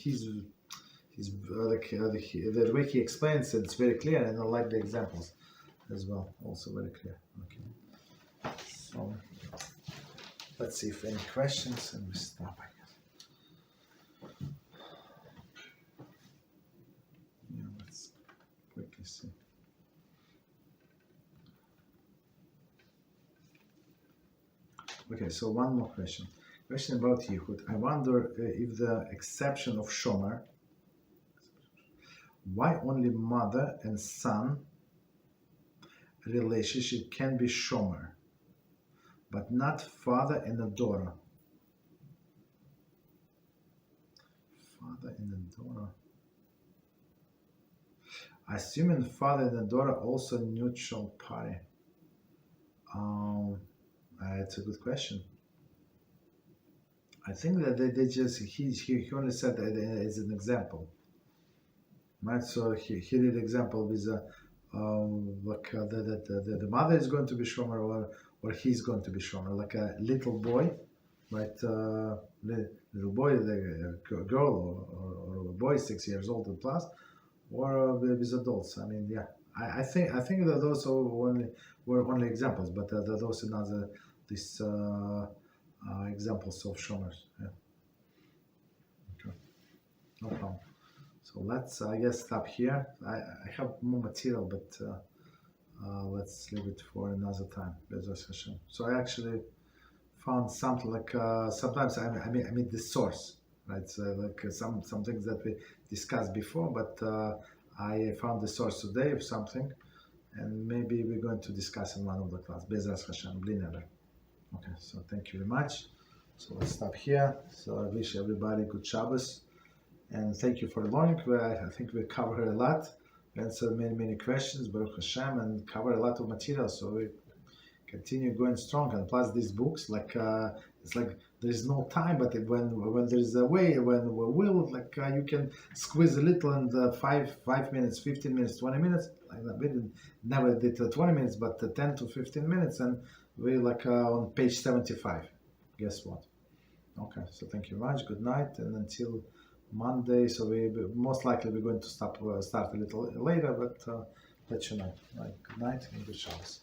the way he explains it's very clear, and I like the examples as well. Also very clear. Okay, so let's see if any questions, and we stop. Quickly see. Okay, so one more question. Question about Yehud. I wonder if the exception of shomer, why only mother and son relationship can be shomer, but not father and a daughter? Father and a daughter. Assuming father and daughter also neutral party. That's a good question. I think that they just he only said that as an example, right? So he did example with the mother is going to be shomer or he's going to be shomer, like a little boy, right? Little boy, a girl or a boy 6 years old and plus, or with adults. I mean, yeah, I think that those were only examples, but those are not these examples of shomers. Yeah. Okay. No problem. So let's, I guess, stop here. I have more material, but let's leave it for another time. Beezrat HaShem. So I actually found something like sometimes I mean the source, right? So like some things that we discussed before, but I found the source today of something, and maybe we're going to discuss in one of the class. Beezrat HaShem, Lerner. Okay, so thank you very much. So let's stop here. So I wish everybody good Shabbos, and thank you for learning. I think we covered a lot, answered many questions, Baruch Hashem, and covered a lot of material. So we continue going strong, and plus these books, like it's like there is no time, but when there is a way, when we will, like you can squeeze a little in 5 minutes, 15 minutes, 20 minutes. Like that. We never did 20 minutes, but 10 to 15 minutes, and we like on page 75. Guess what? Okay, so thank you very much. Good night, and until Monday. So we most likely we're going to start a little later, but let you know. Right, good night and good Shabbos.